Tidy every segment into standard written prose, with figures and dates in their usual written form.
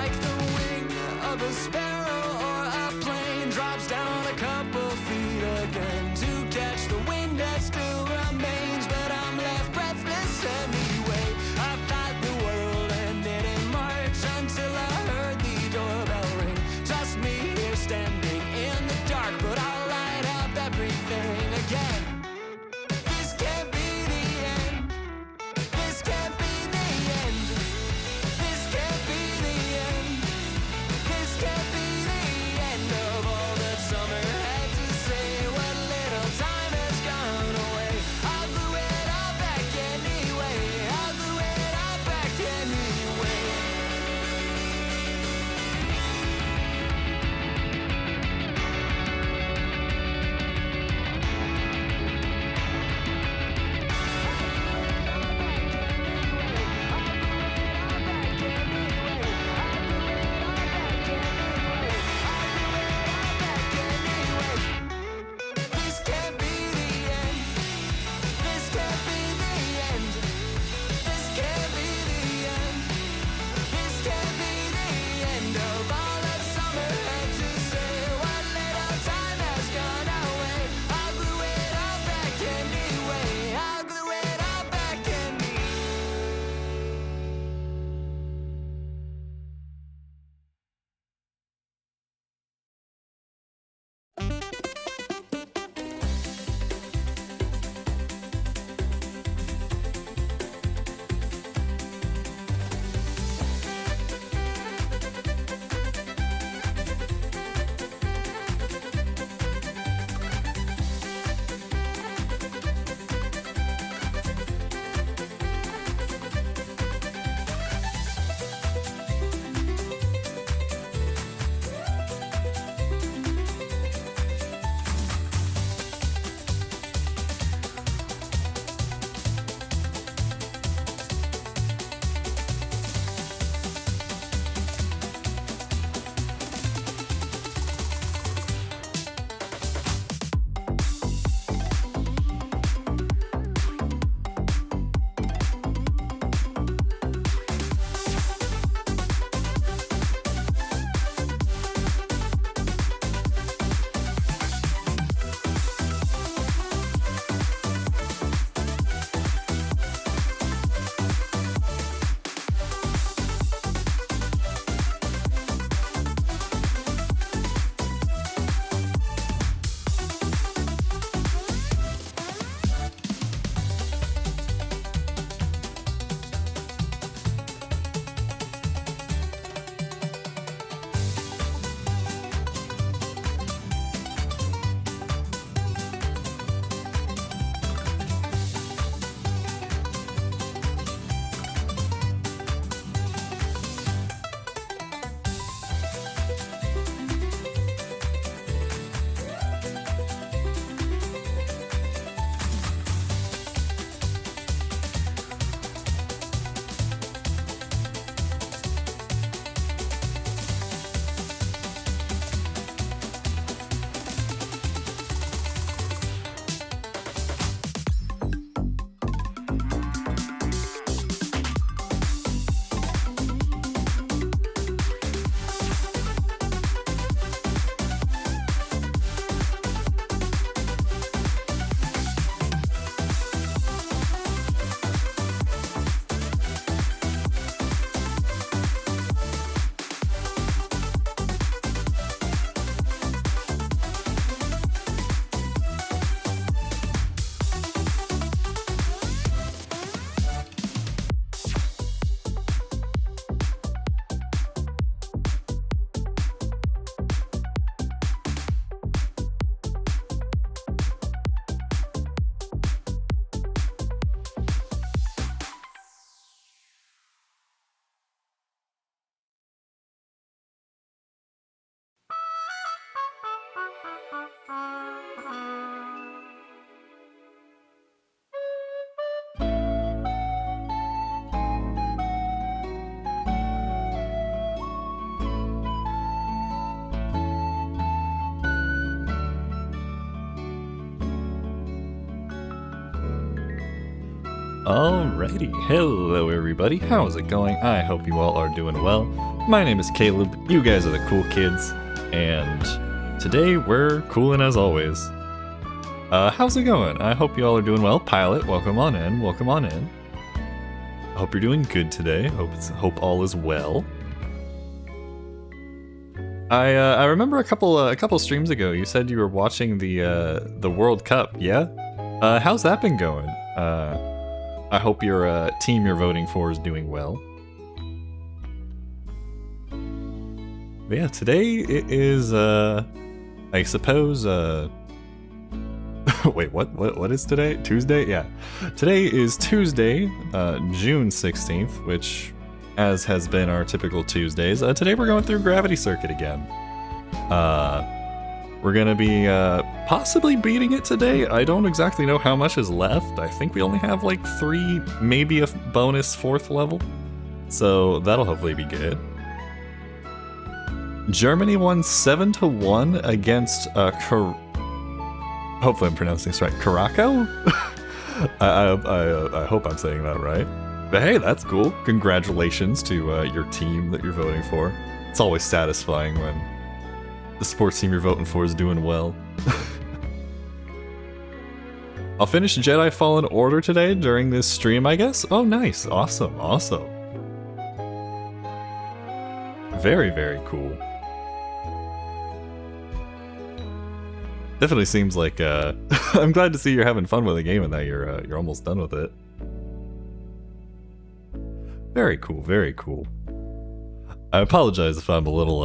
like the wing of a sparrow or a plane drops down a couple feet again to catch the wind that still remains. But I'm left breathless anyway. I fight the world and didn't march until I heard the doorbell ring. Trust me here standing in the dark, but I'll light up everything again. This can't be the end. This can't be the end. This can't be the end. This can't be Alrighty, hello everybody, how's it going? I hope you all are doing well. My name is Caleb, you guys are the cool kids, and today we're coolin' as always. How's it going? I hope you all are doing well. Pilot, welcome on in, welcome on in. I hope you're doing good today, hope all is well. I remember a couple streams ago you said you were watching the World Cup, yeah? How's that been going? I hope your team you're voting for is doing well. But yeah, today it is I suppose wait, what is today? Tuesday? Yeah. Today is Tuesday, June 16th, which, as has been our typical Tuesdays, today we're going through Gravity Circuit again. We're gonna be possibly beating it today. I don't exactly know how much is left. I think we only have like 3, maybe a bonus 4th level. So that'll hopefully be good. Germany won 7-1 against hopefully I'm pronouncing this right. Caraco? I hope I'm saying that right. But hey, that's cool. Congratulations to your team that you're voting for. It's always satisfying when the sports team you're voting for is doing well. I'll finish Jedi Fallen Order today during this stream, I guess? Oh, nice. Awesome. Awesome. Very, very cool. Definitely seems like, I'm glad to see you're having fun with the game and that you're almost done with it. Very cool, very cool. I apologize if I'm a little,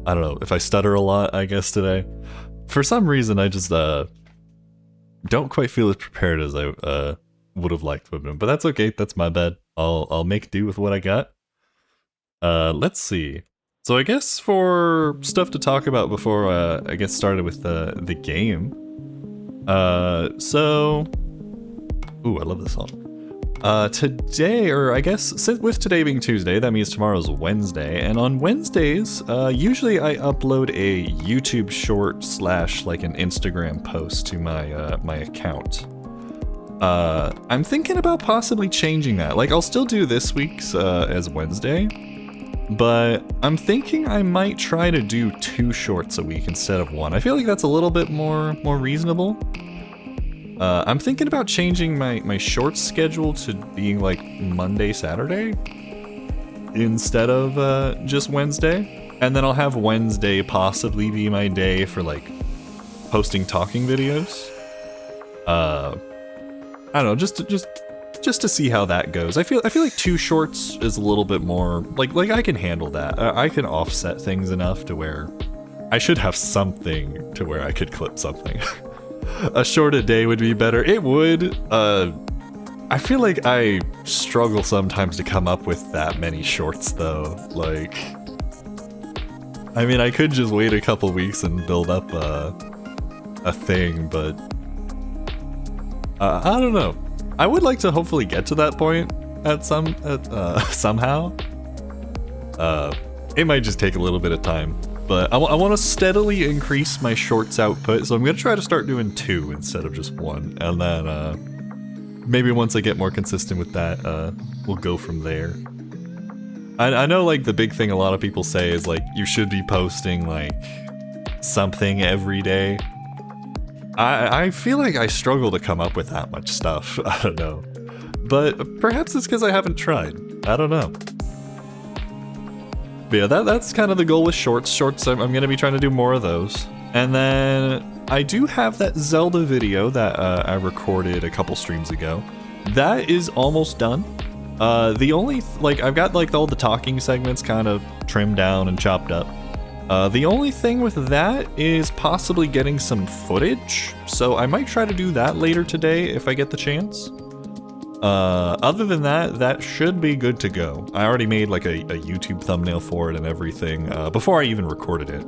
I don't know, if I stutter a lot, I guess, today. For some reason, I just, don't quite feel as prepared as I, would have liked to have been. But that's okay, that's my bad. I'll make do with what I got. Let's see. So I guess for stuff to talk about before I get started with the game. Ooh, I love this song. Today, or I guess with today being Tuesday, that means tomorrow's Wednesday, and on Wednesdays, usually I upload a YouTube short / like an Instagram post to my my account. I'm thinking about possibly changing that. Like, I'll still do this week's as Wednesday, but I'm thinking I might try to do 2 shorts a week instead of 1. I feel like that's a little bit more reasonable. I'm thinking about changing my shorts schedule to being like Monday, Saturday instead of just Wednesday. And then I'll have Wednesday possibly be my day for like posting talking videos. I don't know, just to see how that goes. I feel like 2 shorts is a little bit more like I can handle that. I can offset things enough to where I should have something to where I could clip something. A short a day would be better. It would. I feel like I struggle sometimes to come up with that many shorts though. Like, I mean, I could just wait a couple weeks and build up a thing, but I don't know. I would like to hopefully get to that point at somehow. It might just take a little bit of time. But I want to steadily increase my shorts output, so I'm going to try to start doing 2 instead of just 1. And then maybe once I get more consistent with that, we'll go from there. I know, like, the big thing a lot of people say is, like, you should be posting, like, something every day. I feel like I struggle to come up with that much stuff. I don't know. But perhaps it's because I haven't tried. I don't know. But yeah, that's kind of the goal with shorts. Shorts, I'm going to be trying to do more of those. And then I do have that Zelda video that I recorded a couple streams ago. That is almost done. The only, I've got like all the talking segments kind of trimmed down and chopped up. The only thing with that is possibly getting some footage. So I might try to do that later today if I get the chance. Other than that, that should be good to go. I already made like a YouTube thumbnail for it and everything before I even recorded it,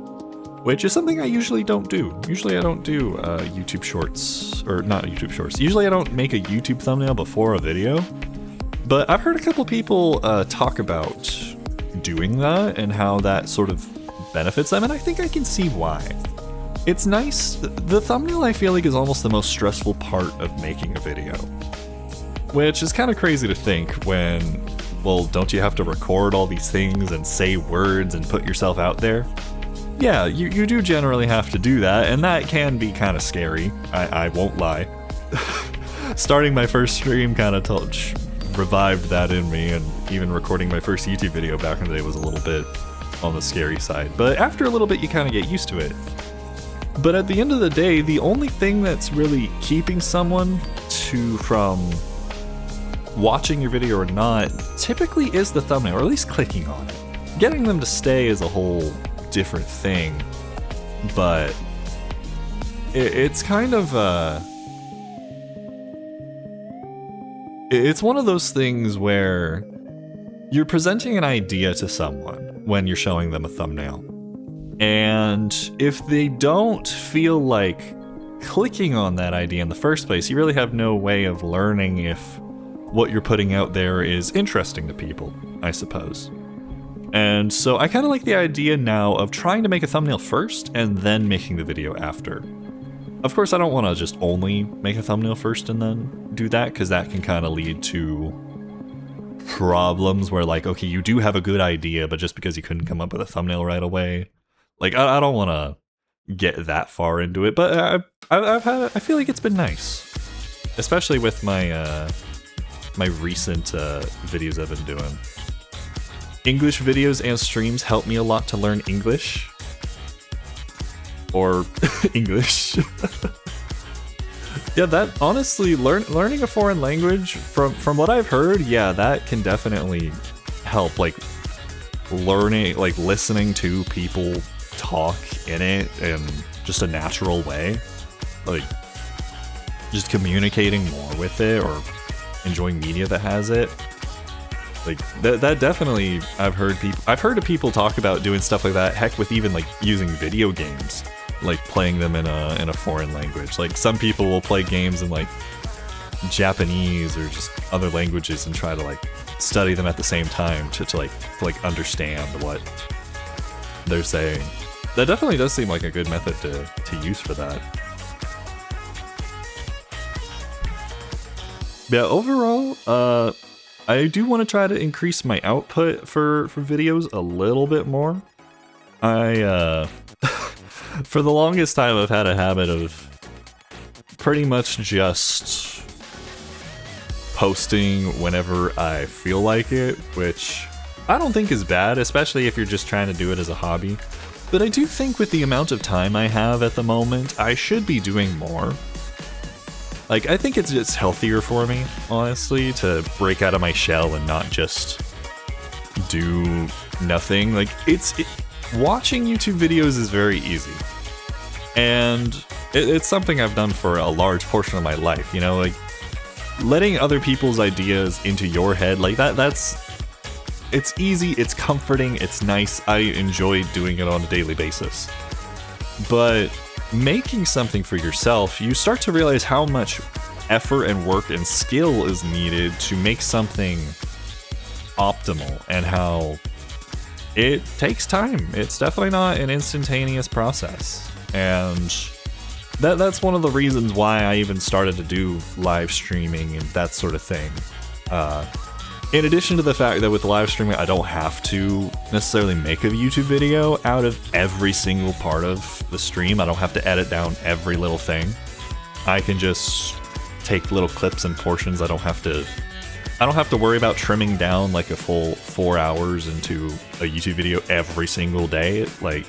which is something I usually don't do. Usually I don't do YouTube shorts, or not YouTube shorts. Usually I don't make a YouTube thumbnail before a video, but I've heard a couple people talk about doing that and how that sort of benefits them, and I think I can see why. It's nice. The thumbnail, I feel like, is almost the most stressful part of making a video. which is kind of crazy to think when, well, don't you have to record all these things and say words and put yourself out there? Yeah, you do generally have to do that, and that can be kind of scary, I won't lie. Starting my first stream kind of revived that in me, and even recording my first YouTube video back in the day was a little bit on the scary side. But after a little bit, you kind of get used to it. But at the end of the day, the only thing that's really keeping someone from watching your video or not typically is the thumbnail, or at least clicking on it. Getting them to stay is a whole different thing, but it's kind of it's one of those things where you're presenting an idea to someone when you're showing them a thumbnail, and if they don't feel like clicking on that idea in the first place, you really have no way of learning if what you're putting out there is interesting to people, I suppose. And so I kind of like the idea now of trying to make a thumbnail first and then making the video after. Of course, I don't want to just only make a thumbnail first and then do that, because that can kind of lead to problems where, like, okay, you do have a good idea, but just because you couldn't come up with a thumbnail right away, like, I don't want to get that far into it. But I feel like it's been nice, especially with my my recent videos I've been doing. English videos and streams help me a lot to learn English. Or English. Yeah, that honestly, learning a foreign language, from what I've heard, yeah, that can definitely help. Like, learning, like listening to people talk in it in just a natural way. Like, just communicating more with it, or enjoying media that has it. Like, that definitely, I've heard of people talk about doing stuff like that, heck, with even like using video games, like playing them in a foreign language. Like, some people will play games in like Japanese or just other languages and try to like study them at the same time to understand what they're saying. That definitely does seem like a good method to use for that. Yeah, overall, I do want to try to increase my output for videos a little bit more. For the longest time, I've had a habit of pretty much just posting whenever I feel like it, which I don't think is bad, especially if you're just trying to do it as a hobby. But I do think with the amount of time I have at the moment, I should be doing more. Like, I think it's just healthier for me, honestly, to break out of my shell and not just do nothing. Like, watching YouTube videos is very easy. And it's something I've done for a large portion of my life, you know? Like, letting other people's ideas into your head, like, it's easy, it's comforting, it's nice. I enjoy doing it on a daily basis. But making something for yourself, you start to realize how much effort and work and skill is needed to make something optimal, and how it takes time. It's definitely not an instantaneous process. And that's one of the reasons why I even started to do live streaming and that sort of thing. In addition to the fact that with live streaming, I don't have to necessarily make a YouTube video out of every single part of the stream. I don't have to edit down every little thing. I can just take little clips and portions. I don't have to worry about trimming down like a full 4 hours into a YouTube video every single day. Like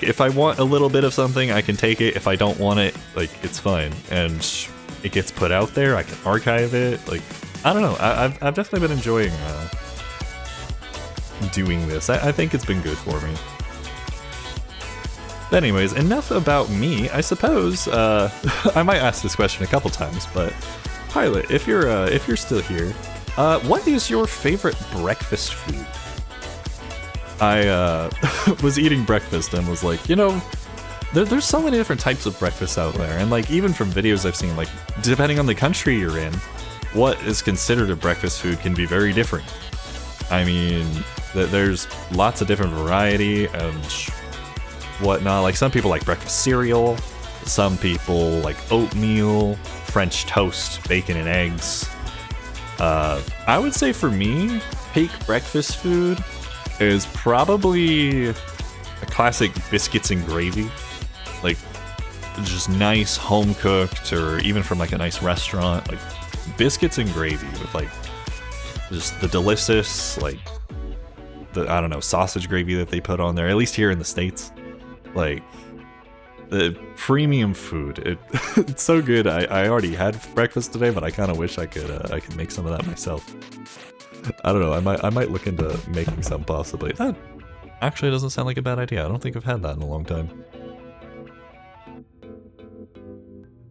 if I want a little bit of something, I can take it. If I don't want it, like, it's fine. And it gets put out there. I can archive it. Like, I don't know. I've definitely been enjoying doing this. I think it's been good for me. But anyways, enough about me. I suppose I might ask this question a couple times, but Pilot, if you're still here, what is your favorite breakfast food? I was eating breakfast and was like, you know, there's so many different types of breakfasts out there, and like even from videos I've seen, like depending on the country you're in, what is considered a breakfast food can be very different. I mean, there's lots of different variety and whatnot. Like, some people like breakfast cereal, Some people like oatmeal, French toast, bacon and eggs. I would say for me, peak breakfast food is probably a classic biscuits and gravy. Like, just nice home cooked, or even from like a nice restaurant, like biscuits and gravy with like just the delicious, like, I don't know, sausage gravy that they put on there, at least here in the States. Like, the premium food. It's so good. I already had breakfast today, but I kind of wish I could make some of that myself. I don't know. I might look into making some possibly. That actually doesn't sound like a bad idea. I don't think I've had that in a long time.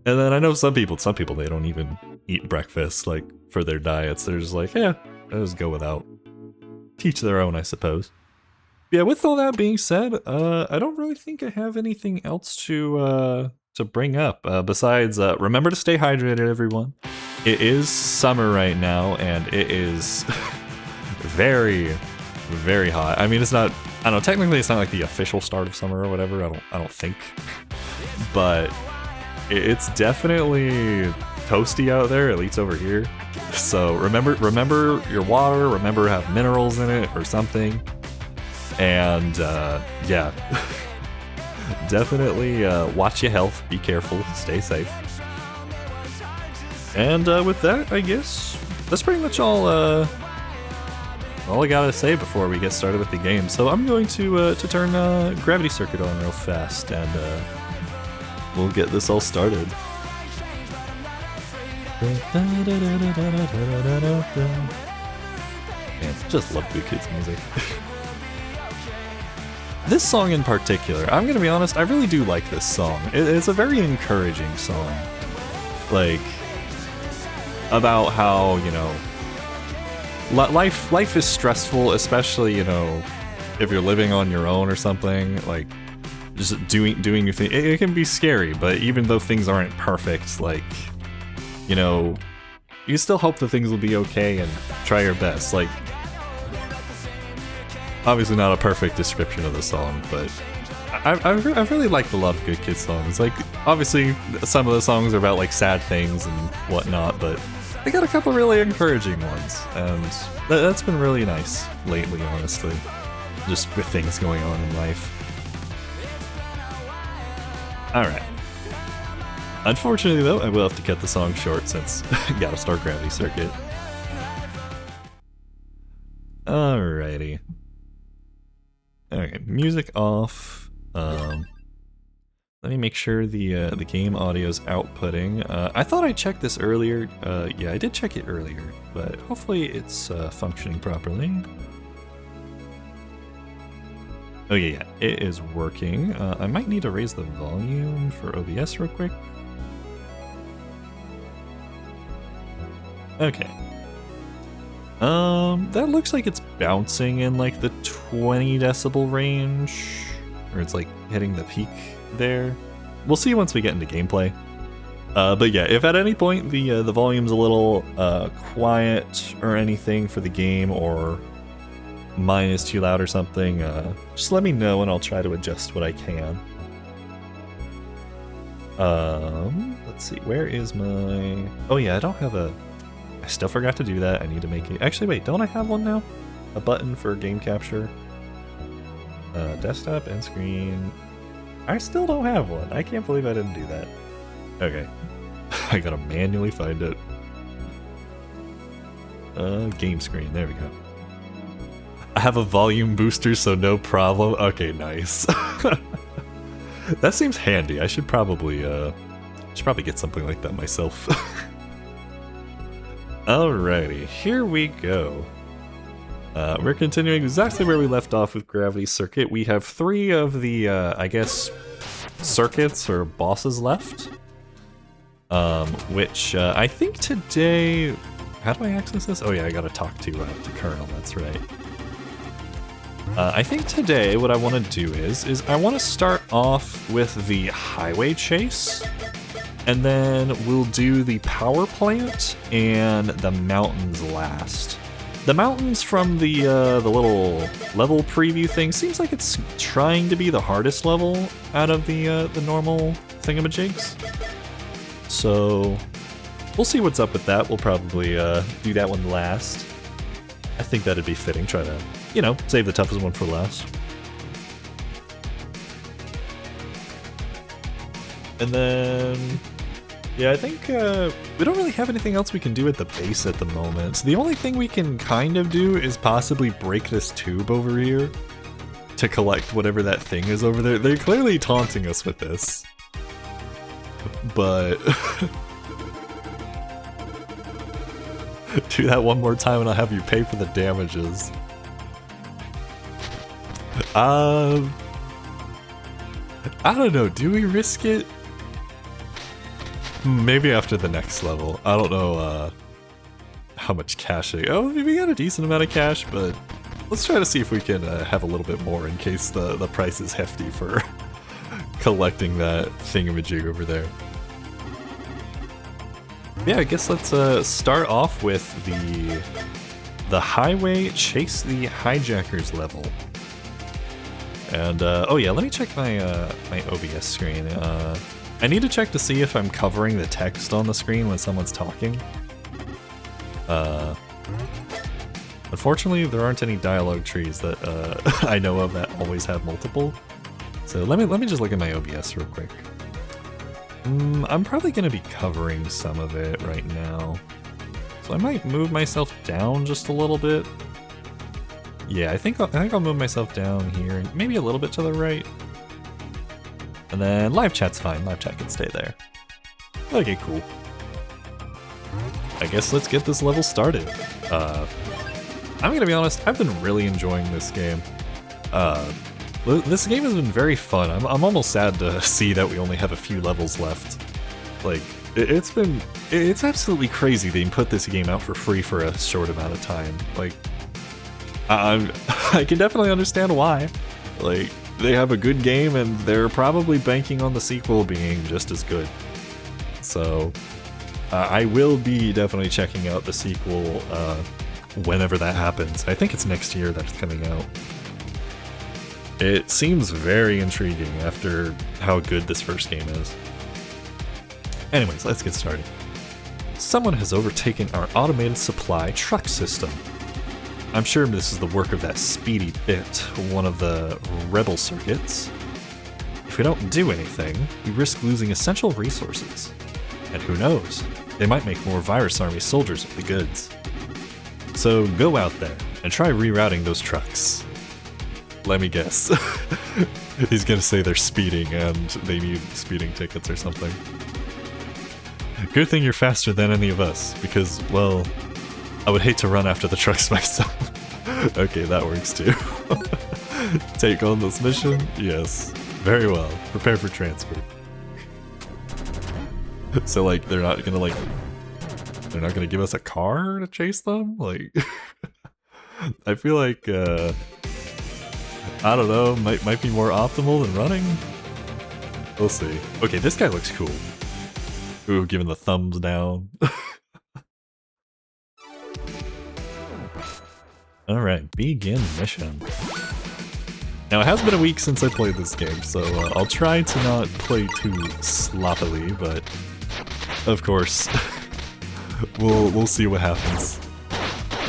And then I know some people they don't even eat breakfast like for their diets. They're just like, yeah, I'll just go without. Teach their own, I suppose. Yeah, with all that being said, I don't really think I have anything else to bring up. Besides, remember to stay hydrated, everyone. It is summer right now, and it is very, very hot. I mean, it's not. I don't know. Technically, it's not like the official start of summer or whatever. I don't think. But it's definitely toasty out there, at least over here. So remember your water. Remember to have minerals in it or something. And yeah, definitely watch your health, be careful, stay safe. And with that, I guess that's pretty much all I gotta say before we get started with the game. So I'm going to turn Gravity Circuit on real fast, and we'll get this all started. Man, just love Good Kids music. This song in particular, I'm gonna be honest, I really do like this song. It's a very encouraging song. Like, about how, you know, life is stressful, especially, you know, if you're living on your own or something. Like, just doing your thing. It can be scary, but even though things aren't perfect, like, you know, you still hope that things will be okay and try your best. Like, obviously not a perfect description of the song, but I really like the Love Good Kids songs. Like, obviously some of the songs are about like sad things and whatnot, but they got a couple really encouraging ones, and that's been really nice lately, honestly, just with things going on in life. Alright. Unfortunately though, I will have to cut the song short since I gotta start Gravity Circuit. Alrighty. Okay, music off. Let me make sure the game audio's outputting. I thought I checked this earlier. Yeah, I did check it earlier, but hopefully it's functioning properly. Oh yeah, it is working. I might need to raise the volume for OBS real quick. Okay. That looks like it's bouncing in like the 20 decibel range, or it's like hitting the peak there. We'll see once we get into gameplay. But yeah, if at any point the volume's a little quiet or anything for the game, or mine is too loud or something, just let me know and I'll try to adjust what I can. Let's see, where is my... Oh yeah, I don't have a... I still forgot to do that. I need to make it... Actually, wait, don't I have one now? A button for game capture? Desktop, end screen... I still don't have one. I can't believe I didn't do that. Okay. I gotta manually find it. Game screen, there we go. I have a volume booster, so no problem. Okay, nice. That seems handy. I should probably get something like that myself. Alrighty, here we go. We're continuing exactly where we left off with Gravity Circuit. We have 3 of the, I guess, circuits or bosses left. Which, I think today... How do I access this? Oh yeah, I gotta talk to Colonel, that's right. I think today what I want to do is I want to start off with the highway chase, and then we'll do the power plant and the mountains last. The mountains from the little level preview thing seems like it's trying to be the hardest level out of the normal thingamajigs. So we'll see what's up with that. We'll probably do that one last. I think that'd be fitting. Try to, you know, save the toughest one for last. And then, yeah, I think we don't really have anything else we can do at the base at the moment. So the only thing we can kind of do is possibly break this tube over here to collect whatever that thing is over there. They're clearly taunting us with this. But do that one more time and I'll have you pay for the damages. I don't know, do we risk it? Maybe after the next level. I don't know how much cash. Oh, we got a decent amount of cash, but let's try to see if we can have a little bit more in case the price is hefty for collecting that thingamajig over there. Yeah, I guess let's start off with the highway chase the hijackers level. And oh yeah, let me check my my OBS screen. I need to check to see if I'm covering the text on the screen when someone's talking. Unfortunately, there aren't any dialogue trees that I know of that always have multiple. So let me just look at my OBS real quick. I'm probably gonna be covering some of it right now, so I might move myself down just a little bit. Yeah, I think I'll move myself down here, and maybe a little bit to the right. And then live chat's fine. Live chat can stay there. Okay, cool. I guess let's get this level started. I'm gonna be honest, I've been really enjoying this game. This game has been very fun. I'm almost sad to see that we only have a few levels left. Like, it's absolutely crazy they put this game out for free for a short amount of time. Like, I can definitely understand why. Like, they have a good game and they're probably banking on the sequel being just as good. So, I will be definitely checking out the sequel whenever that happens. I think it's next year that's coming out. It seems very intriguing after how good this first game is. Anyways, let's get started. Someone has overtaken our automated supply truck system. I'm sure this is the work of that Speedy Bit, one of the rebel circuits. If we don't do anything, we risk losing essential resources. And who knows, they might make more Virus Army soldiers with the goods. So go out there and try rerouting those trucks. Let me guess. He's gonna say they're speeding and they need speeding tickets or something. Good thing you're faster than any of us, because, well, I would hate to run after the trucks myself. Okay, that works too. Take on this mission? Yes. Very well. Prepare for transfer. So, like, they're not gonna give us a car to chase them? Like, I feel like, I don't know, might be more optimal than running? We'll see. Okay, this guy looks cool. Ooh, giving the thumbs down. Alright, begin mission. Now, it has been a week since I played this game, so I'll try to not play too sloppily, but of course, we'll see what happens.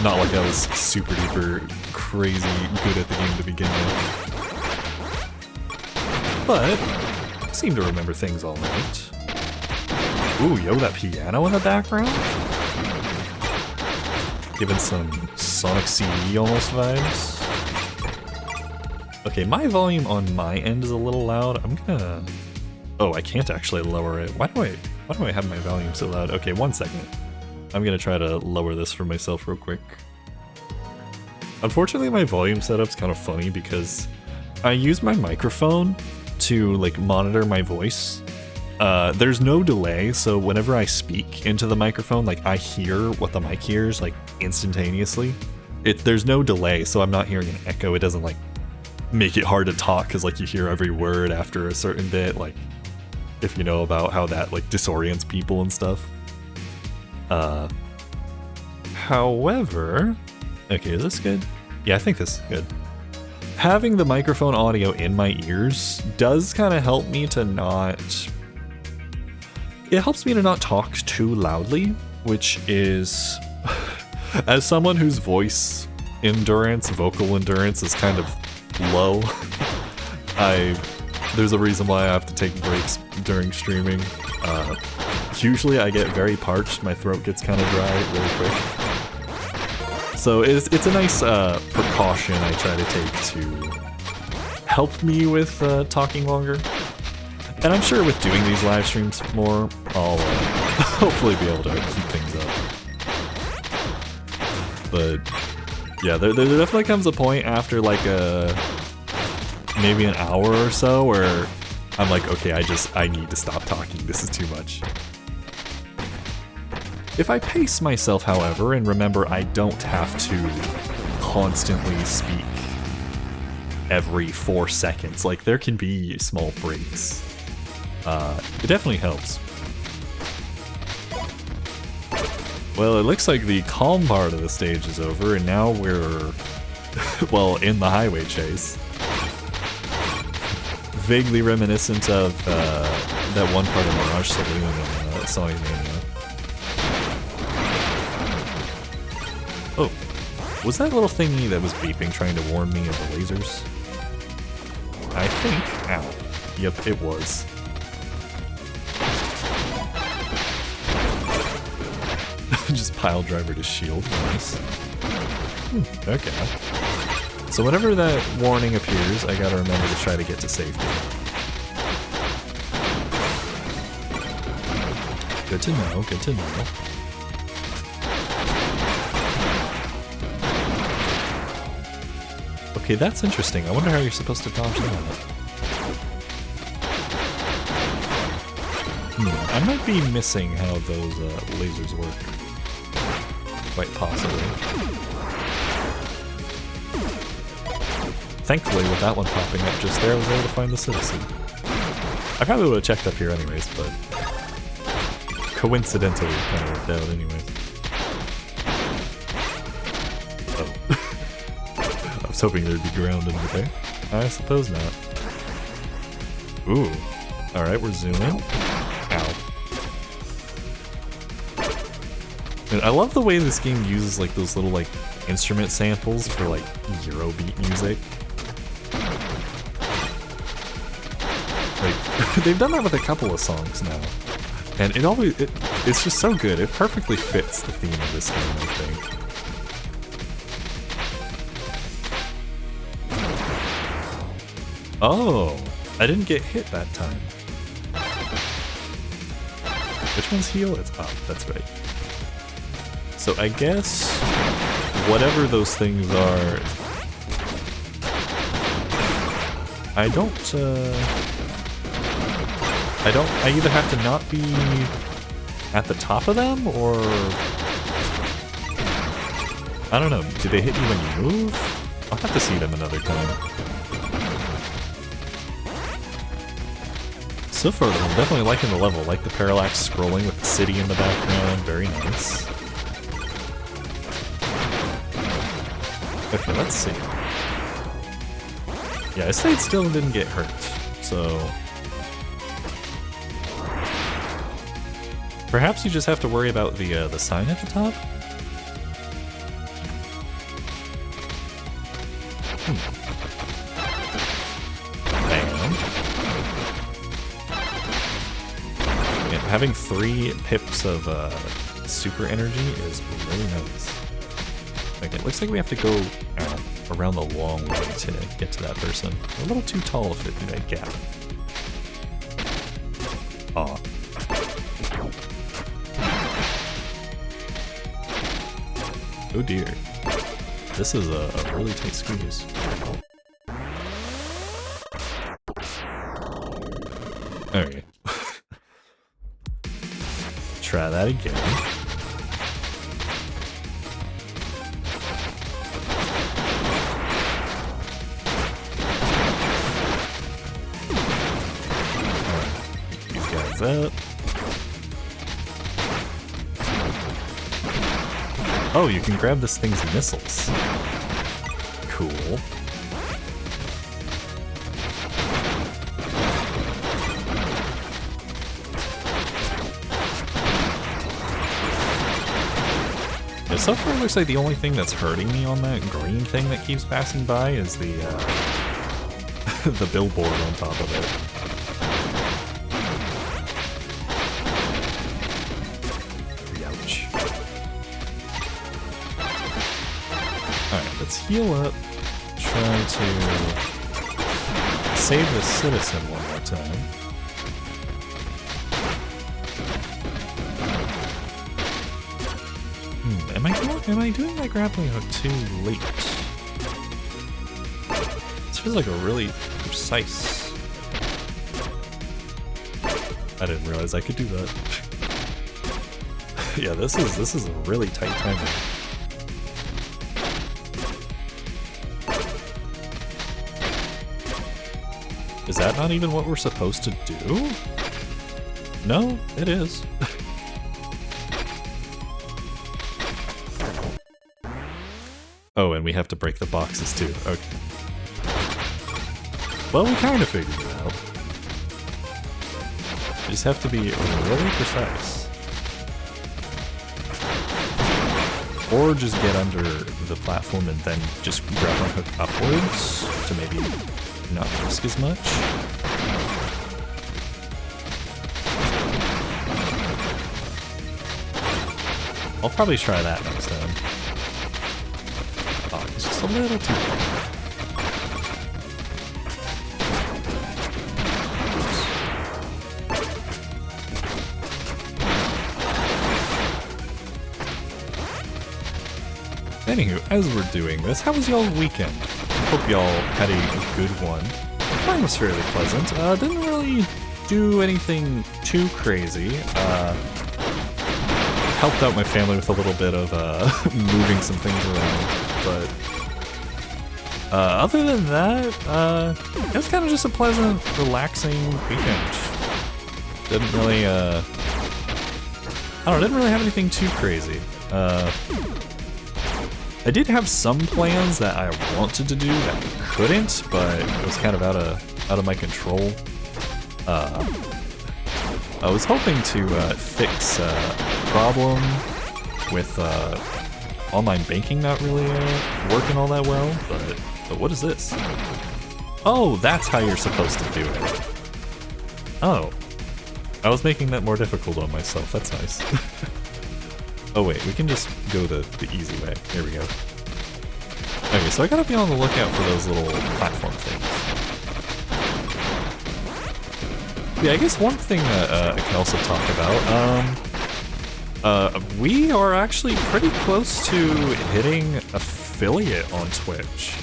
Not like I was super duper crazy good at the game to begin with. But I seem to remember things alright. Ooh, yo, that piano in the background? Giving some Sonic CD almost vibes. Okay, my volume on my end is a little loud. I'm gonna... Oh, I can't actually lower it. Why do I have my volume so loud? Okay, 1 second. I'm gonna try to lower this for myself real quick. Unfortunately, my volume setup's kind of funny because I use my microphone to, like, monitor my voice. There's no delay, so whenever I speak into the microphone, like, I hear what the mic hears, like, instantaneously. There's no delay, so I'm not hearing an echo. It doesn't, like, make it hard to talk, because, like, you hear every word after a certain bit, like, if you know about how that, like, disorients people and stuff. However, Okay, is this good? Yeah, I think this is good. Having the microphone audio in my ears does kind of help me to not... It helps me to not talk too loudly, which is... As someone whose voice endurance, vocal endurance is kind of low, there's a reason why I have to take breaks during streaming. Usually I get very parched, my throat gets kind of dry really quick. So it's a nice precaution I try to take to help me with talking longer. And I'm sure with doing these live streams more, I'll hopefully be able to keep things up. But yeah, there definitely comes a point after like maybe an hour or so where I'm like, okay, I need to stop talking, this is too much. If I pace myself, however, and remember I don't have to constantly speak every 4 seconds, like there can be small breaks. It definitely helps. Well, it looks like the calm part of the stage is over, and now we're, well, in the highway chase. Vaguely reminiscent of that one part of Mirage Saloon in Sonic Mania. Oh, was that little thingy that was beeping trying to warn me of the lasers? I think, ow, yep, it was. Just pile driver to shield, nice. Okay. So whenever that warning appears, I gotta remember to try to get to safety. Good to know, good to know. Okay, that's interesting. I wonder how you're supposed to dodge that. I might be missing how those lasers work. Quite possibly. Thankfully, with that one popping up just there, I was able to find the citizen. I probably would have checked up here anyways, but coincidentally it kind of worked out anyway. Oh. I was hoping there'd be ground under there. I suppose not. Ooh. Alright, we're zooming. Ow. And I love the way this game uses like those little like instrument samples for like Eurobeat music. Like they've done that with a couple of songs now, and it's just so good. It perfectly fits the theme of this game, I think. Oh, I didn't get hit that time. Which one's heal? It's up. That's right. So I guess whatever those things are, I either have to not be at the top of them, or I don't know, do they hit you when you move? I'll have to see them another time. So far though, I'm definitely liking the level, like the parallax scrolling with the city in the background, very nice. Okay, let's see. Yeah, I say it still didn't get hurt, so... Perhaps you just have to worry about the sign at the top? Bam. Yeah, having 3 pips of super energy is really nice. Okay, it looks like we have to go around the long way to get to that person. A little too tall to fit through that gap. Aw. Oh dear. This is a really tight squeeze. Okay. Try that again. Up. Oh, you can grab this thing's missiles. Cool. Yeah, so far it looks like the only thing that's hurting me on that green thing that keeps passing by is the the billboard on top of it. Ouch. Alright, let's heal up. Try to save the citizen one more time. Am I doing my grappling hook too late? This feels like a really precise. I didn't realize I could do that. Yeah, this is a really tight timer. Is that not even what we're supposed to do? No, it is. Oh, and we have to break the boxes too. Okay. Well, we kind of figured it out. You just have to be really precise. Or just get under the platform and then just grab our hook upwards to maybe not risk as much. I'll probably try that next time. Oh, it's just a little too far. Anywho, as we're doing this, how was y'all's weekend? Hope y'all had a good one. Mine was fairly pleasant. Didn't really do anything too crazy. Helped out my family with a little bit of moving some things around, but other than that, it was kind of just a pleasant, relaxing weekend. Didn't really, didn't really have anything too crazy. I did have some plans that I wanted to do that couldn't, but it was kind of out of my control. I was hoping to fix a problem with online banking not really working all that well, but what is this? Oh, that's how you're supposed to do it. Oh, I was making that more difficult on myself. That's nice. Oh wait, we can just go the easy way. There we go. Okay, so I gotta be on the lookout for those little platform things. Yeah, I guess one thing that I can also talk about, we are actually pretty close to hitting affiliate on Twitch.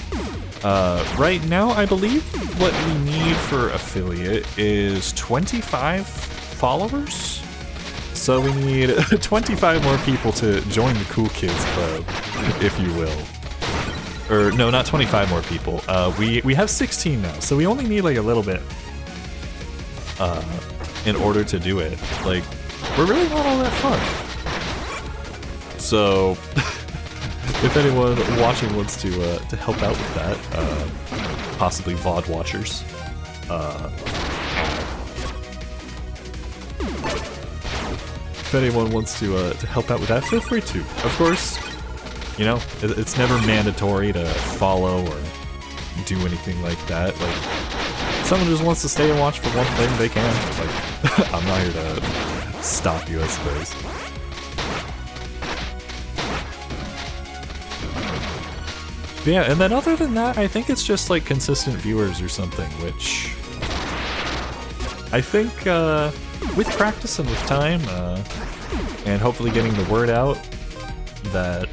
Right now, I believe what we need for affiliate is 25 followers. So we need 25 more people to join the Cool Kids Club, if you will. Or no, not 25 more people. We have 16 now, so we only need like a little bit in order to do it. Like, we're really not all that far. So, if anyone watching wants to help out with that, possibly VOD watchers, if anyone wants to help out with that, feel free to. Of course, you know, it's never mandatory to follow or do anything like that. Like, someone just wants to stay and watch for one thing, they can. Like, I'm not here to stop you, I suppose. But yeah, and then other than that, I think it's just like consistent viewers or something, which I think with practice and with time, and hopefully getting the word out that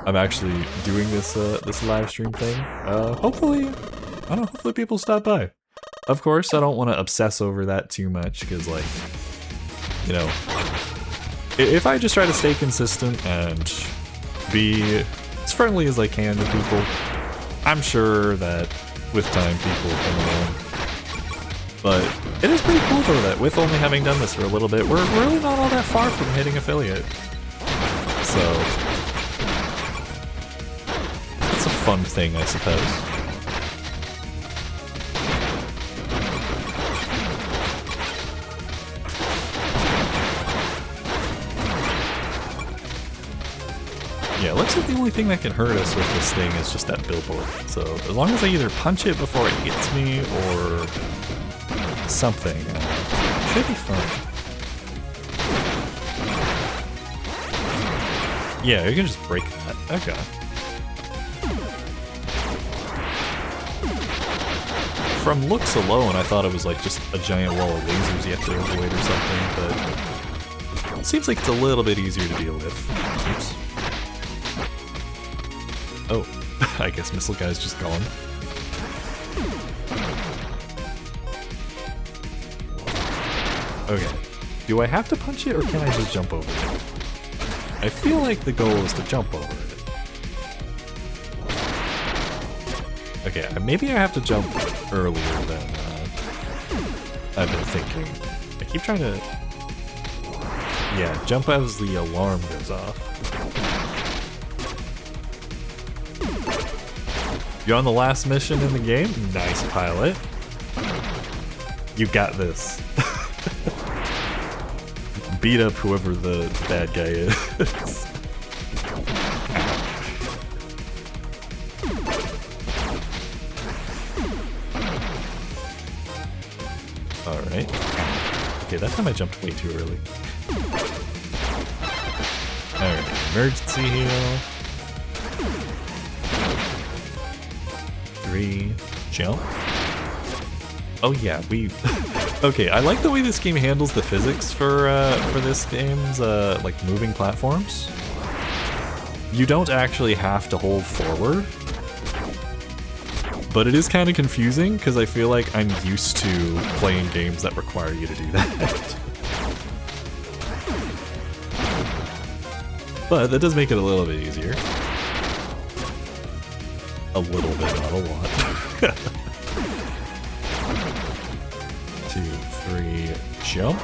I'm actually doing this this live stream thing, hopefully people stop by. Of course, I don't want to obsess over that too much, because, like, you know, if I just try to stay consistent and be as friendly as I can to people, I'm sure that with time people will come along. But it is pretty cool though that with only having done this for a little bit, we're really not all that far from hitting affiliate. so it's a fun thing, I suppose. Yeah, it looks like the only thing that can hurt us with this thing is just that billboard. So as long as I either punch it before it hits me or something, it should be fun. Yeah, you can just break that. Okay. From looks alone, I thought it was like just a giant wall of lasers you have to avoid or something, but it seems like it's a little bit easier to deal with. Oops. Oh, I guess Missile Guy's just gone. Okay. Do I have to punch it or can I just jump over it? I feel like the goal is to jump over it. Okay, maybe I have to jump earlier than I've been thinking. I keep trying to... Yeah, jump as the alarm goes off. You're on the last mission in the game? Nice, pilot. You got this. Beat up whoever the bad guy is. Alright. Okay, that time I jumped way too early. Alright, emergency heal. 3, jump. Oh yeah, we... Okay, I like the way this game handles the physics for this game's, like, moving platforms. You don't actually have to hold forward. But it is kind of confusing, because I feel like I'm used to playing games that require you to do that. But that does make it a little bit easier. A little bit, not a lot. 2, 3, jump.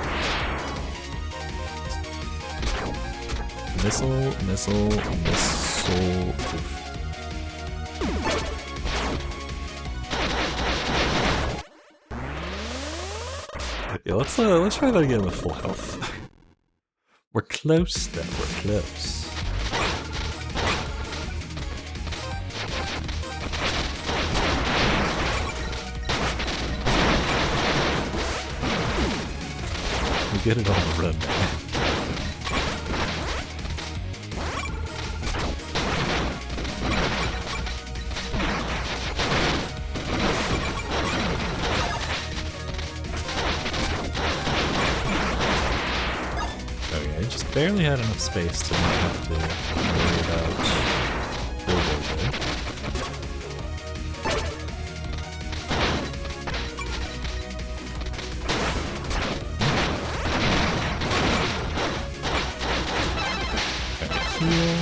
Missile, missile, missile. Oof. Yeah, let's try that again with full health. We're close though, we're close. We get it on the run. Okay, just barely had enough space to not have to worry about bulldozer. Heal.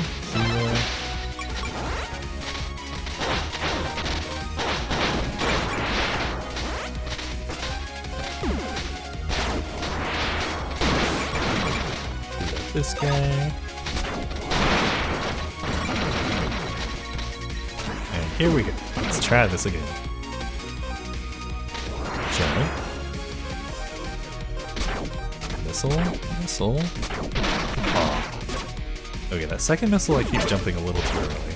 This guy. And here we go. Let's try this again. Jump. Missile. Missile. Oh. Okay, that second missile I keep jumping a little too early.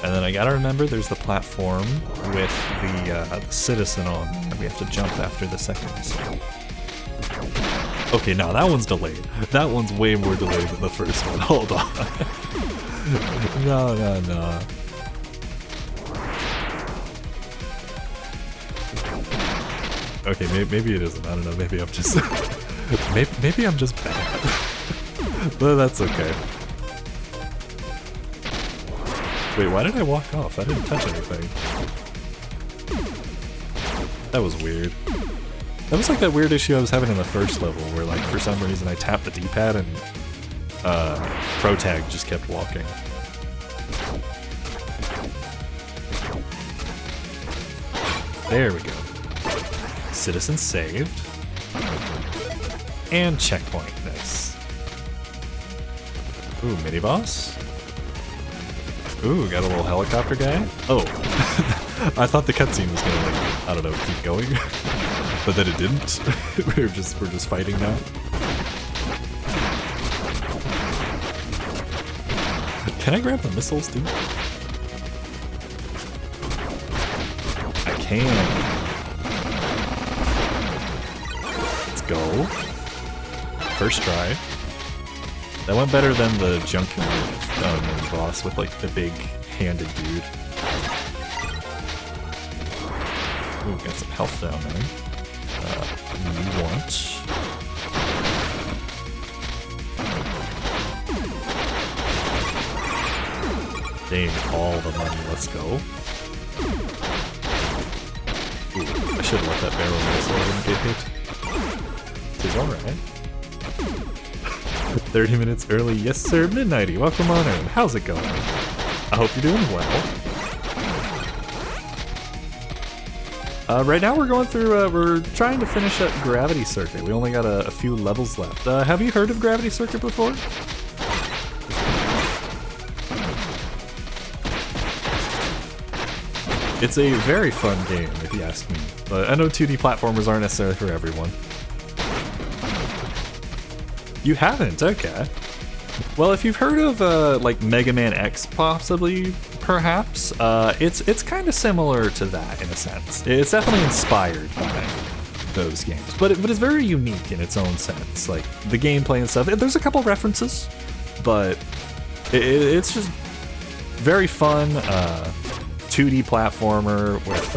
And then I gotta remember there's the platform with the citizen on, and we have to jump after the second missile. Okay, now that one's delayed. That one's way more delayed than the first one. Hold on. No. Okay, maybe it isn't. I don't know. Maybe I'm just... maybe I'm just bad. But that's okay. Wait, why did I walk off? I didn't touch anything. That was weird. That was like that weird issue I was having in the first level, where like for some reason I tapped the D-pad and Protag just kept walking. There we go. Citizen saved. And checkpoint, nice. Ooh, mini boss. Ooh, got a little helicopter guy. Oh, I thought the cutscene was gonna, like, I don't know, keep going, but then it didn't. we're just fighting now. Can I grab the missiles, dude? I can. Let's go. First try. That went better than the junkyard mini boss with like the big handed dude. Ooh, got some health down there. You want? Dang, all the money. Let's go. Ooh, I should have let that barrel roll so I didn't get hit. It's alright. 30 minutes early, yes sir, Midnighty, welcome on in. How's it going? I hope you're doing well. Right now we're going through, we're trying to finish up Gravity Circuit. We only got a few levels left. Have you heard of Gravity Circuit before? It's a very fun game, if you ask me. But I know 2D platformers aren't necessarily for everyone. You haven't? Okay. Well, if you've heard of like Mega Man X, possibly, perhaps, it's kind of similar to that in a sense. It's definitely inspired by those games, but it's very unique in its own sense. Like the gameplay and stuff. There's a couple references, but it's just very fun. 2D platformer with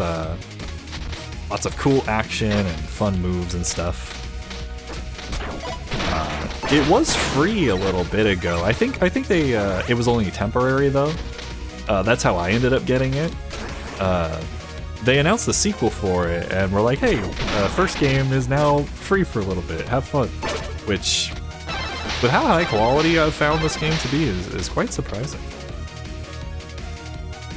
lots of cool action and fun moves and stuff. It was free a little bit ago. I think they it was only temporary though. That's how I ended up getting it. They announced the sequel for it, and we're like, hey, first game is now free for a little bit. Have fun. Which, with how high quality I've found this game to be, is quite surprising.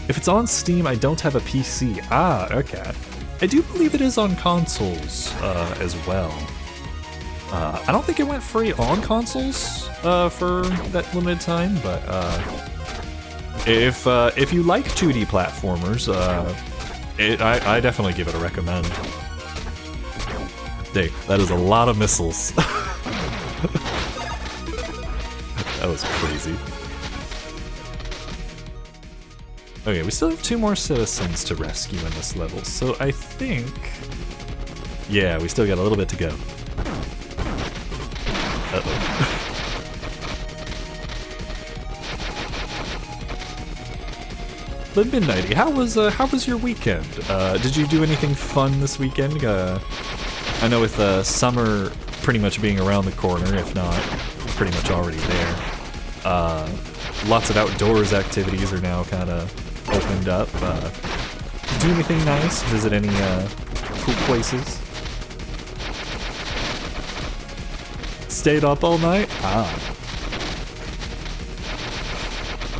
If it's on Steam, I don't have a PC. Ah, okay. I do believe it is on consoles as well. I don't think it went free on consoles for that limited time, but if you like 2D platformers, I definitely give it a recommend. Dang, that is a lot of missiles. That was crazy. Okay, we still have 2 more citizens to rescue in this level, so I think... Yeah, we still got a little bit to go. Uh-oh. But Midnighty, how was your weekend? Did you do anything fun this weekend? I know with summer pretty much being around the corner, if not pretty much already there. Lots of outdoors activities are now kind of opened up. Do anything nice? Visit any cool places? Stayed up all night? Ah.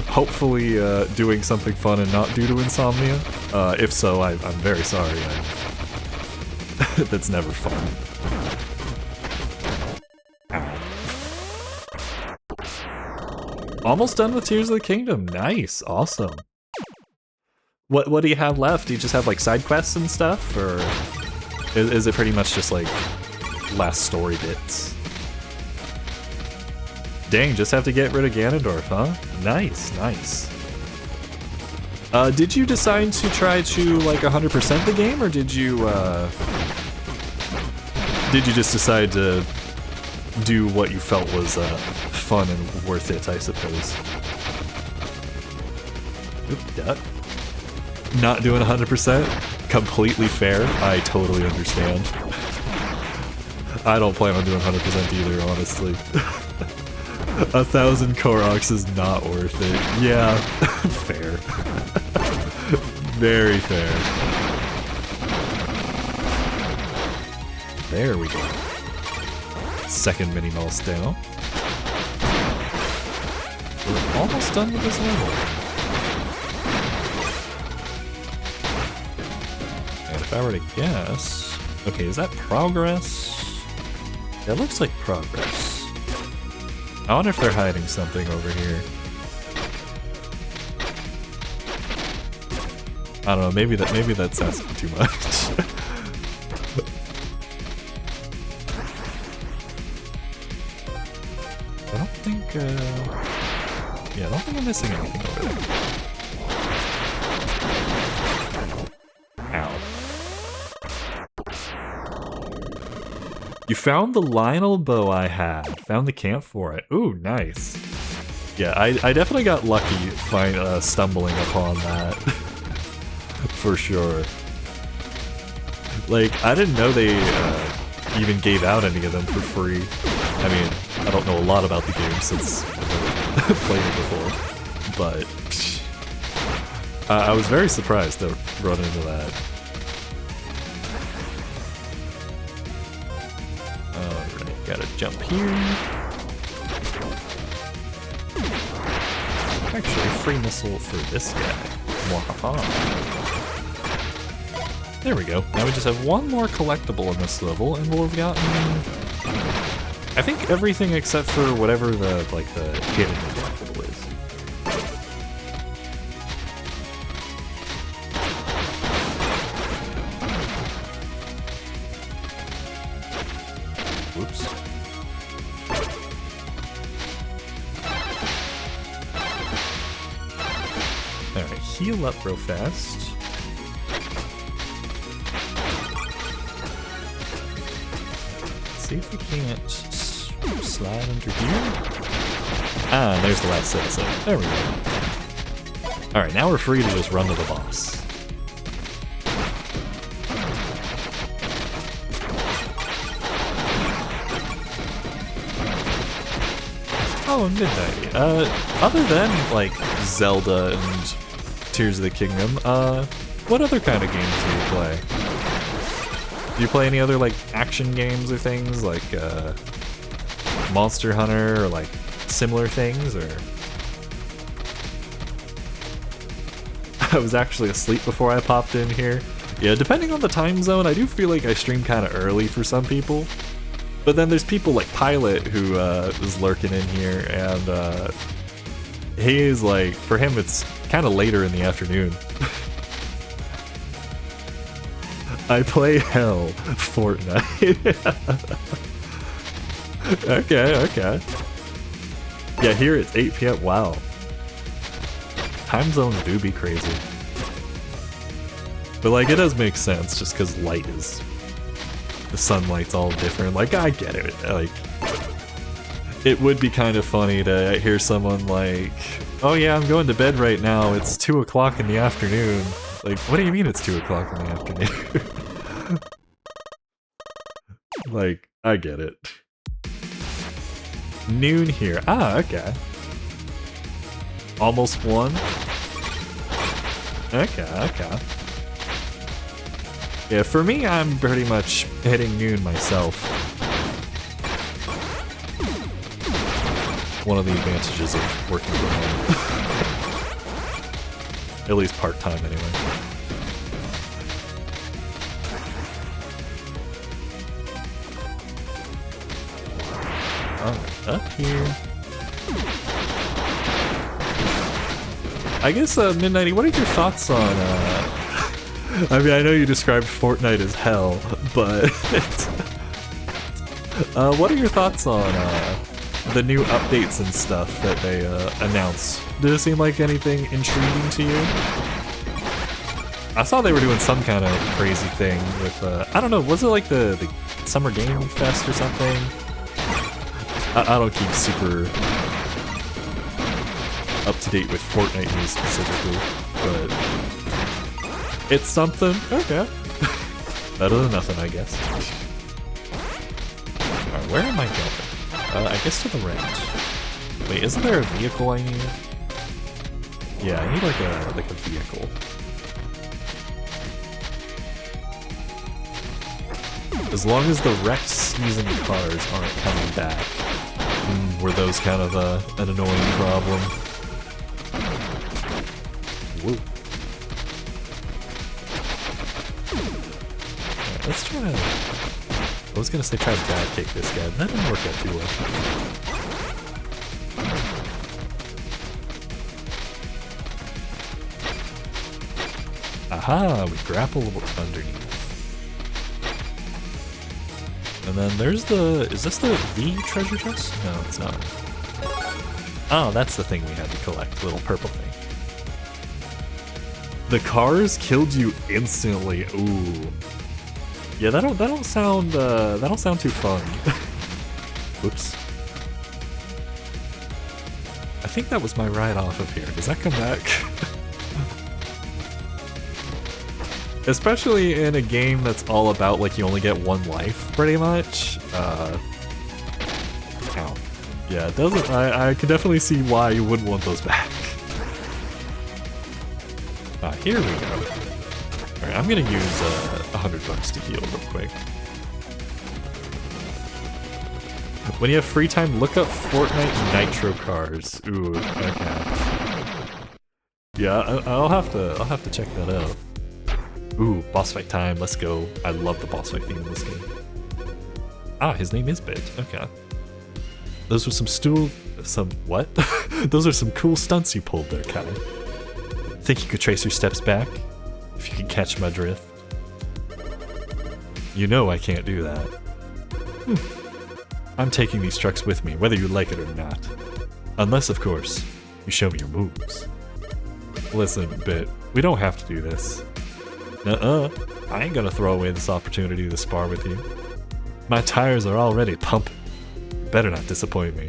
Hopefully doing something fun and not due to insomnia. If so, I'm very sorry. That's never fun. Ow. Almost done with Tears of the Kingdom. Nice. Awesome. What do you have left? Do you just have like side quests and stuff? Or is it pretty much just like last story bits? Dang, just have to get rid of Ganondorf, huh? Nice, nice. Did you decide to try to like 100% the game, or did you just decide to do what you felt was fun and worth it, I suppose? Oop, duck. Not doing 100%? Completely fair. I totally understand. I don't plan on doing 100% either, honestly. 1,000 Koroks is not worth it. Yeah, fair. Very fair. There we go. Second mini mouse down. We're almost done with this level. And if I were to guess... Okay, is that progress? That looks like progress. I wonder if they're hiding something over here. I don't know, maybe that's asking too much. I don't think yeah, I don't think I'm missing anything over there. Ow. You found the Lionel bow I had. Found the camp for it. Ooh, nice. Yeah, I definitely got lucky stumbling upon that. For sure. Like, I didn't know they even gave out any of them for free. I mean, I don't know a lot about the game since I've played it before, but I was very surprised to run into that. Alright, gotta jump here. Actually, free missile for this guy. Mwahaha. There we go. Now we just have one more collectible in this level, and we'll have gotten, I think, everything except for whatever the hidden collectible is. Whoops. Alright, heal up real fast. See if we can't slide under here. Ah, there's the last citizen. There we go. Alright, now we're free to just run to the boss. Oh, Midnight. Other than, like, Zelda and Tears of the Kingdom, what other kind of games do you play? Do you play any other, like, action games or things, like, Monster Hunter, or, like, similar things, or... I was actually asleep before I popped in here. Yeah, depending on the time zone, I do feel like I stream kind of early for some people. But then there's people like Pilot who is lurking in here, and he is like, for him it's kind of later in the afternoon. I play hell Fortnite. Okay. Yeah, here it's 8 PM. Wow. Time zones do be crazy. But like, it does make sense just because light is... the sunlight's all different. Like, I get it. Like, it would be kind of funny to hear someone like, oh yeah, I'm going to bed right now. It's 2 o'clock in the afternoon. Like, what do you mean it's 2 o'clock in the afternoon? Like, I get it. Noon here. Ah, okay. Almost 1. Okay. Yeah, for me, I'm pretty much hitting noon myself. One of the advantages of working from home. At least part-time, anyway. Alright, up here. I guess, Midnighty, what are your thoughts on, I mean, I know you described Fortnite as hell, but what are your thoughts on the new updates and stuff that they announced? Did it seem like anything intriguing to you? I saw they were doing some kind of crazy thing with, I don't know, was it like the Summer Game Fest or something? I don't keep super up to date with Fortnite news specifically, but... it's something. Okay. Better than nothing, I guess. Alright, where am I going? I guess to the right. Wait, isn't there a vehicle I need? Yeah, I need like a vehicle. As long as the wrecked season cars aren't coming back. Were those kind of an annoying problem? Whoa. Let's try to... I was gonna say try to bad kick this guy, but that didn't work out too well. Aha, we grapple underneath. And then there's the... Is this the treasure chest? No, it's not. Oh, that's the thing we had to collect, the little purple thing. The cars killed you instantly. Ooh. Yeah, that don't sound too fun. Whoops. I think that was my ride off of here. Does that come back? Especially in a game that's all about like you only get one life, pretty much. Ow. Yeah, it doesn't. I can definitely see why you wouldn't want those back. Here we go. Alright, I'm gonna use $100 to heal real quick. When you have free time, look up Fortnite Nitro cars. Ooh, okay. Yeah, I'll have to check that out. Ooh, boss fight time, let's go. I love the boss fight theme in this game. Ah, his name is Bit, okay. Those were what? Those are some cool stunts you pulled there, Kai. Think you could trace your steps back? If you can catch my drift? You know I can't do that. I'm taking these trucks with me, whether you like it or not. Unless, of course, you show me your moves. Listen, Bit, we don't have to do this. I ain't gonna throw away this opportunity to spar with you. My tires are already pumping. Better not disappoint me.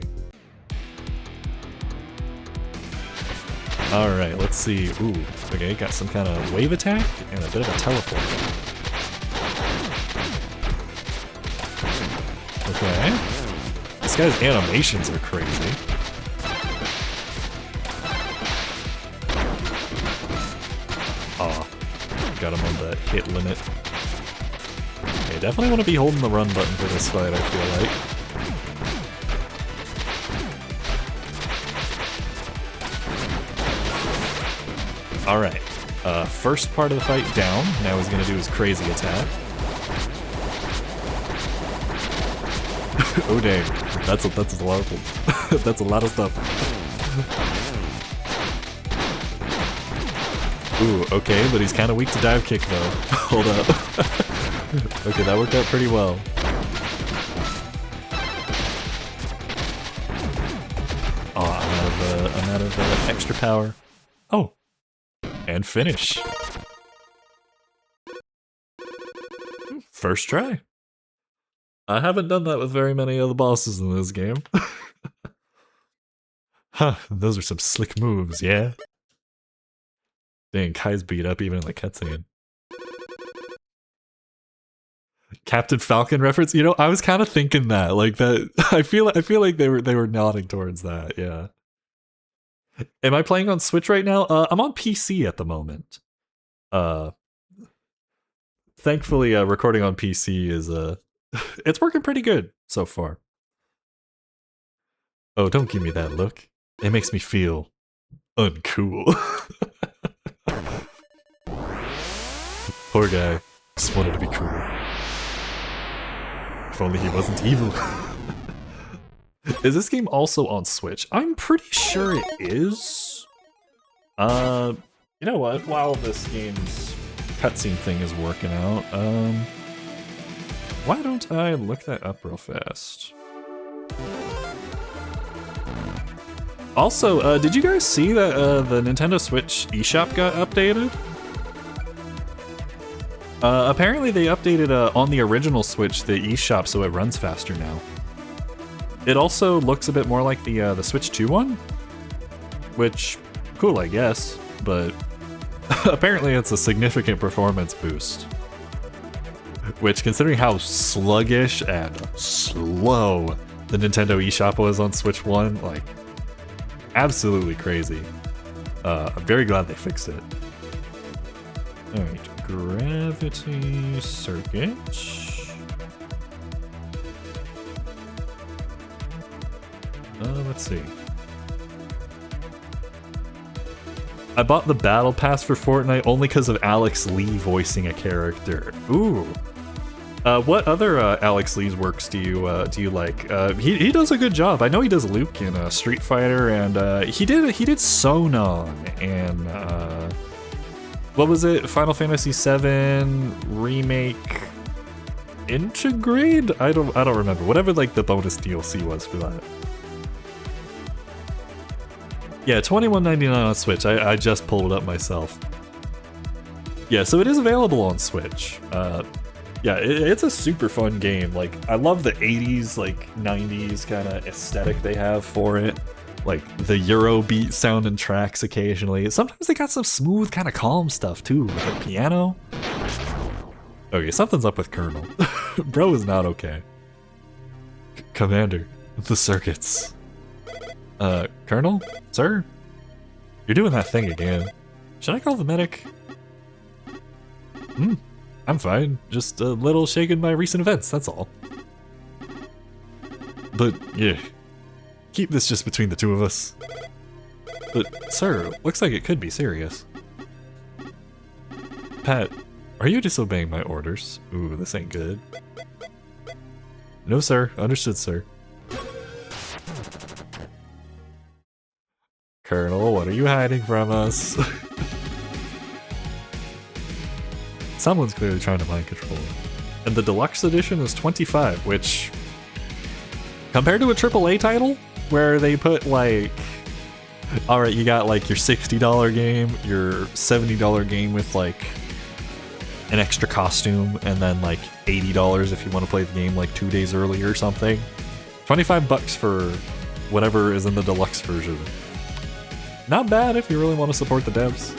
Alright, let's see. Ooh, okay, got some kind of wave attack and a bit of a teleport. Okay. This guy's animations are crazy. Aw. Got him on the hit limit. Okay, definitely want to be holding the run button for this fight, I feel like. Alright, first part of the fight down. Now he's gonna do his crazy attack. Oh dang, that's a lot of that's a lot of stuff. Ooh, okay, but he's kind of weak to dive kick though. Hold up. Okay, that worked out pretty well. Oh, I'm out of extra power. Oh. And finish. First try. I haven't done that with very many of the bosses in this game. Huh, those are some slick moves, yeah? Dang, Kai's beat up even in the cutscene. Captain Falcon reference? You know, I was kind of thinking that, like that. I feel like they were nodding towards that, yeah. Am I playing on Switch right now? I'm on PC at the moment. Thankfully, recording on PC is it's working pretty good so far. Oh, don't give me that look. It makes me feel uncool. Poor guy. Just wanted to be cool. If only he wasn't evil. Is this game also on Switch? I'm pretty sure it is. You know what? While this game's cutscene thing is working out, why don't I look that up real fast? Also, did you guys see that the Nintendo Switch eShop got updated? Apparently they updated on the original Switch the eShop so it runs faster now. It also looks a bit more like the Switch 2 one, which, cool I guess, but apparently it's a significant performance boost. Which, considering how sluggish and slow the Nintendo eShop was on Switch 1, like, absolutely crazy. I'm very glad they fixed it. Alright, Gravity Circuit. Let's see. I bought the Battle Pass for Fortnite only because of Alex Lee voicing a character. Ooh. What other Alex Lee's works do you like? He does a good job. I know he does Luke in Street Fighter, and he did Sonon and what was it? Final Fantasy VII Remake Integrate? I don't remember. Whatever like the bonus DLC was for that. Yeah, $21.99 on Switch. I just pulled it up myself. Yeah, so it is available on Switch. Yeah, it's a super fun game. Like, I love the 80s, like 90s kind of aesthetic they have for it. Like the Eurobeat sound and tracks occasionally. Sometimes they got some smooth, kind of calm stuff too, with the piano. Okay, something's up with Colonel. Bro is not okay. Commander, the circuits. Colonel? Sir? You're doing that thing again. Should I call the medic? I'm fine. Just a little shaken by recent events, that's all. But, yeah. Keep this just between the two of us. But, sir, looks like it could be serious. Pat, are you disobeying my orders? Ooh, this ain't good. No, sir. Understood, sir. Colonel, what are you hiding from us? Someone's clearly trying to mind control. And the deluxe edition is $25, which, compared to a AAA title, where they put like, alright, you got like your $60 game, your $70 game with like an extra costume, and then like $80 if you want to play the game like 2 days early or something. $25 for whatever is in the deluxe version. Not bad if you really want to support the devs.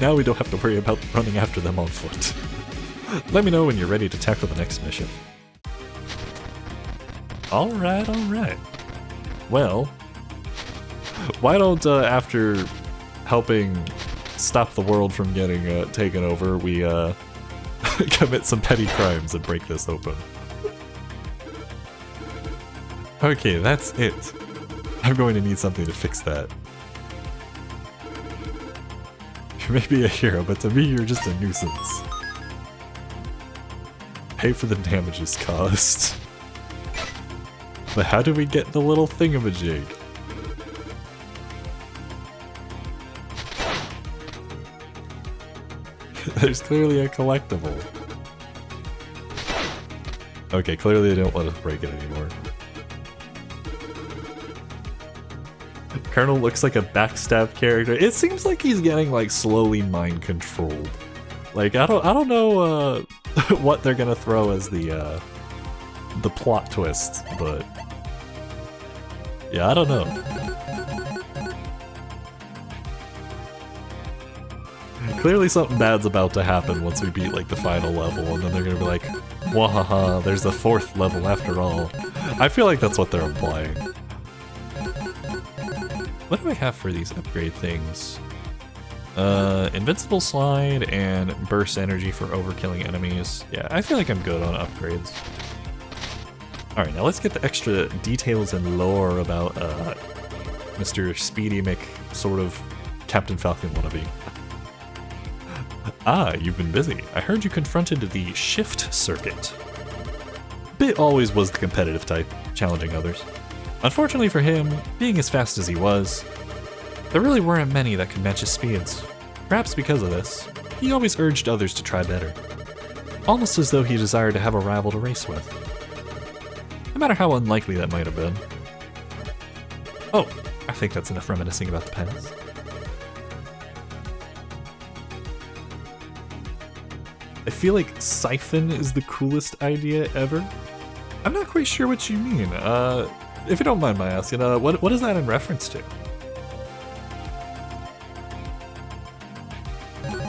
Now we don't have to worry about running after them on foot. Let me know when you're ready to tackle the next mission. Alright, alright. Well, why don't, after helping stop the world from getting taken over, we commit some petty crimes and break this open. Okay, that's it. I'm going to need something to fix that. You may be a hero, but to me you're just a nuisance. Pay for the damages caused. But how do we get the little thingamajig? There's clearly a collectible. Okay, clearly they don't let us break it anymore. Colonel looks like a backstab character. It seems like he's getting like slowly mind controlled. Like I don't know what they're gonna throw as the plot twist, but yeah, I don't know. Clearly something bad's about to happen once we beat like the final level, and then they're gonna be like, wahaha, there's a 4th level after all. I feel like that's what they're implying. What do I have for these upgrade things? Invincible slide and burst energy for overkilling enemies. Yeah, I feel like I'm good on upgrades. Alright, now let's get the extra details and lore about Mr. Speedy Mc sort of Captain Falcon wannabe. Ah, you've been busy. I heard you confronted the shift circuit. Bit always was the competitive type, challenging others. Unfortunately for him, being as fast as he was, there really weren't many that could match his speeds. Perhaps because of this, he always urged others to try better. Almost as though he desired to have a rival to race with. No matter how unlikely that might have been. Oh, I think that's enough reminiscing about the past. I feel like Siphon is the coolest idea ever. I'm not quite sure what you mean. If you don't mind my asking, what is that in reference to?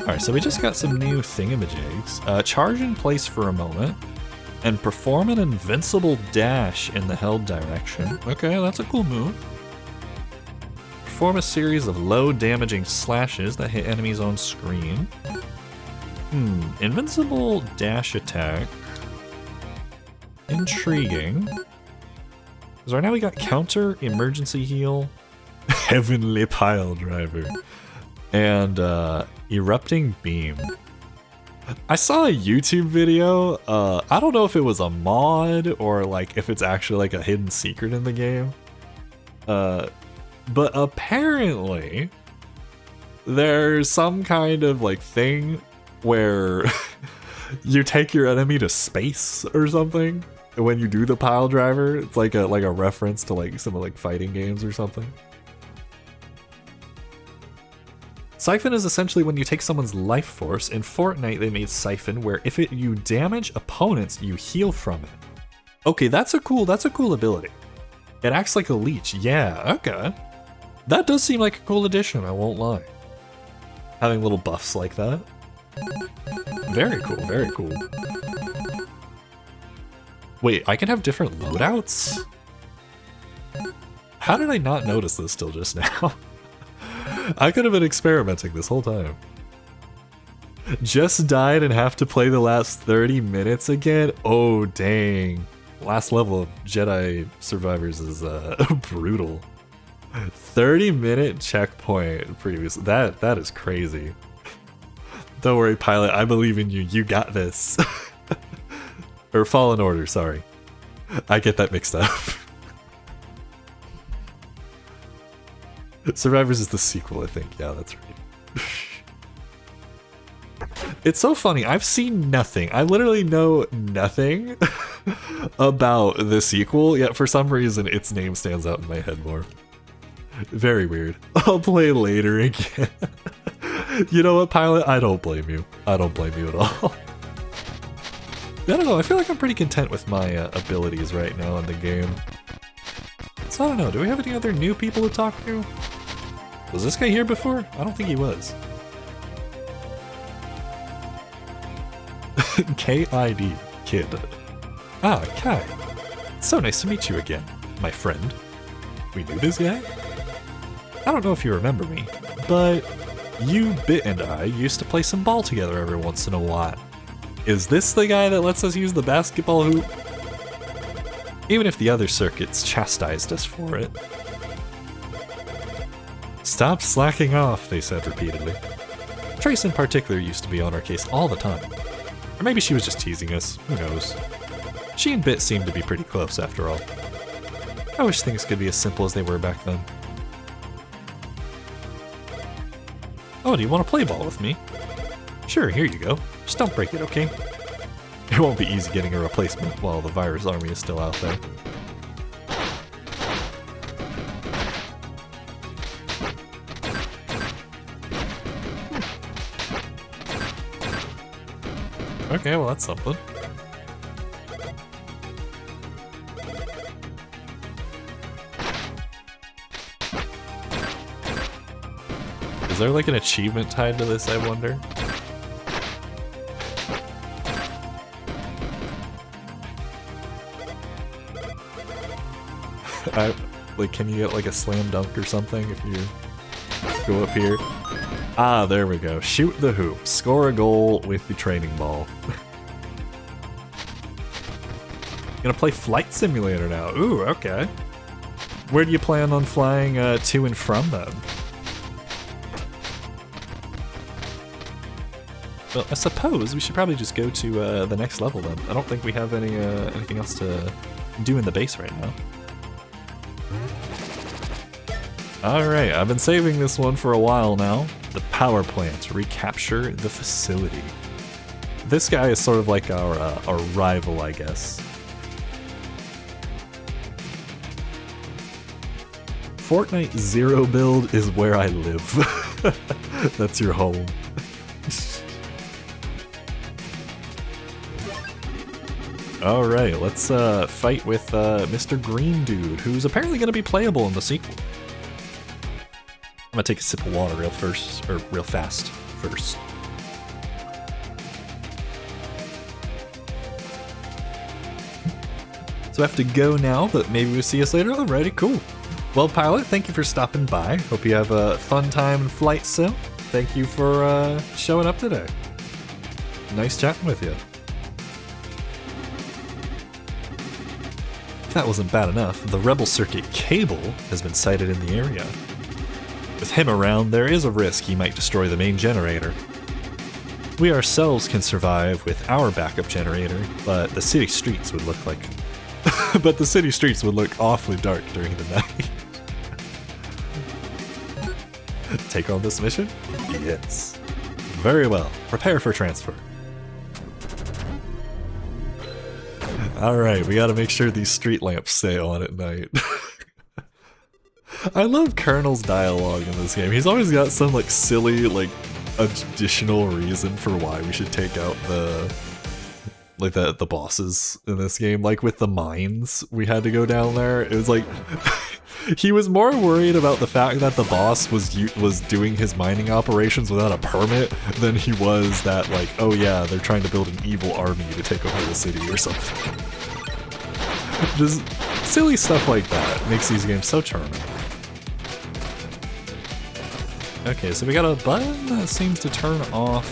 Alright, so we just got some new thingamajigs. Charge in place for a moment, and perform an invincible dash in the held direction. Okay, that's a cool move. Perform a series of low damaging slashes that hit enemies on screen. Invincible dash attack. Intriguing. Because right now we got counter, emergency heal, heavenly pile driver, and erupting beam. I saw a YouTube video, I don't know if it was a mod or like if it's actually like a hidden secret in the game. But apparently, there's some kind of like thing where you take your enemy to space or something when you do the pile driver. It's like a reference to like some of like fighting games or something. Siphon is essentially when you take someone's life force. In Fortnite, they made Siphon where if you damage opponents, you heal from it. Okay, that's a cool ability. It acts like a leech. Yeah, okay. That does seem like a cool addition, I won't lie. Having little buffs like that. Very cool, very cool. Wait, I can have different loadouts? How did I not notice this till just now? I could have been experimenting this whole time. Just died and have to play the last 30 minutes again? Oh, dang. Last level of Jedi Survivors is brutal. 30-minute checkpoint previous. That is crazy. Don't worry, Pilot. I believe in you. You got this. Or Fallen Order, sorry. I get that mixed up. Survivors is the sequel, I think. Yeah, that's right. It's so funny. I've seen nothing. I literally know nothing about the sequel, yet for some reason its name stands out in my head more. Very weird. I'll play later again. You know what, Pilot? I don't blame you. I don't blame you at all. I don't know. I feel like I'm pretty content with my abilities right now in the game. So I don't know. Do we have any other new people to talk to? Was this guy here before? I don't think he was. K-I-D. Kid. Ah, Kai. It's so nice to meet you again, my friend. We knew this guy? I don't know if you remember me, but you, Bit, and I used to play some ball together every once in a while. Is this the guy that lets us use the basketball hoop? Even if the other circuits chastised us for it. Stop slacking off, they said repeatedly. Trace in particular used to be on our case all the time. Or maybe she was just teasing us, who knows. She and Bit seemed to be pretty close after all. I wish things could be as simple as they were back then. Oh, do you want to play ball with me? Sure, here you go. Just don't break it, okay? It won't be easy getting a replacement while the virus army is still out there. Okay, well that's something. Is there like an achievement tied to this, I wonder? Like, can you get like a slam dunk or something if you go up here? Ah, there we go. Shoot the hoop. Score a goal with the training ball. Gonna play Flight Simulator now. Ooh, okay. Where do you plan on flying to and from then? Well, I suppose we should probably just go to the next level then. I don't think we have anything else to do in the base right now. Alright, I've been saving this one for a while now. The power plant. Recapture the facility. This guy is sort of like our rival, I guess. Fortnite Zero build is where I live. That's your home. Alright, let's fight with Mr. Green Dude, who's apparently going to be playable in the sequel. I'm gonna take a sip of water real fast first. So I have to go now, but maybe we'll see us later. Alrighty, cool. Well, Pilot, thank you for stopping by. Hope you have a fun time in Flight Sim. Thank you for showing up today. Nice chatting with you. If that wasn't bad enough, the Rebel Circuit Cable has been sighted in the area. With him around, there is a risk he might destroy the main generator. We ourselves can survive with our backup generator, but the city streets would look awfully dark during the night. Take on this mission? Yes. Very well. Prepare for transfer. Alright, we gotta make sure these street lamps stay on at night. I love Colonel's dialogue in this game. He's always got some like silly, like additional reason for why we should take out the bosses in this game. Like with the mines, we had to go down there. It was like he was more worried about the fact that the boss was doing his mining operations without a permit than he was that like, oh yeah, they're trying to build an evil army to take over the city or something. Just silly stuff like that makes these games so charming. Okay, so we got a button that seems to turn off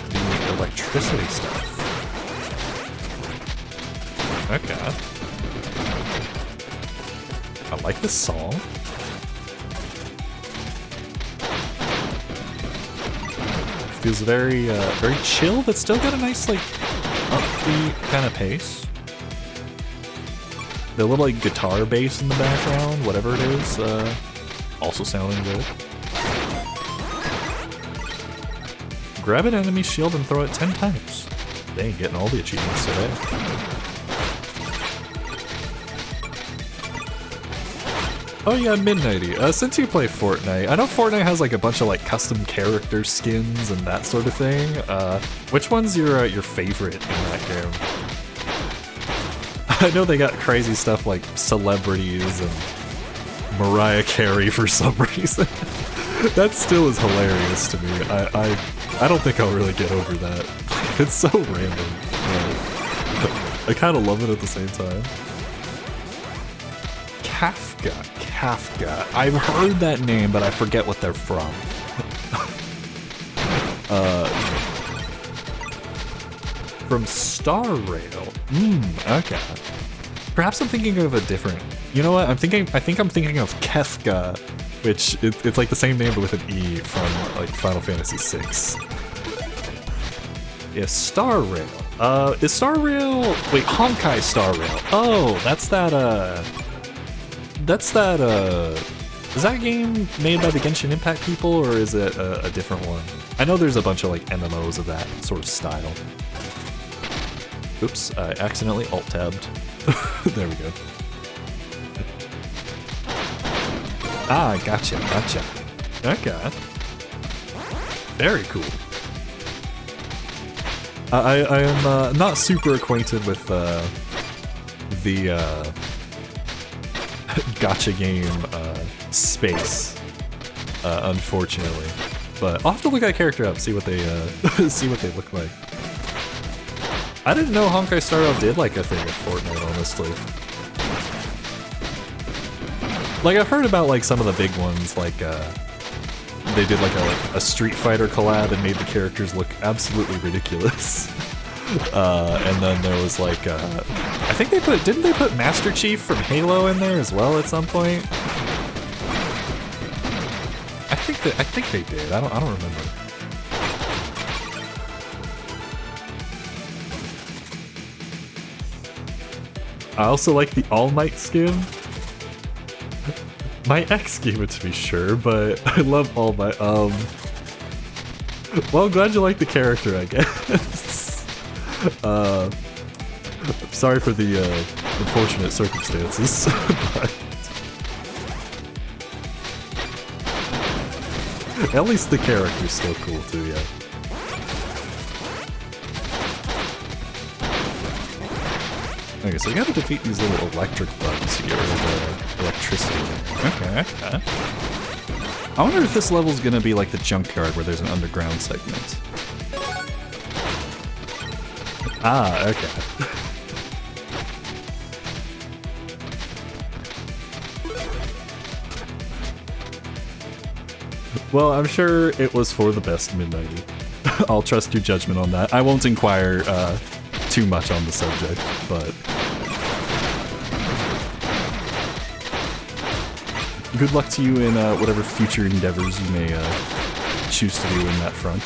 the electricity stuff. Okay. I like this song. Feels very, very chill, but still got a nice, like, upbeat kind of pace. The little, like, guitar bass in the background, whatever it is, also sounding good. Grab an enemy shield and throw it 10 times. They ain't getting all the achievements today. Oh yeah, Midnighty. Since you play Fortnite, I know Fortnite has like a bunch of like custom character skins and that sort of thing. Which one's your favorite in that game? I know they got crazy stuff like celebrities and Mariah Carey for some reason. That still is hilarious to me. I don't think I'll really get over that. It's so random. I kind of love it at the same time. Kafka. I've heard that name, but I forget what they're from. From Star Rail. Okay. Perhaps I'm thinking of a different. You know what? I think I'm thinking of Kefka, which it's like the same name but with an E from like Final Fantasy VI. Yeah, Star Rail. Is Star Rail? Wait, Honkai Star Rail. Oh, that's that. Is that game made by the Genshin Impact people, or is it a different one? I know there's a bunch of like MMOs of that sort of style. Oops, I accidentally alt-tabbed. There we go. Ah, gotcha. Okay. Very cool. I am not super acquainted with the gacha game space, unfortunately. But I'll have to look that character up, see what they see what they look like. I didn't know Honkai Star Rail did like a thing with Fortnite, honestly. Like I've heard about like some of the big ones, like they did like a Street Fighter collab and made the characters look absolutely ridiculous. And then there was like I think didn't they put Master Chief from Halo in there as well at some point? I think they did. I don't remember. I also like the All Might skin. My ex gave it to me, sure, but I love All Might. Well, I'm glad you like the character, I guess. Sorry for the unfortunate circumstances, but at least the character's still cool too, yeah. Okay, so we gotta defeat these little electric bugs to get rid of the electricity. Okay. I wonder if this level's gonna be like the junkyard where there's an underground segment. Ah, okay. Well, I'm sure it was for the best, Midnighty. I'll trust your judgment on that. I won't inquire too much on the subject, but good luck to you in whatever future endeavors you may choose to do in that front.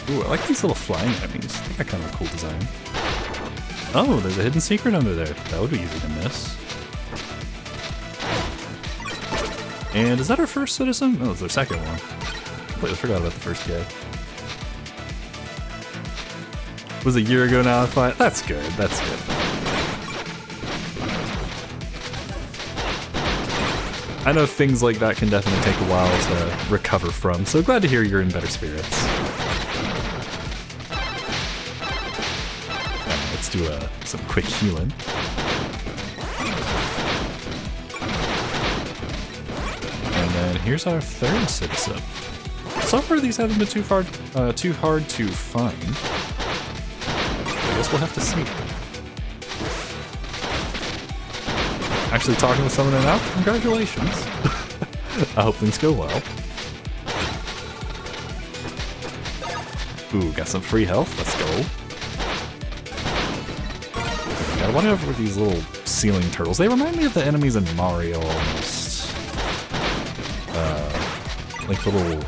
Ooh, I like these little flying enemies. I think that kind of a cool design. Oh, there's a hidden secret under there. That would be easy to miss. And is that our first citizen? No, it's our second one. Wait, I forgot about the first guy. It was a year ago now. That's good. That's good. I know things like that can definitely take a while to recover from, so glad to hear you're in better spirits. Let's do some quick healing. And then here's our third citizen. So far these haven't been too hard to find. I guess we'll have to see. Actually talking with someone now? Congratulations. I hope things go well. Ooh, got some free health. Let's go. Gotta watch out for these little ceiling turtles. They remind me of the enemies in Mario almost. Like the little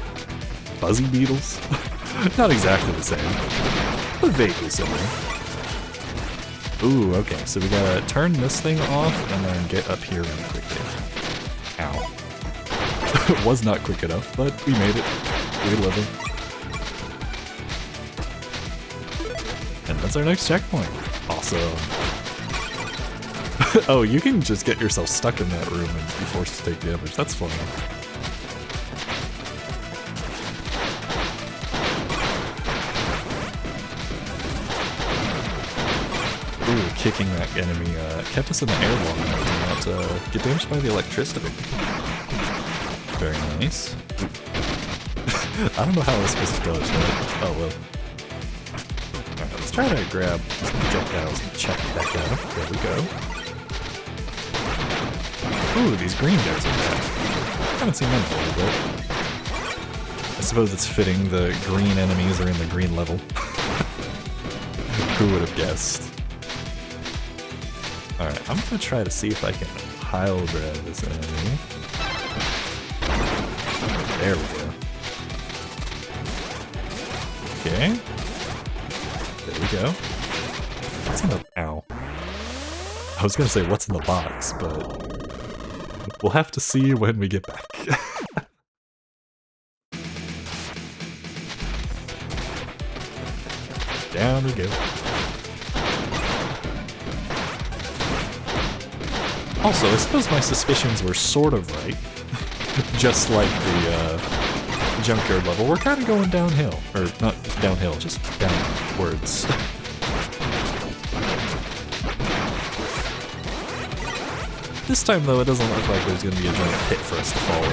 buzzy beetles. Not exactly the same, but vaguely similar. Ooh, okay, so we gotta turn this thing off and then get up here really quickly. Ow. It was not quick enough, but we made it. We're living. And that's our next checkpoint. Awesome. Oh, you can just get yourself stuck in that room and be forced to take damage. That's fun. Ooh, kicking that enemy kept us in the air long enough to not get damaged by the electricity. Very nice. I don't know how I was supposed to dodge that. Oh well. Alright, let's try to grab some projectiles and check back out. There we go. Ooh, these green guys are back. Haven't seen them for a little bit. I suppose it's fitting the green enemies are in the green level. Who would have guessed? Alright, I'm gonna try to see if I can pile grab this enemy. There we go. Okay. There we go. What's in the... Ow. I was gonna say what's in the box, but... we'll have to see when we get back. Down we go. Also, I suppose my suspicions were sort of right. Just like the junkyard level, we're kind of going downhill. Or not downhill, just downwards. This time, though, it doesn't look like there's going to be a giant pit for us to fall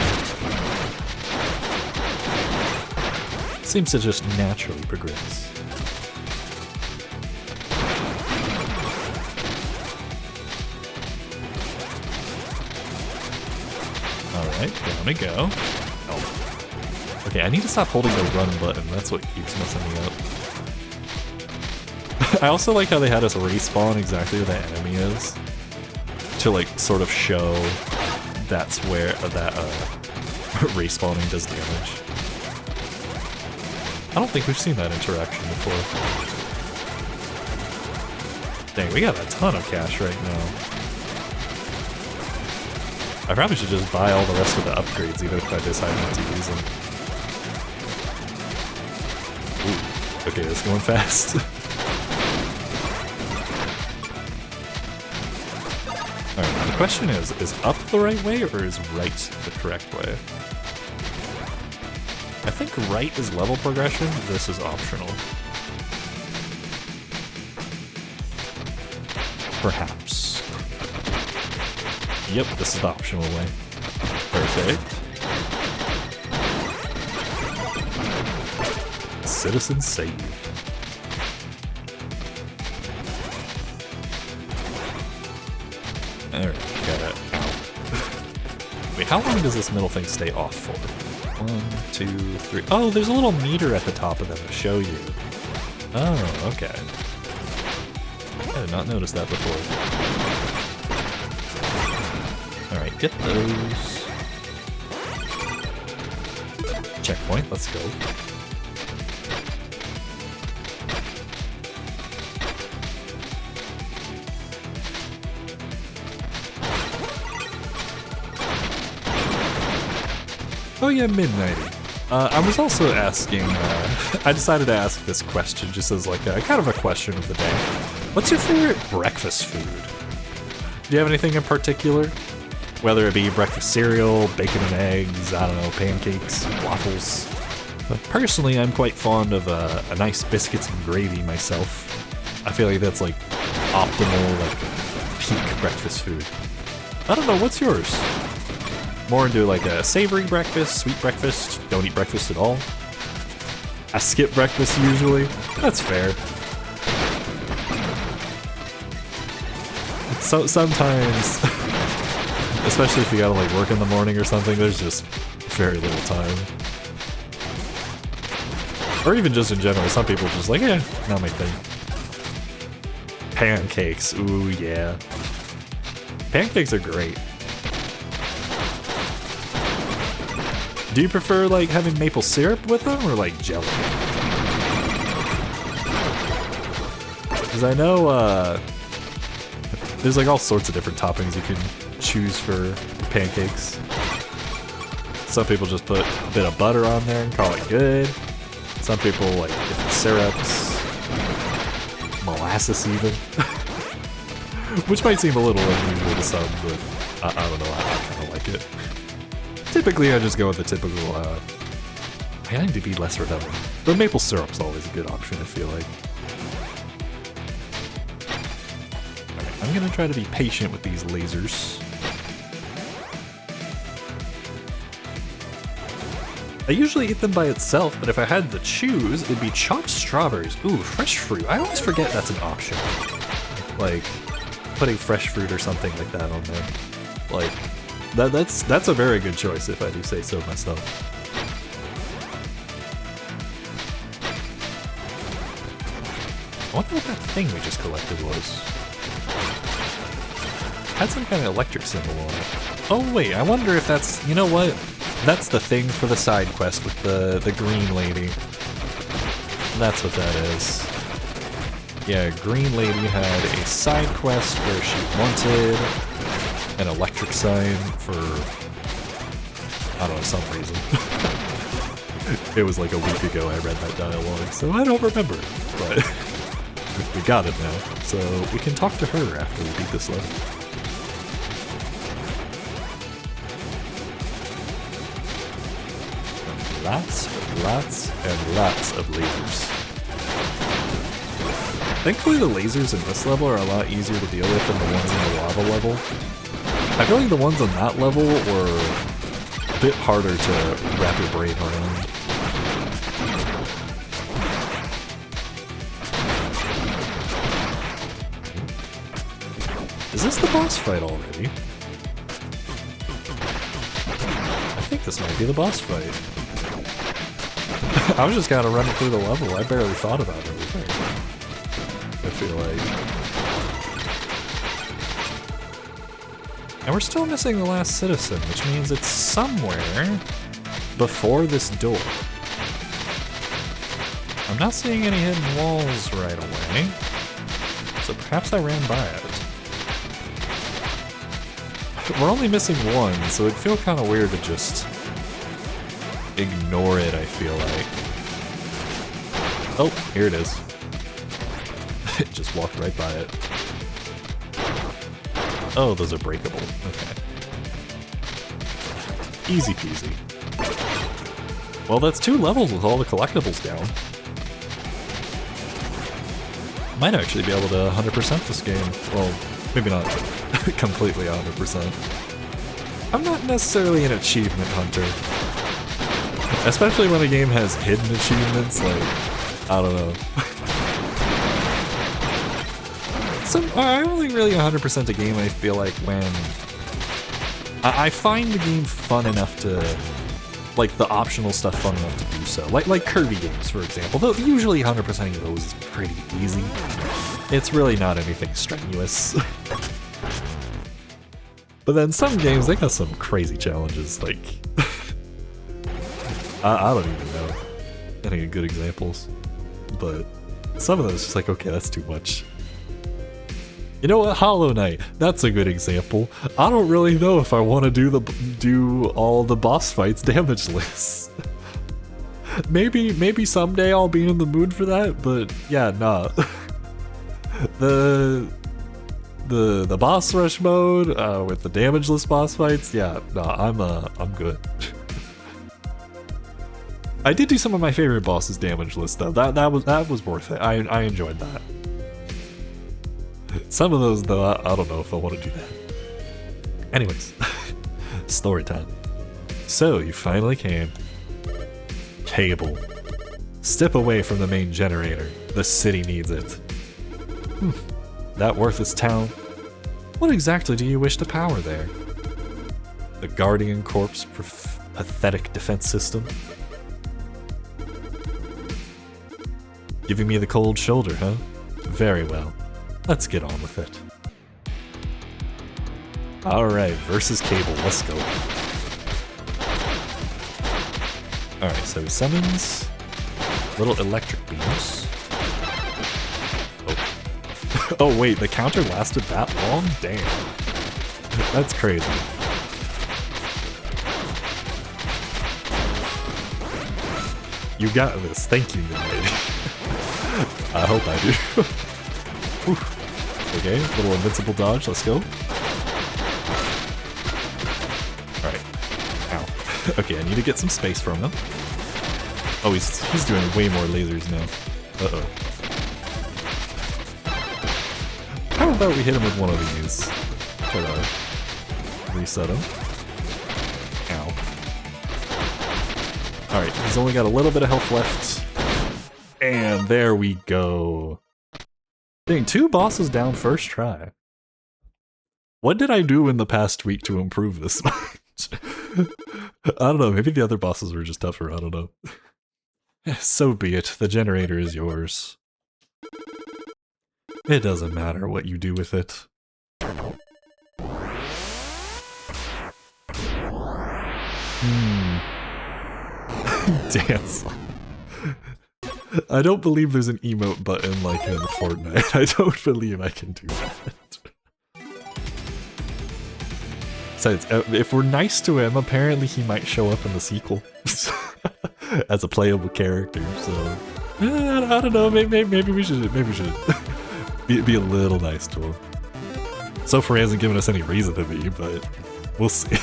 in. Seems to just naturally progress. Alright, down we go. Oh. Okay, I need to stop holding the run button. That's what keeps messing me up. I also like how they had us respawn exactly where the enemy is. To, like, sort of show that's where that respawning does damage. I don't think we've seen that interaction before. Dang, we got a ton of cash right now. I probably should just buy all the rest of the upgrades, even if I decide not to use them. Ooh, okay, it's going fast. Alright, the question is up the right way or is right the correct way? I think right is level progression, this is optional. Perhaps. Yep, this is the optional way. Perfect. Citizen saved. Alright, got it. Wait, how long does this middle thing stay off for? 1, 2, 3. Oh, there's a little meter at the top of them to show you. Oh, okay. I did not notice that before. Alright, get those. Checkpoint, let's go. Oh yeah, Midnighty. I was also asking, I decided to ask this question just as like a kind of a question of the day. What's your favorite breakfast food? Do you have anything in particular? Whether it be breakfast cereal, bacon and eggs, I don't know, pancakes, waffles. But personally, I'm quite fond of a nice biscuits and gravy myself. I feel like that's like optimal, like peak breakfast food. I don't know, what's yours? More into like a savory breakfast, sweet breakfast, don't eat breakfast at all. I skip breakfast usually. That's fair. So sometimes, especially if you gotta like work in the morning or something, there's just very little time. Or even just in general, some people just like, yeah, not my thing. Pancakes, ooh yeah. Pancakes are great. Do you prefer like having maple syrup with them or like jelly? Because I know there's like all sorts of different toppings you can choose for pancakes. Some people just put a bit of butter on there and call it good. Some people like different syrups, molasses even. Which might seem a little unusual to some, but I don't know, I kind of like it. Typically, I just go with the typical, I need to be less redundant. The maple syrup's always a good option, I feel like. Alright, I'm gonna try to be patient with these lasers. I usually eat them by itself, but if I had to choose, it'd be chopped strawberries. Ooh, fresh fruit. I always forget that's an option. Like, putting fresh fruit or something like that on there. Like, that's a very good choice if I do say so myself. I wonder what that thing we just collected was. Had some kind of electric symbol on it. Oh wait, I wonder if that's, you know what? That's the thing for the side quest with the green lady. That's what that is. Yeah, green lady had a side quest where she wanted an electric sign for, I don't know, some reason. It was like a week ago I read that dialogue, so I don't remember it, but we got it now, so we can talk to her after we beat this level. Lots and lots of lasers. Thankfully the lasers in this level are a lot easier to deal with than the ones in the lava level. I feel like the ones on that level were a bit harder to wrap your brain around. Is this the boss fight already? I think this might be the boss fight. I was just kind of running through the level. I barely thought about everything. I feel like. And we're still missing the last citizen, which means it's somewhere before this door. I'm not seeing any hidden walls right away, so perhaps I ran by it. We're only missing one, so it'd feel kind of weird to just ignore it, I feel like. Oh, here it is. It just walked right by it. Oh, those are breakable. Okay. Easy peasy. Well, that's 2 levels with all the collectibles down. Might actually be able to 100% this game. Well, maybe not completely 100%. I'm not necessarily an achievement hunter. Especially when a game has hidden achievements, like, I don't know. So, I only really 100% a game, I feel like, when I find the game fun enough to, like, the optional stuff fun enough to do so. Like Kirby games, for example. Though usually 100%ing of those is pretty easy. It's really not anything strenuous. But then some games, they got some crazy challenges, like... I don't even know any good examples. But some of those, just like, okay, that's too much. You know what? Hollow Knight. That's a good example. I don't really know if I want to do all the boss fights damageless. maybe someday I'll be in the mood for that, but yeah, nah. the boss rush mode with the damageless boss fights, yeah, nah, I'm good. I did do some of my favorite bosses damageless though. That was worth it. I enjoyed that. Some of those though, I don't know if I want to do that. Anyways, story time. So you finally came. Cable. Step away from the main generator. The city needs it. That worthless town. What exactly do you wish to power there? The Guardian Corp's pathetic defense system? Giving me the cold shoulder, huh? Very well. Let's get on with it. Alright, versus Cable, let's go. Alright, so he summons little electric beams. Oh. Oh wait, the counter lasted that long? Damn. That's crazy. You got this. Thank you, young lady. I hope I do. Okay, little invincible dodge, let's go. Alright. Ow. Okay, I need to get some space from him. Oh, he's doing way more lasers now. Uh-oh. How about we hit him with one of these? Try to reset him. Ow. Alright, he's only got a little bit of health left. And there we go. Dang, 2 bosses down first try. What did I do in the past week to improve this much? I don't know, maybe the other bosses were just tougher, I don't know. So be it, the generator is yours. It doesn't matter what you do with it. Dance. I don't believe there's an emote button like in Fortnite. I don't believe I can do that. Besides, if we're nice to him, apparently he might show up in the sequel as a playable character. So I don't know. Maybe we should be a little nice to him. So far, he hasn't given us any reason to be, but we'll see.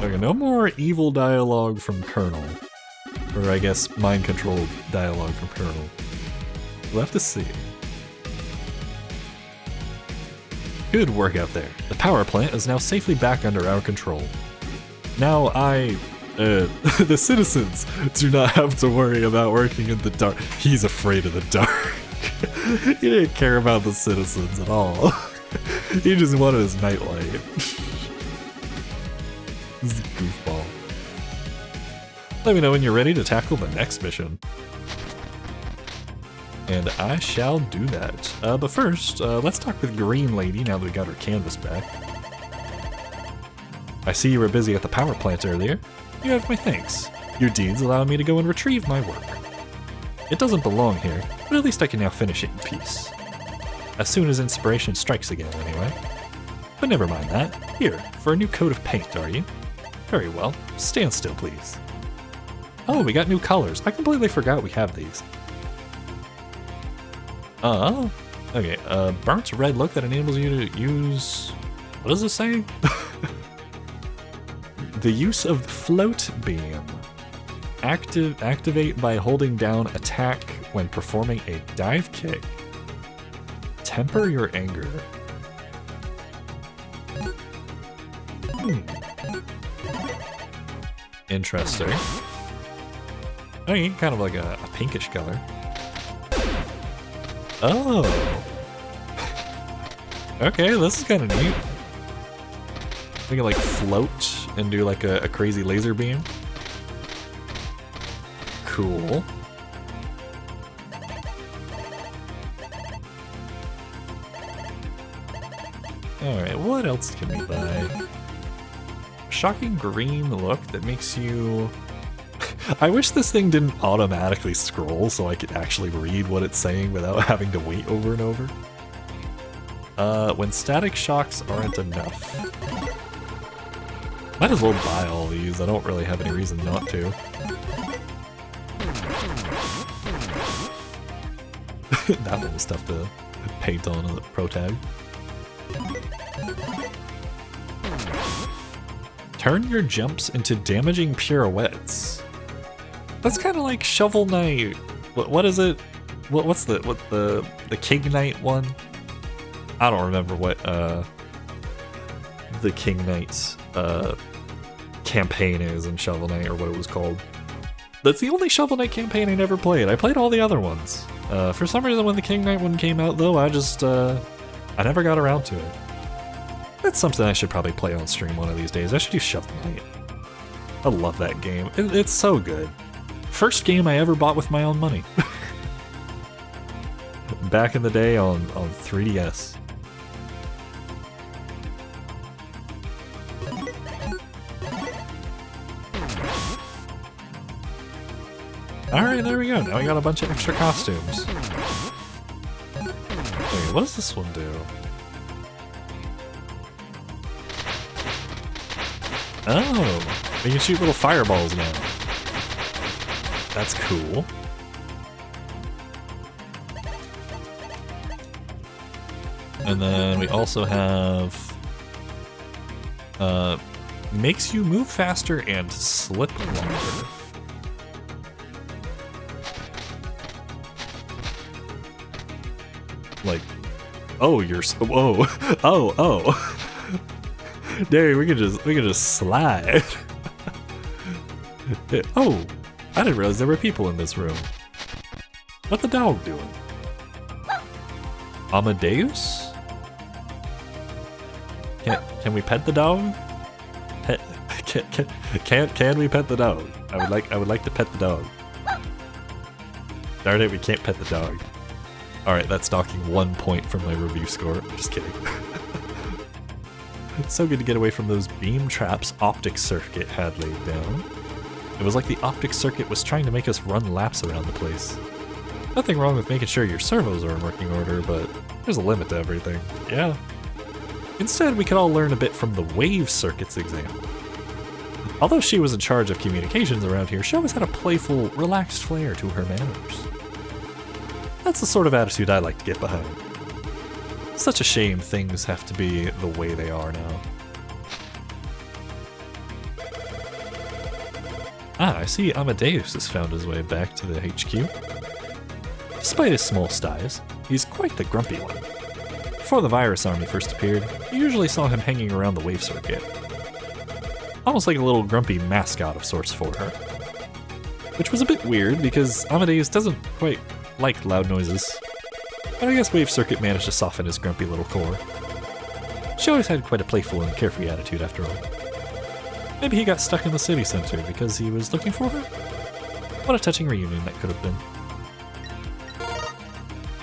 Okay, no more evil dialogue from Colonel. Or I guess mind-controlled dialogue from Colonel. We'll have to see. Good work out there. The power plant is now safely back under our control. Now the citizens do not have to worry about working in the dark. He's afraid of the dark. He didn't care about the citizens at all. He just wanted his nightlight. This is a goofball. Let me know when you're ready to tackle the next mission. And I shall do that. But first, let's talk with Green Lady now that we got her canvas back. I see you were busy at the power plant earlier. You have my thanks. Your deeds allow me to go and retrieve my work. It doesn't belong here, but at least I can now finish it in peace. As soon as inspiration strikes again, anyway. But never mind that. Here, for a new coat of paint, are you? Very well. Stand still, please. Oh, we got new colors. I completely forgot we have these. Okay, burnt red look that enables you to use... What does this say? The use of the float beam. Activate by holding down attack when performing a dive kick. Temper your anger. Interesting. Okay, kind of like a pinkish color. Oh! Okay, this is kind of neat. We can like float and do like a crazy laser beam. Cool. Alright, what else can we buy? Shocking green look that makes you... I wish this thing didn't automatically scroll so I could actually read what it's saying without having to wait over and over. When static shocks aren't enough. Might as well buy all these, I don't really have any reason not to. That little stuff to paint on a pro tag. Turn your jumps into damaging pirouettes. That's kind of like Shovel Knight. What is it? What's the King Knight one? I don't remember what the King Knight's campaign is in Shovel Knight, or what it was called. That's the only Shovel Knight campaign I never played. I played all the other ones. For some reason, when the King Knight one came out, though, I never got around to it. That's something I should probably play on stream one of these days. I should do Shovel Knight. I love that game. It's so good. First game I ever bought with my own money. Back in the day on 3DS. Alright, there we go. Now we got a bunch of extra costumes. Wait, what does this one do? Oh, we can shoot little fireballs now. That's cool. And then we also have makes you move faster and slip longer. Like, oh, you're oh. Dang, we can just slide. Oh, I didn't realize there were people in this room. What the dog doing? Amadeus? Can we pet the dog? Can we pet the dog? I would like to pet the dog. Darn it, we can't pet the dog. Alright, that's docking 1 point from my review score. Just kidding. It's so good to get away from those beam traps Optic Circuit had laid down. It was like the Optic Circuit was trying to make us run laps around the place. Nothing wrong with making sure your servos are in working order, but there's a limit to everything. Yeah. Instead, we could all learn a bit from the Wave Circuit's example. Although she was in charge of communications around here, she always had a playful, relaxed flair to her manners. That's the sort of attitude I like to get behind. Such a shame things have to be the way they are now. Ah, I see Amadeus has found his way back to the HQ. Despite his small size, he's quite the grumpy one. Before the Virus Army first appeared, you usually saw him hanging around the Wave Circuit. Almost like a little grumpy mascot of sorts for her. Which was a bit weird, because Amadeus doesn't quite like loud noises. But I guess Wave Circuit managed to soften his grumpy little core. She always had quite a playful and carefree attitude after all. Maybe he got stuck in the city center because he was looking for her? What a touching reunion that could have been.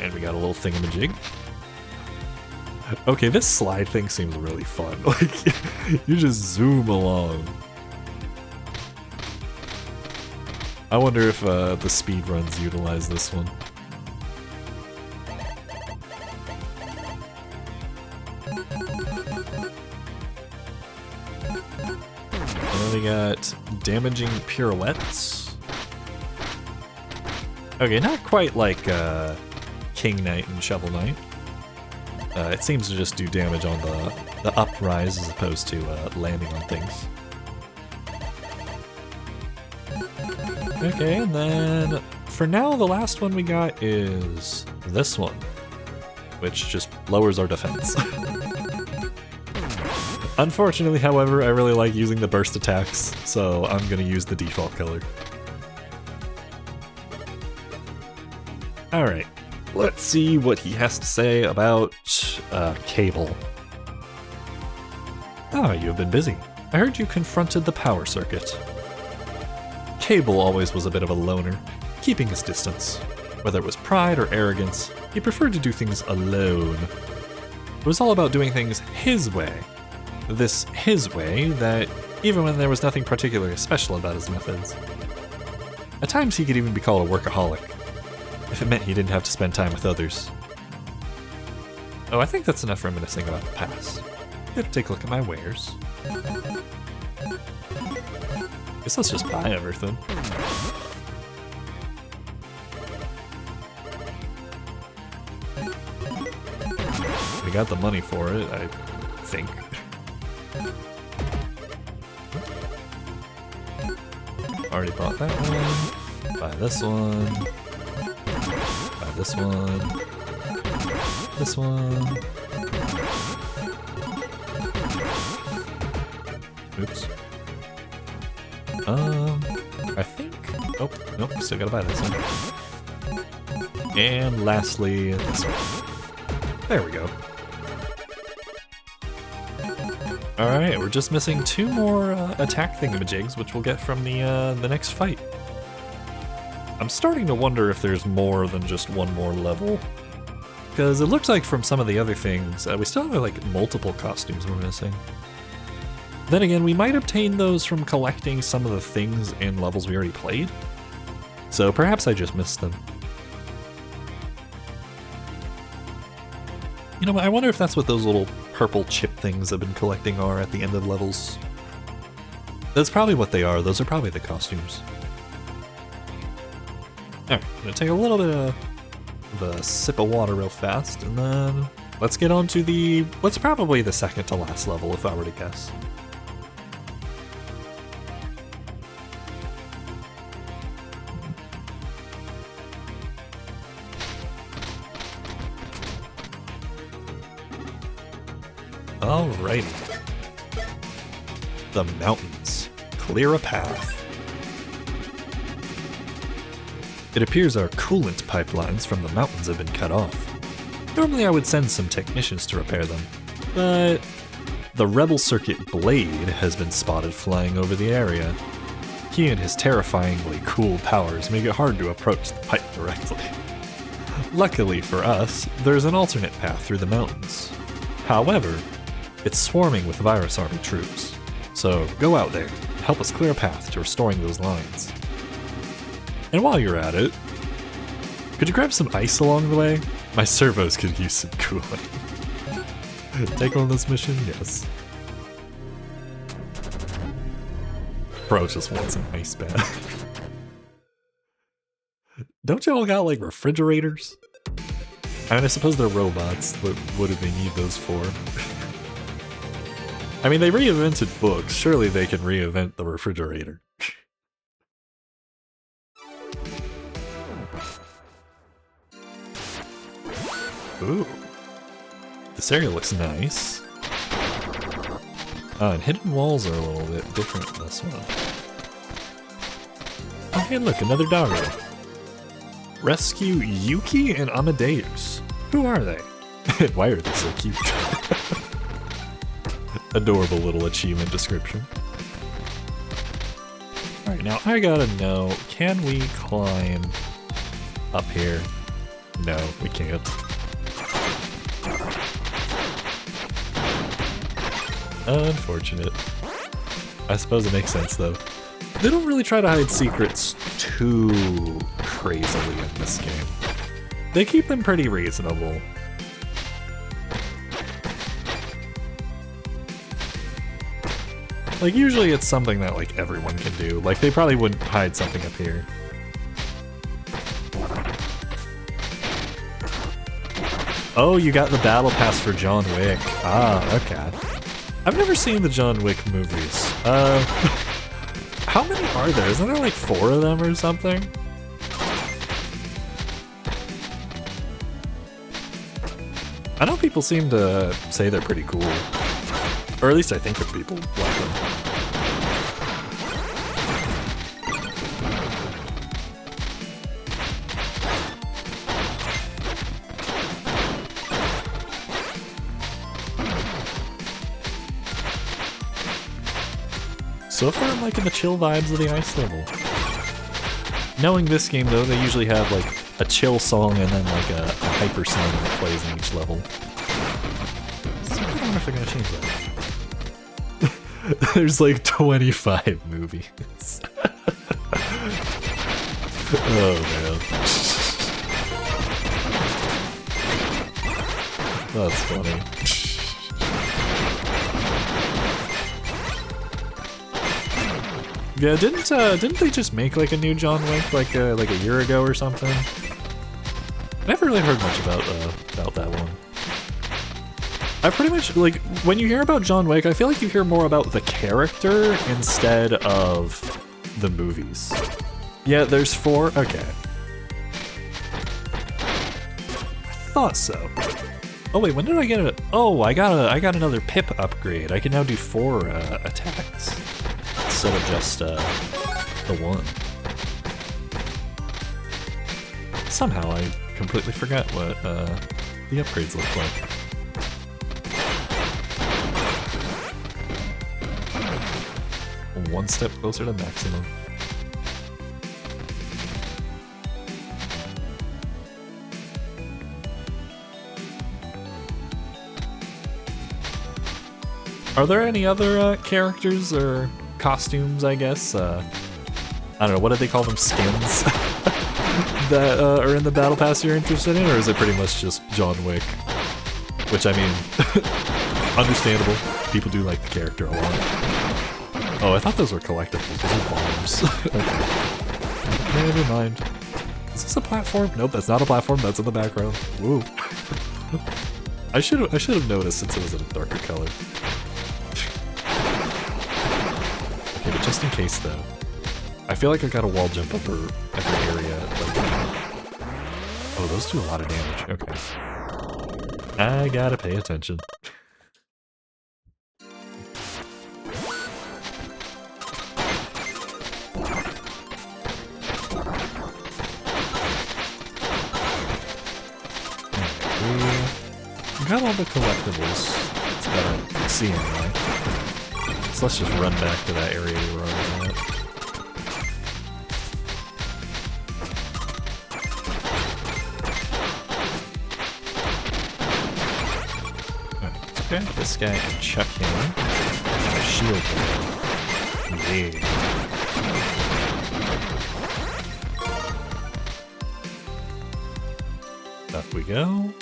And we got a little thingamajig. Okay, this slide thing seems really fun. Like, you just zoom along. I wonder if the speedruns utilize this one. And then we got damaging pirouettes. Okay, not quite like King Knight and Shovel Knight. It seems to just do damage on the uprise as opposed to landing on things. Okay, and then for now, the last one we got is this one, which just lowers our defense. Unfortunately, however, I really like using the burst attacks, so I'm gonna use the default color. Alright, let's see what he has to say about Cable. Ah, you have been busy. I heard you confronted the power circuit. Cable always was a bit of a loner, keeping his distance. Whether it was pride or arrogance, he preferred to do things alone. It was all about doing things his way. This his way that, even when there was nothing particularly special about his methods. At times he could even be called a workaholic, if it meant he didn't have to spend time with others. Oh, I think that's enough reminiscing about the past. Gotta take a look at my wares. Guess let's just buy everything. We got the money for it, I think. Already bought that one. Buy this one. Buy this one. This one. Oops. I think. Oh, nope, still gotta buy this one. And lastly, this one. There we go. Alright, we're just missing 2 more attack thingamajigs, which we'll get from the next fight. I'm starting to wonder if there's more than just one more level. Because it looks like from some of the other things, we still have like multiple costumes we're missing. Then again, we might obtain those from collecting some of the things in levels we already played. So perhaps I just missed them. You know, I wonder if that's what those little purple chip things I've been collecting are at the end of levels. That's probably what they are. Those are probably the costumes. Alright, I'm gonna take a little bit of a sip of water real fast, and then let's get on to what's probably the second to last level, if I were to guess. Alrighty. The mountains. Clear a path. It appears our coolant pipelines from the mountains have been cut off. Normally I would send some technicians to repair them, but the Rebel Circuit Blade has been spotted flying over the area. He and his terrifyingly cool powers make it hard to approach the pipe directly. Luckily for us, there's an alternate path through the mountains. However, it's swarming with Virus Army troops, so go out there and help us clear a path to restoring those lines. And while you're at it, could you grab some ice along the way? My servos could use some cooling. Take on this mission? Yes. Bro just wants an ice bath. Don't y'all got like refrigerators? I mean, I suppose they're robots. What do they need those for? I mean, they reinvented books. Surely they can reinvent the refrigerator. Ooh. This area looks nice. Oh, and hidden walls are a little bit different in this one. Oh, hey, look, another doggo. Rescue Yuki and Amadeus. Who are they? And why are they so cute? Adorable little achievement description. Alright, now I gotta know, can we climb up here? No, we can't. Unfortunate. I suppose it makes sense though. They don't really try to hide secrets too crazily in this game. They keep them pretty reasonable. Like, usually it's something that, like, everyone can do. Like, they probably wouldn't hide something up here. Oh, you got the battle pass for John Wick. Ah, okay. I've never seen the John Wick movies. How many are there? Isn't there like 4 of them or something? I know people seem to say they're pretty cool. Or at least I think that people like them. So far I'm liking the chill vibes of the ice level. Knowing this game though, they usually have like a chill song and then like a hyper song that plays in each level. So I wonder if they're gonna change that. There's like 25 movies. Oh man. That's funny. Yeah, didn't they just make like a new John Wick like a year ago or something? I never really heard much about that one. I pretty much like when you hear about John Wick, I feel like you hear more about the character instead of the movies. Yeah, there's 4. Okay. I thought so. Oh wait, when did I get it? Oh, I got another pip upgrade. I can now do 4 attacks instead of just the 1. Somehow I completely forgot what the upgrades look like. One step closer to maximum. Are there any other characters or costumes, I guess? I don't know, what do they call them? Skins? that are in the Battle Pass you're interested in? Or is it pretty much just John Wick? Which, I mean, understandable. People do like the character a lot. Oh, I thought those were collectibles. Those are bombs. Okay. Never mind. Is this a platform? Nope, that's not a platform. That's in the background. Woo. I should have noticed since it was in a darker color. Okay, but just in case though, I feel like I got a wall jump over every area. Like, oh, those do a lot of damage. Okay. I gotta pay attention. Got all the collectibles. It's got a see anyway. So let's just run back to that area we were already at. Okay, this guy can chuck him. A shield. Yeah. Up we go.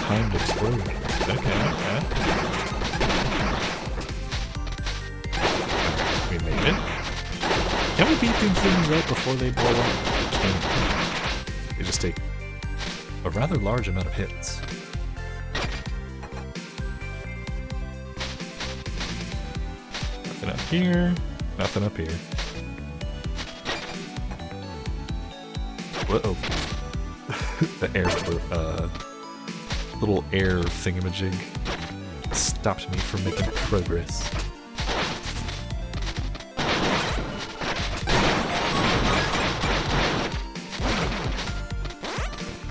Timed explosion. Okay. We made it. Can we beat these things up before they blow up? We can't. They just take a rather large amount of hits. Nothing up here. Nothing up here. Whoa. The air, little air thingamajig stopped me from making progress.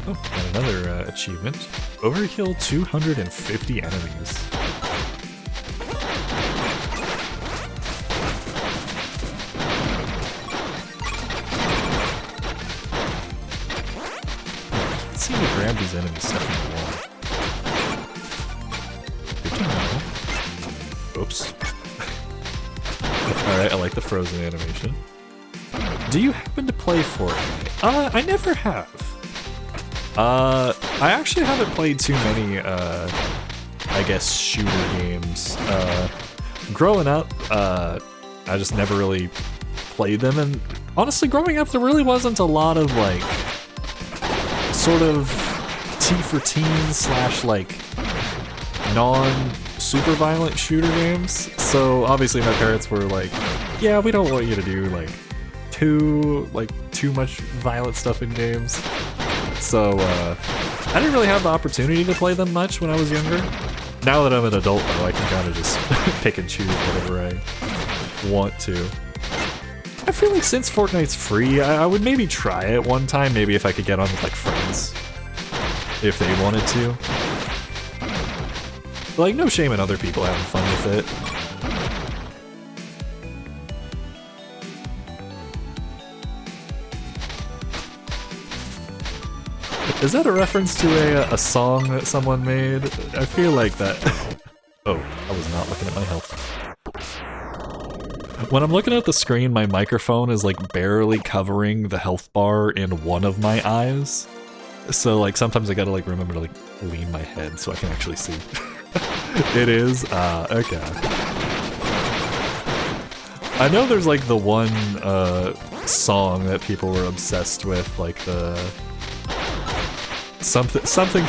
Oh, and another achievement. Overkill 250 enemies. Seem to grab these enemies stuck in the wall. Good to know. Oops. Alright, I like the frozen animation. Do you happen to play Fortnite? I never have. I actually haven't played too many, I guess, shooter games. Growing up, I just never really played them, and honestly, growing up, there really wasn't a lot of, like, sort of T for teens slash like non-super violent shooter games. So obviously my parents were like, yeah, we don't want you to do like too much violent stuff in games. So I didn't really have the opportunity to play them much when I was younger. Now that I'm an adult though, I can kind of just pick and choose whatever I want to. I feel like since Fortnite's free, I would maybe try it one time, maybe if I could get on with like friends, if they wanted to. But, like, no shame in other people having fun with it. Is that a reference to a song that someone made? I feel like that. Oh, I was not looking at my health. When I'm looking at the screen, my microphone is like barely covering the health bar in one of my eyes. So like sometimes I gotta like remember to like lean my head so I can actually see. It is? Okay. I know there's like the one song that people were obsessed with, like the something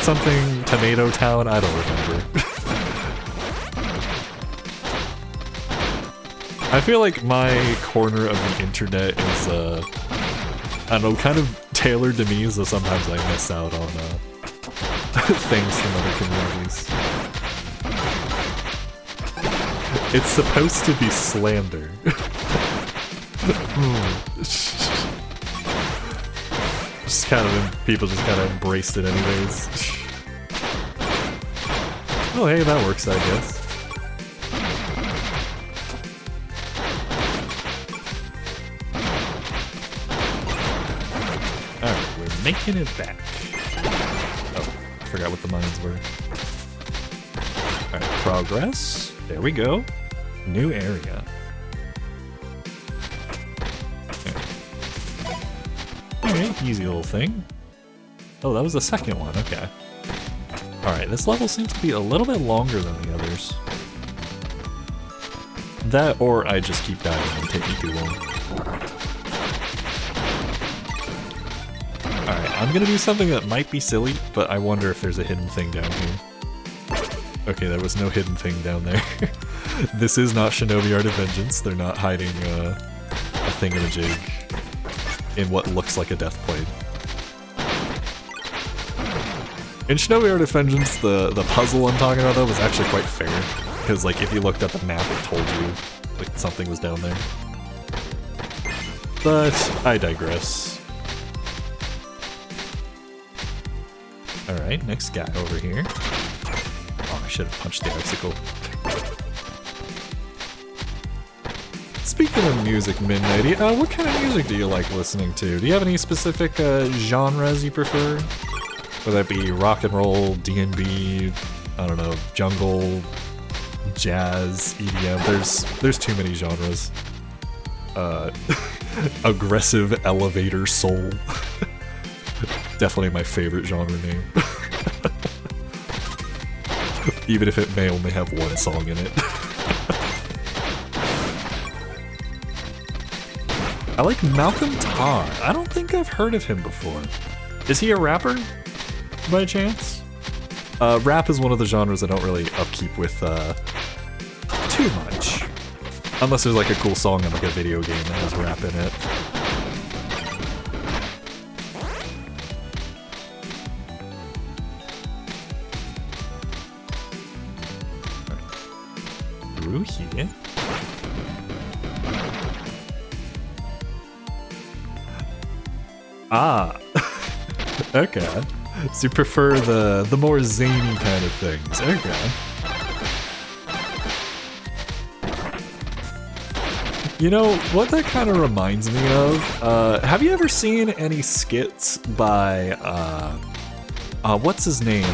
Tomato Town, I don't remember. I feel like my corner of the internet is I don't know, kind of tailored to me, so sometimes I miss out on things from other communities. It's supposed to be slander. Just kind of, people just kind of embraced it anyways. Oh hey, that works, I guess. Alright, we're making it back. Oh, I forgot what the mines were. Alright, progress. There we go. New area. Alright, easy little thing. Oh, that was the second one, okay. Alright, this level seems to be a little bit longer than the others. That, or I just keep dying and take me too long. Alright, I'm gonna do something that might be silly, but I wonder if there's a hidden thing down here. Okay, there was no hidden thing down there. This is not Shinobi Art of Vengeance. They're not hiding a thingamajig in what looks like a death plate. In Shinobi Art of Vengeance, the puzzle I'm talking about though was actually quite fair. Because like if you looked at the map, it told you like something was down there. But I digress. Alright, next guy over here. Oh, I should have punched the icicle. Speaking of music, Midnighty, what kind of music do you like listening to? Do you have any specific genres you prefer? Whether that be rock and roll, D&B, I don't know, jungle, jazz, EDM. There's too many genres. Aggressive elevator soul. Definitely my favorite genre name. Even if it may only have one song in it. I like Malcolm Todd. I don't think I've heard of him before. Is he a rapper, by chance? Rap is one of the genres I don't really upkeep with too much. Unless there's like a cool song in like a video game that has rap in it. Through here. Ah, okay. So you prefer the more zany kind of things. Okay. You know, what that kind of reminds me of, have you ever seen any skits by, what's his name?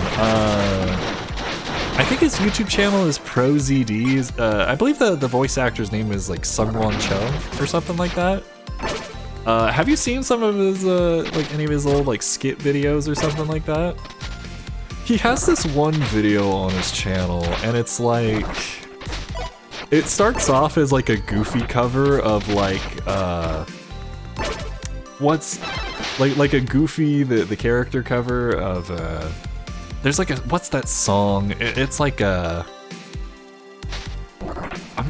I think his YouTube channel is ProZDs. I believe the voice actor's name is like Sungwon Cho or something like that. Have you seen some of his, like any of his old like skit videos or something like that? He has this one video on his channel and it's like, it starts off as like a goofy cover of like, what's, like a goofy, the character cover of, there's like a, what's that song? It's like a,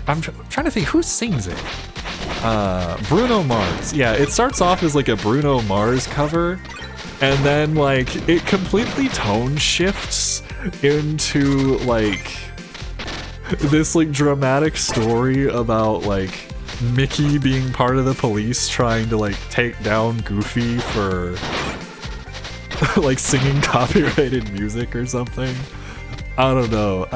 I'm trying to think, who sings it? Bruno Mars. Yeah, it starts off as like a Bruno Mars cover, and then like it completely tone shifts into like this like dramatic story about like Mickey being part of the police trying to like take down Goofy for like singing copyrighted music or something. I don't know.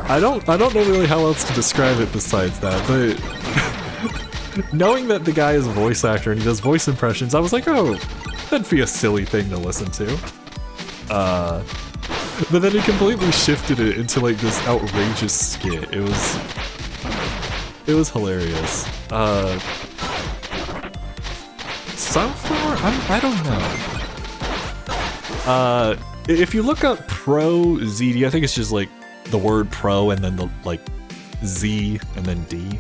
I don't know really how else to describe it besides that, but knowing that the guy is a voice actor and he does voice impressions, I was like, oh, that'd be a silly thing to listen to. But then he completely shifted it into like this outrageous skit. It was hilarious. Sunflower? I don't know. If you look up Pro ZD, I think it's just like the word pro and then the like Z and then D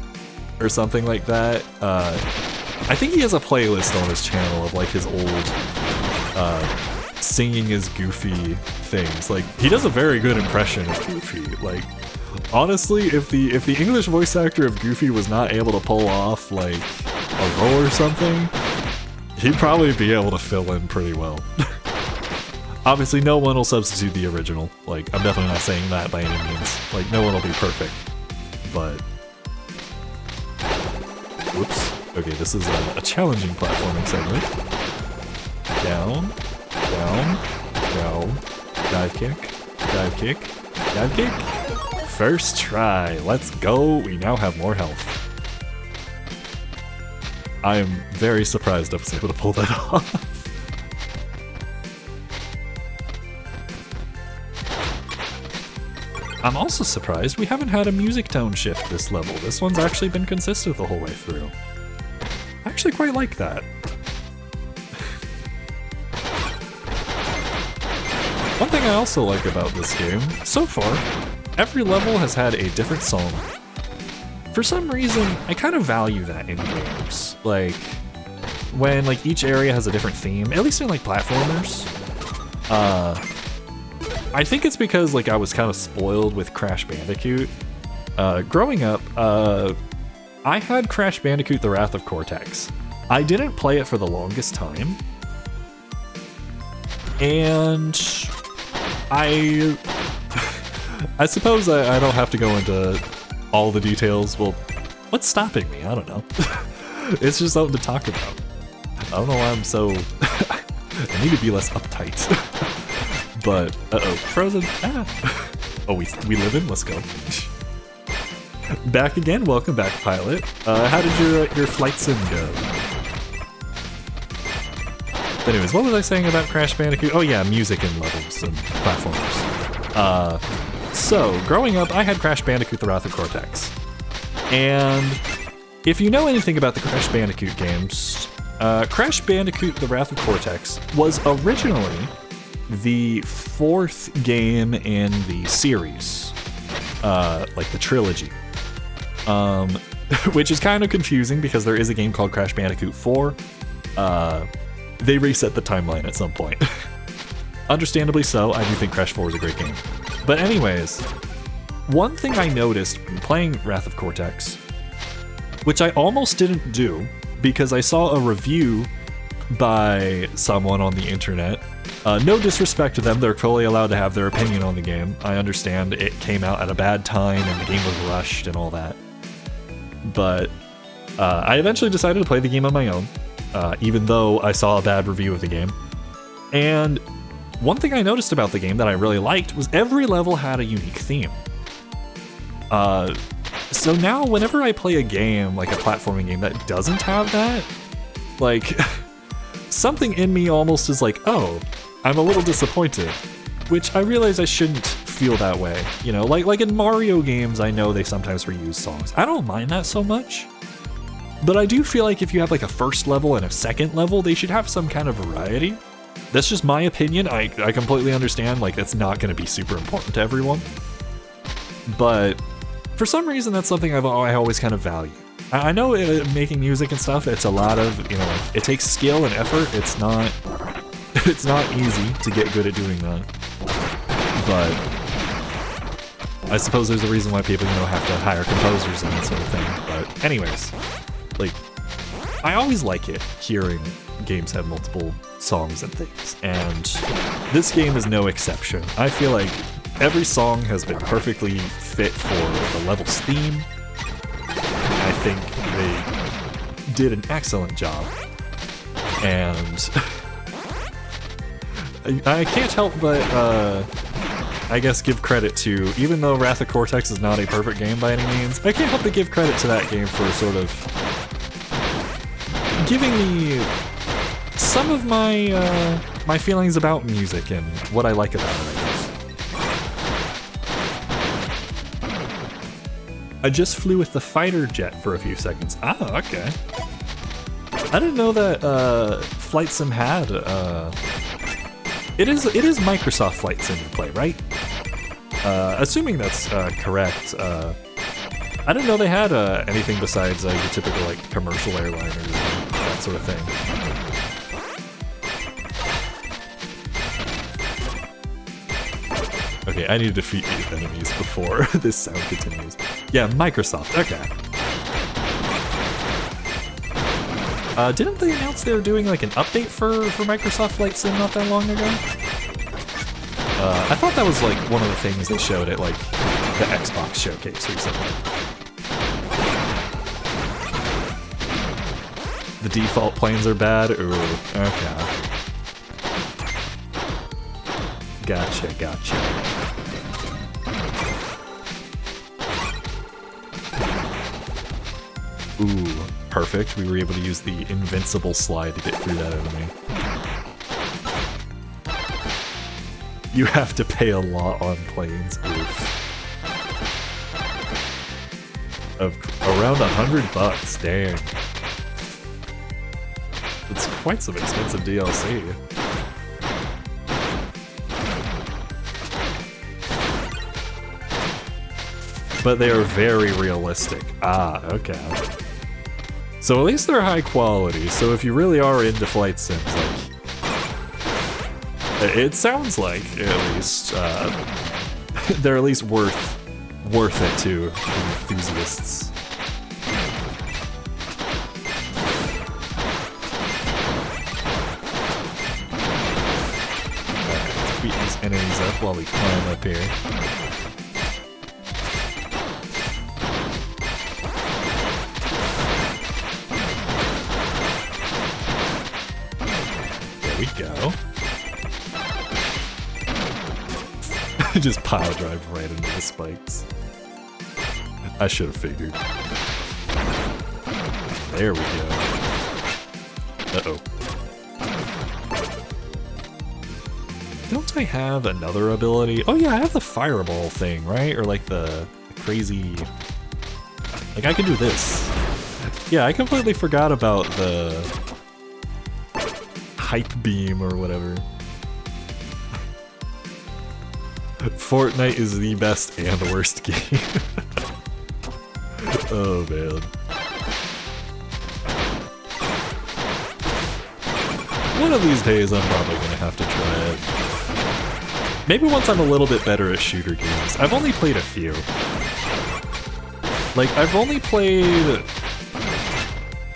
or something like that. I think he has a playlist on his channel of like his old singing his Goofy things. Like he does a very good impression of Goofy. Like honestly, if the English voice actor of Goofy was not able to pull off like a role or something, he'd probably be able to fill in pretty well. Obviously, no one will substitute the original. Like, I'm definitely not saying that by any means. Like, no one will be perfect. But... Whoops. Okay, this is a challenging platforming segment. Down, down, down, dive kick, dive kick, dive kick. First try. Let's go. We now have more health. I am very surprised I was able to pull that off. I'm also surprised we haven't had a music tone shift this level. This one's actually been consistent the whole way through. I actually quite like that. One thing I also like about this game, so far, every level has had a different song. For some reason, I kind of value that in games. Like, when like each area has a different theme, at least in like platformers. I think it's because like I was kind of spoiled with Crash Bandicoot. Growing up, I had Crash Bandicoot: The Wrath of Cortex. I didn't play it for the longest time. And I suppose I don't have to go into all the details. Well, what's stopping me? I don't know. It's just something to talk about. I don't know why I'm so... I need to be less uptight. But, uh-oh, frozen. Ah. Oh, we live in? Let's go. Back again. Welcome back, Pilot. How did your flight sim go? But anyways, what was I saying about Crash Bandicoot? Oh yeah, music and levels and platformers. So, growing up, I had Crash Bandicoot: The Wrath of Cortex. And if you know anything about the Crash Bandicoot games, Crash Bandicoot: The Wrath of Cortex was originally the fourth game in the series, like the trilogy. Which is kind of confusing because there is a game called Crash Bandicoot 4. They reset the timeline at some point. Understandably so, I do think Crash 4 is a great game. But anyways, one thing I noticed when playing Wrath of Cortex, which I almost didn't do because I saw a review by someone on the internet. No disrespect to them, they're fully allowed to have their opinion on the game. I understand it came out at a bad time and the game was rushed and all that. But I eventually decided to play the game on my own, even though I saw a bad review of the game. And one thing I noticed about the game that I really liked was every level had a unique theme. So now whenever I play a game, like a platforming game that doesn't have that, like, something in me almost is like, oh, I'm a little disappointed. Which I realize I shouldn't feel that way. You know, like in Mario games, I know they sometimes reuse songs. I don't mind that so much. But I do feel like if you have like a first level and a second level, they should have some kind of variety. That's just my opinion. I completely understand, like, that's not going to be super important to everyone. But for some reason, that's something I always kind of value. I know making music and stuff, it's a lot of, you know, it takes skill and effort. It's not easy to get good at doing that. But I suppose there's a reason why people, you know, have to hire composers and that sort of thing. But anyways, like, I always like it hearing games have multiple songs and things, and this game is no exception. I feel like every song has been perfectly fit for the level's theme. I think they did an excellent job, and I can't help but I guess give credit to, even though Wrath of Cortex is not a perfect game by any means, I can't help but give credit to that game for sort of giving me some of my my feelings about music and what I like about it, I guess. I just flew with the fighter jet for a few seconds. Ah, okay. I didn't know that Flight Sim had. It is Microsoft Flight Sim you play, right? Assuming that's correct. I didn't know they had anything besides your typical like commercial airliners and that sort of thing. Okay, I need to defeat these enemies before this sound continues. Yeah, Microsoft. Okay. Didn't they announce they were doing like an update for Microsoft Flight Sim not that long ago? I thought that was like one of the things they showed at like the Xbox showcase recently. The default planes are bad? Ooh, okay. Gotcha. Ooh, perfect. We were able to use the invincible slide to get through that enemy. You have to pay a lot on planes. Oof. Of around $100, dang. It's quite some expensive DLC. But they are very realistic. Ah, okay. So at least they're high quality, so if you really are into flight sims, like... It sounds like, at least, they're at least worth it to enthusiasts. Alright, let's beat these enemies up while we climb up here. Go. Just pile drive right into the spikes. I should have figured. There we go. Uh-oh. Don't I have another ability? Oh yeah, I have the fireball thing, right? Or like the crazy... Like I can do this. Yeah, I completely forgot about the... Hype beam or whatever. Fortnite is the best and the worst game. Oh man. One of these days I'm probably gonna have to try it. Maybe once I'm a little bit better at shooter games. I've only played a few. Like, I've only played...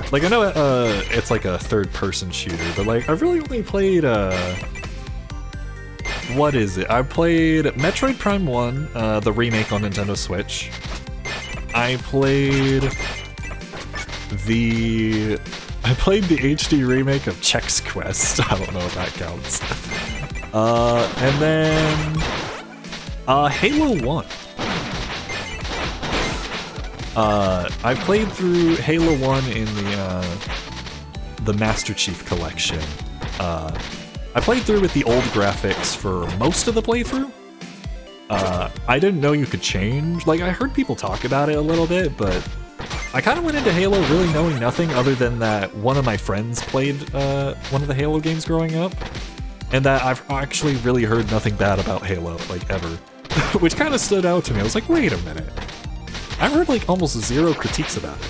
Like, I know it's like a third-person shooter, but like, I've really only played, what is it? I played Metroid Prime 1, the remake on Nintendo Switch. I played the HD remake of Chex Quest. I don't know if that counts. And then, Halo 1. I played through Halo 1 in the Master Chief Collection. I played through with the old graphics for most of the playthrough. I didn't know you could change. Like, I heard people talk about it a little bit, but I kind of went into Halo really knowing nothing other than that one of my friends played one of the Halo games growing up, and that I've actually really heard nothing bad about Halo, like, ever. Which kind of stood out to me. I was like, wait a minute. I've heard like almost zero critiques about it.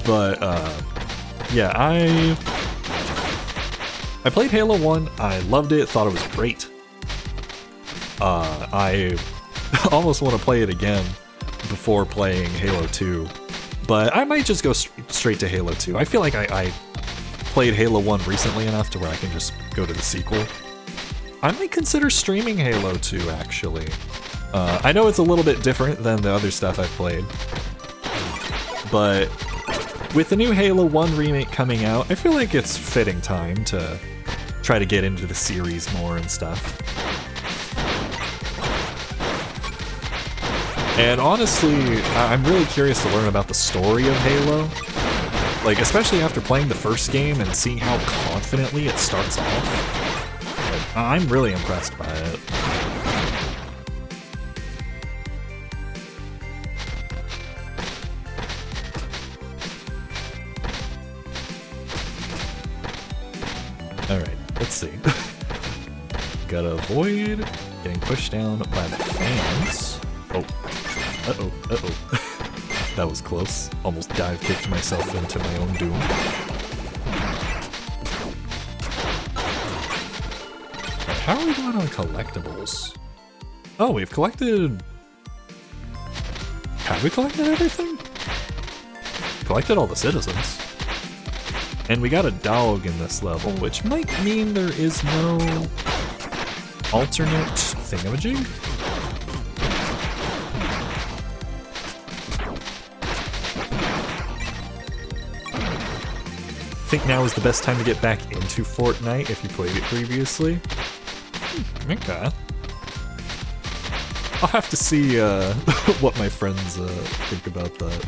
But yeah, I played Halo 1, I loved it, thought it was great. I almost want to play it again before playing Halo 2, but I might just go straight to Halo 2. I feel like I played Halo 1 recently enough to where I can just go to the sequel. I might consider streaming Halo 2, actually. I know it's a little bit different than the other stuff I've played, but with the new Halo 1 remake coming out, I feel like it's fitting time to try to get into the series more and stuff. And honestly, I'm really curious to learn about the story of Halo. Like, especially after playing the first game and seeing how confidently it starts off. Like, I'm really impressed by it. Alright, let's see. Gotta avoid getting pushed down by the fans. Oh. Uh-oh, uh-oh. That was close. Almost dive kicked myself into my own doom. Right, how are we doing on collectibles? Oh, we've collected... Have we collected everything? Collected all the citizens. And we got a dog in this level, which might mean there is no alternate thingamajig? I think now is the best time to get back into Fortnite if you played it previously. Okay. I'll have to see what my friends think about that.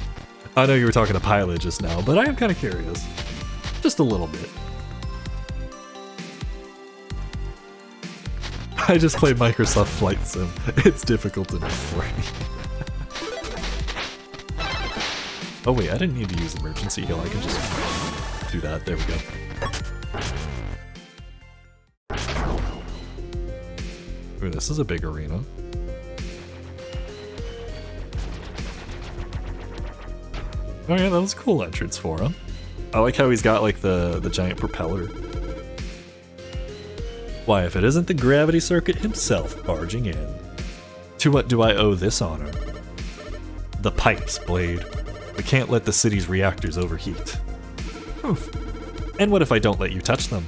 I know you were talking to Pilot just now, but I am kind of curious. Just a little bit. I just played Microsoft Flight Sim. It's difficult enough for me. Oh wait, I didn't need to use emergency heal. I can just do that. There we go. Ooh, this is a big arena. Oh yeah, that was a cool entrance for him. I like how he's got like the giant propeller. Why, if it isn't the Gravity Circuit himself barging in. To what do I owe this honor? The pipes, Blade. We can't let the city's reactors overheat. Oof. And what if I don't let you touch them?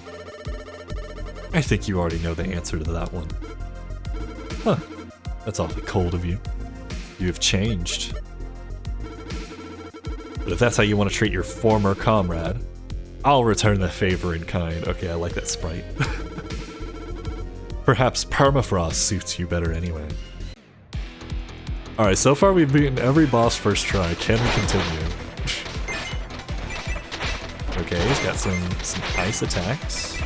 I think you already know the answer to that one. Huh. That's awfully cold of you. You have changed. But if that's how you want to treat your former comrade, I'll return the favor in kind. Okay, I like that sprite. Perhaps permafrost suits you better anyway. Alright, so far we've beaten every boss first try. Can we continue? Okay, he's got some ice attacks.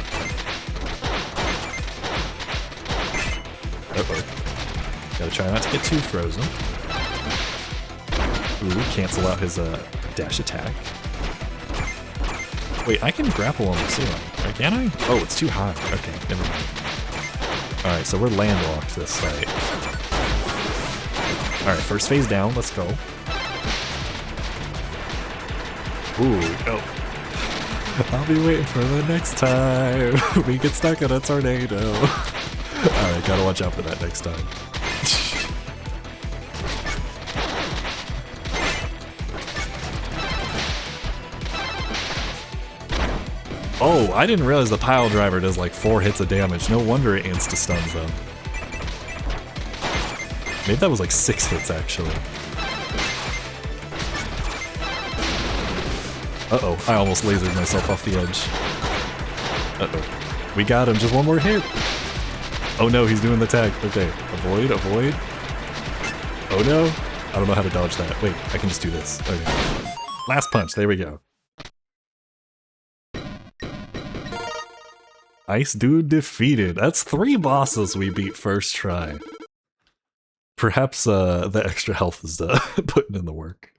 Uh-oh. Gotta try not to get too frozen. Ooh, cancel out his dash attack. Wait, I can grapple on the ceiling, right? Can I? Oh, it's too high. Okay, never mind. Alright, so we're landlocked this site. Alright, first phase down, let's go. Ooh, oh. I'll be waiting for the next time we get stuck in a tornado. Alright, gotta watch out for that next time. Oh, I didn't realize the pile driver does like 4 hits of damage. No wonder it insta-stuns them. Maybe that was like 6 hits actually. Uh-oh, I almost lasered myself off the edge. Uh-oh. We got him, just one more hit! Oh no, he's doing the tag. Okay, avoid, avoid. Oh no! I don't know how to dodge that. Wait, I can just do this. Okay. Last punch, there we go. Ice Dude defeated. That's 3 bosses we beat first try. Perhaps the extra health is putting in the work.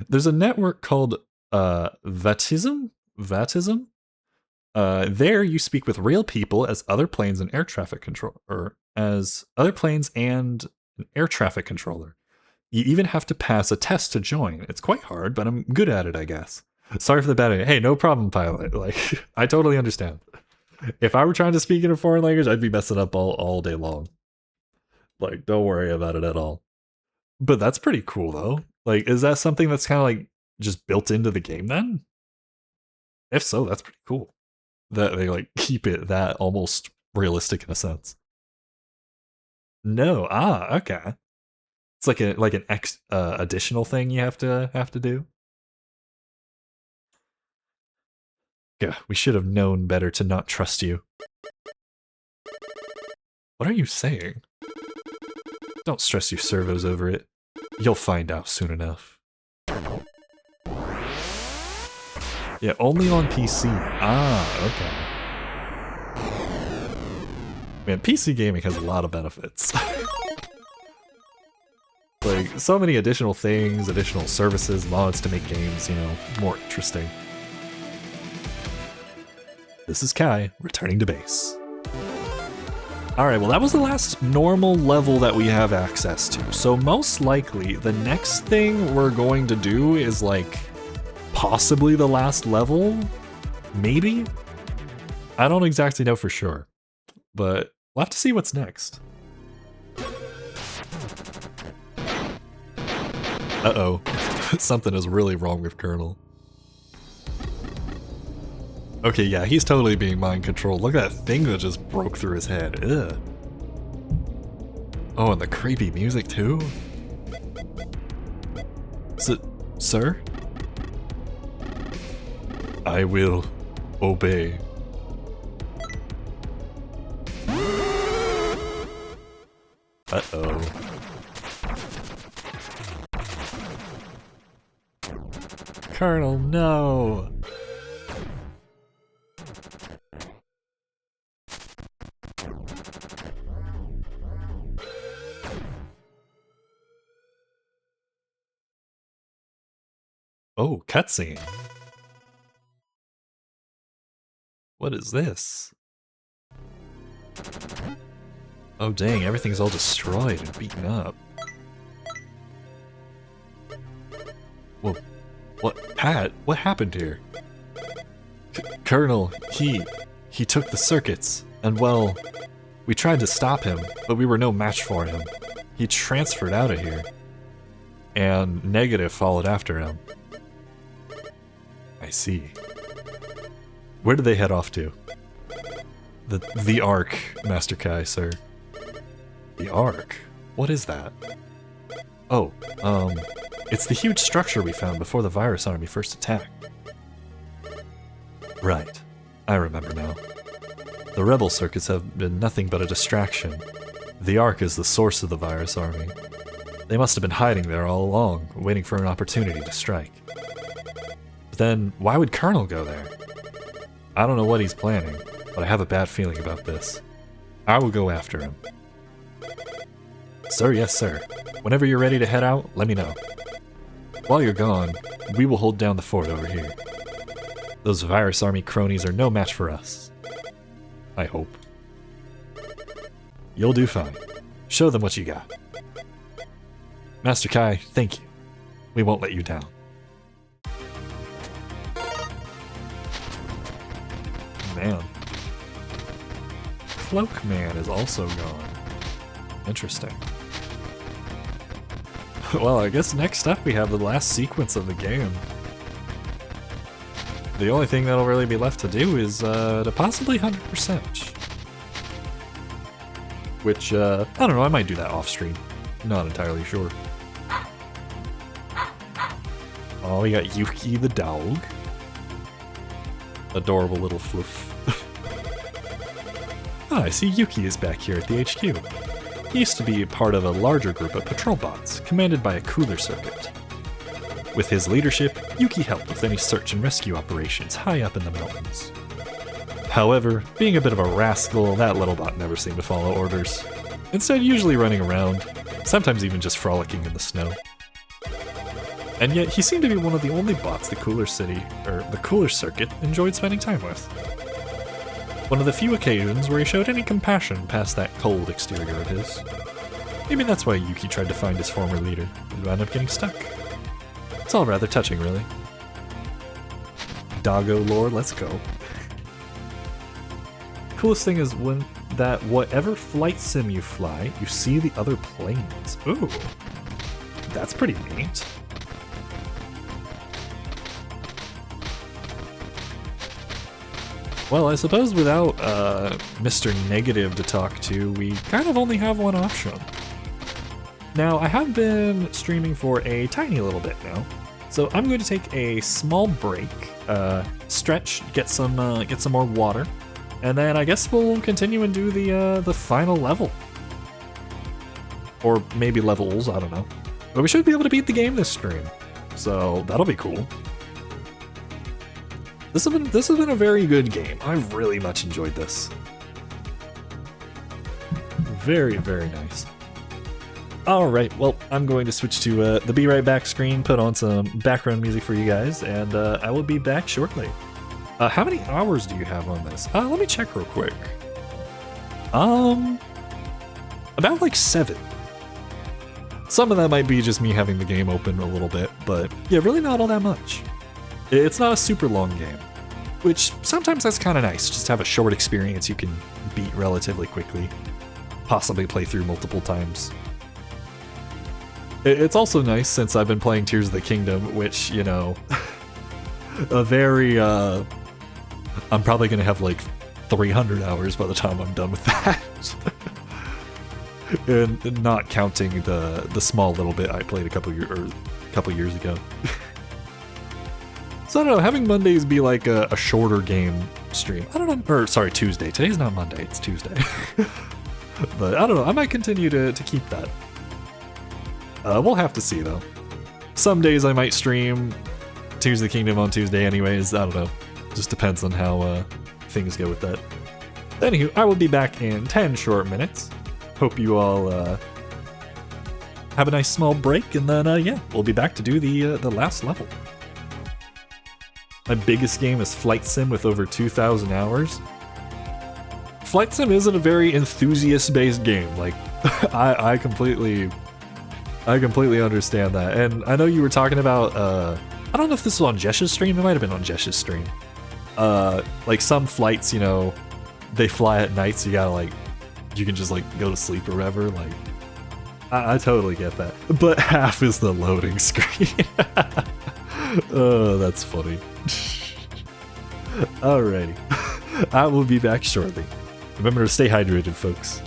There's a network called Vatism? Vatism? There you speak with real people as other planes and air traffic control, or as other planes and an air traffic controller. You even have to pass a test to join. It's quite hard, but I'm good at it, I guess. Sorry for the bad idea. Hey, no problem, Pilot. Like, I totally understand. If I were trying to speak in a foreign language, I'd be messing up all day long. Like, don't worry about it at all. But that's pretty cool, though. Like, is that something that's kind of like just built into the game then? If so, that's pretty cool. That they like keep it that almost realistic in a sense. No, okay. It's like an additional thing you have to do. Yeah, we should have known better to not trust you. What are you saying? Don't stress your servos over it. You'll find out soon enough. Yeah, only on PC. Ah, okay. Man, PC gaming has a lot of benefits. Like, so many additional things, additional services, mods to make games, you know, more interesting. This is Kai, returning to base. Alright, well that was the last normal level that we have access to, so most likely the next thing we're going to do is like, possibly the last level? Maybe? I don't exactly know for sure, but we'll have to see what's next. Uh-oh, something is really wrong with Colonel. Okay, yeah, he's totally being mind-controlled. Look at that thing that just broke through his head. Ugh. Oh, and the creepy music, too? Sir? I will obey. Uh-oh. Colonel, no! Oh, cutscene. What is this? Oh dang, everything's all destroyed and beaten up. Well, what, Pat? What happened here? Colonel, he took the circuits, and well, we tried to stop him, but we were no match for him. He transferred out of here, and Negative followed after him. I see. Where did they head off to? The Ark, Master Kai, sir. The Ark? What is that? Oh, it's the huge structure we found before the virus army first attacked. Right. I remember now. The rebel circuits have been nothing but a distraction. The Ark is the source of the virus army. They must have been hiding there all along, waiting for an opportunity to strike. But then, why would Colonel go there? I don't know what he's planning, but I have a bad feeling about this. I will go after him. Sir, yes sir. Whenever you're ready to head out, let me know. While you're gone, we will hold down the fort over here. Those virus army cronies are no match for us. I hope. You'll do fine. Show them what you got. Master Kai, thank you. We won't let you down. Man. Cloakman is also gone. Interesting. Well, I guess next up we have the last sequence of the game. The only thing that'll really be left to do is to possibly 100%. Which, I don't know, I might do that off stream. Not entirely sure. Oh, we got Yuki the dog. Adorable little floof. Ah, I see Yuki is back here at the HQ. He used to be part of a larger group of patrol bots, commanded by a cooler circuit. With his leadership, Yuki helped with any search and rescue operations high up in the mountains. However, being a bit of a rascal, that little bot never seemed to follow orders. Instead, usually running around, sometimes even just frolicking in the snow. And yet, he seemed to be one of the only bots the Cooler Circuit enjoyed spending time with. One of the few occasions where he showed any compassion past that cold exterior of his. Maybe that's why Yuki tried to find his former leader, and wound up getting stuck. It's all rather touching, really. Doggo lore, let's go. Coolest thing is when that whatever flight sim you fly, you see the other planes. Ooh, that's pretty neat. Well, I suppose without Mr. Negative to talk to, we kind of only have one option. Now, I have been streaming for a tiny little bit now, so I'm going to take a small break, stretch, get some more water, and then I guess we'll continue and do the final level, or maybe levels. I don't know. But we should be able to beat the game this stream, so that'll be cool. This has been a very good game. I've really much enjoyed this. Very, very nice. Alright, well, I'm going to switch to the Be Right Back screen, put on some background music for you guys, and I will be back shortly. How many hours do you have on this? Let me check real quick. About like 7. Some of that might be just me having the game open a little bit, but yeah, really not all that much. It's not a super long game, which sometimes that's kind of nice, just have a short experience you can beat relatively quickly, possibly play through multiple times. It's also nice since I've been playing Tears of the Kingdom, which, you know, a very, I'm probably going to have like 300 hours by the time I'm done with that. And not counting the small little bit I played a couple years ago. So I don't know, having Mondays be like a shorter game stream. I don't know, or sorry, Tuesday. Today's not Monday, it's Tuesday. But I don't know, I might continue to keep that. We'll have to see though. Some days I might stream Tears of the Kingdom on Tuesday anyways, I don't know. Just depends on how things go with that. Anywho, I will be back in 10 short minutes. Hope you all have a nice small break, and then yeah, we'll be back to do the last level. My biggest game is Flight Sim with over 2,000 hours. Flight Sim isn't a very enthusiast-based game. Like, I completely understand that, and I know you were talking about. I don't know if this was on Jesh's stream. It might have been on Jesh's stream. Like some flights, you know, they fly at night, so you gotta like. You can just like go to sleep or whatever, like I totally get that. But half is the loading screen. Oh, that's funny. Alrighty. I will be back shortly. Remember to stay hydrated, folks.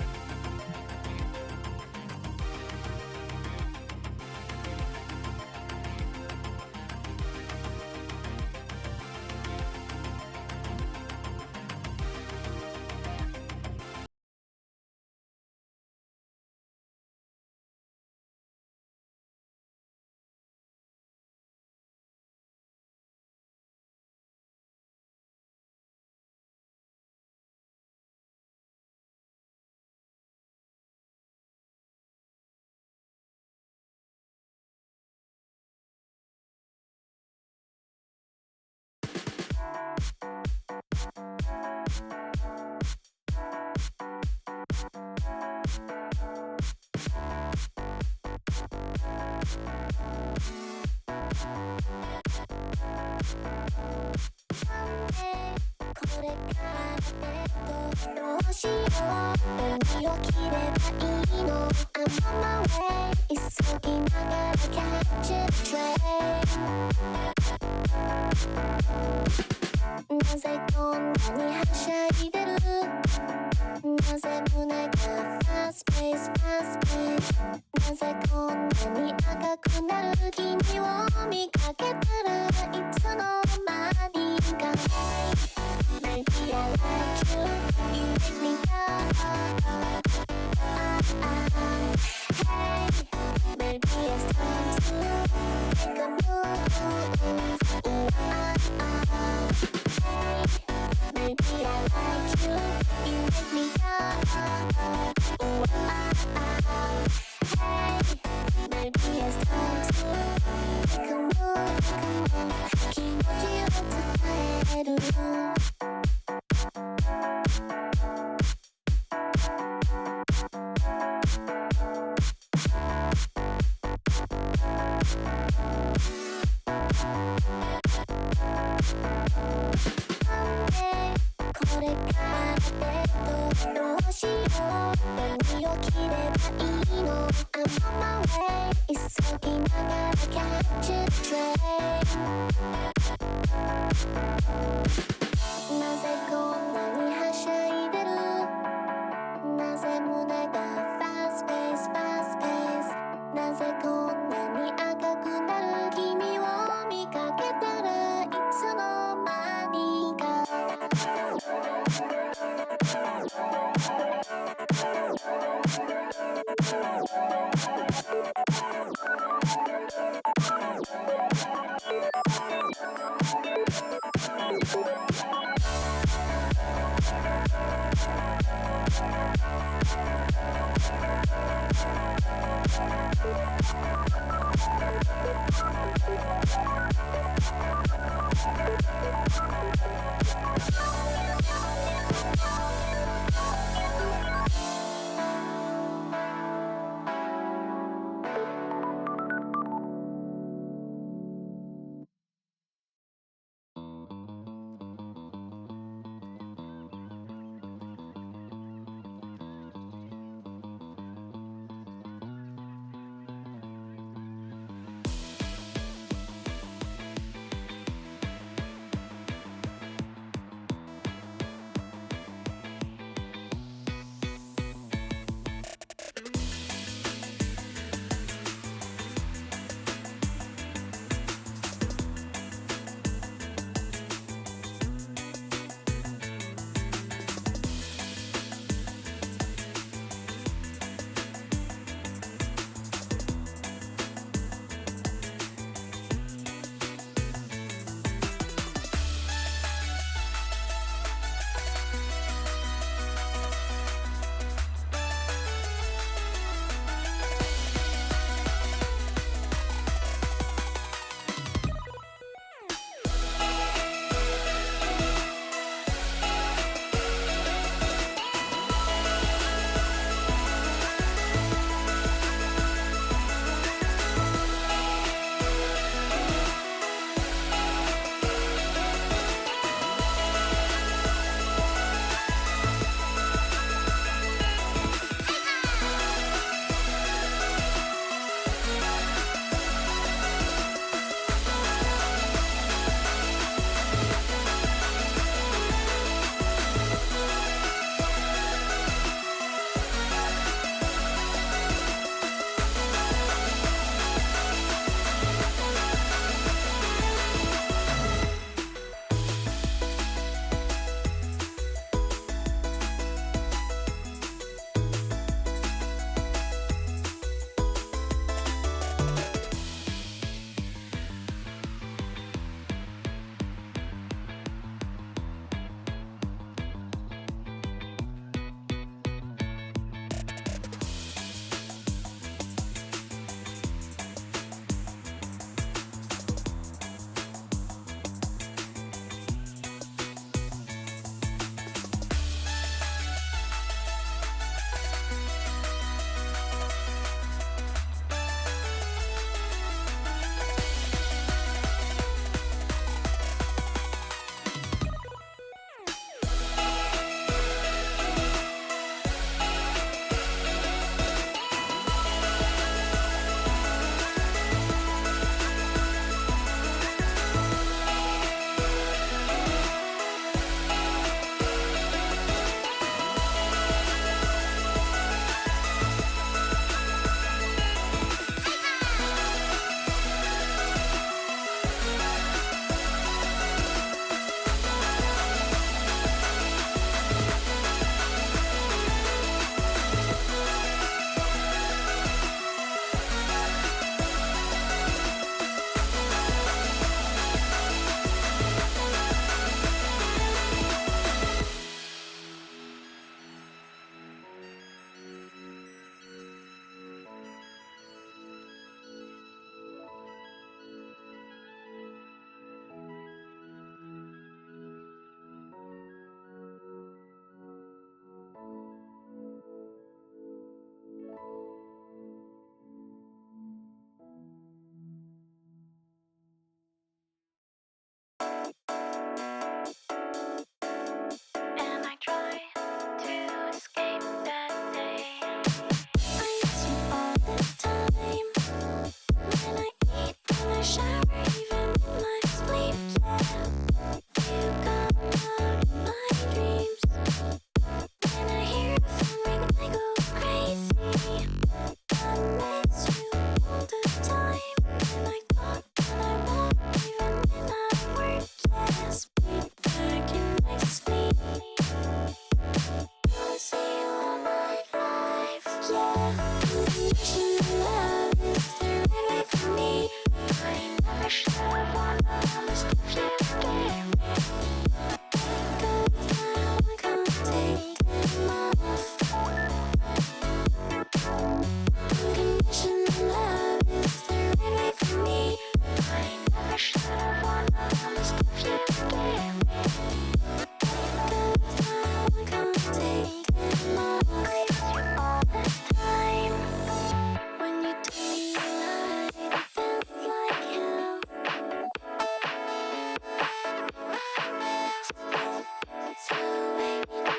Take them off.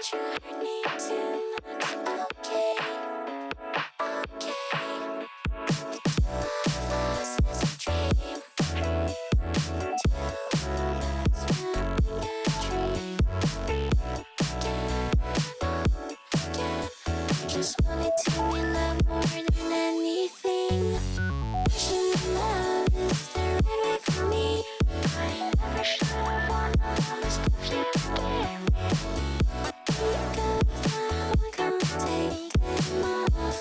Just wanted to be loved more than anything. Wishing that love is the right way for me. I never should have wanted all the stuff you gave me. Because I can't take them off.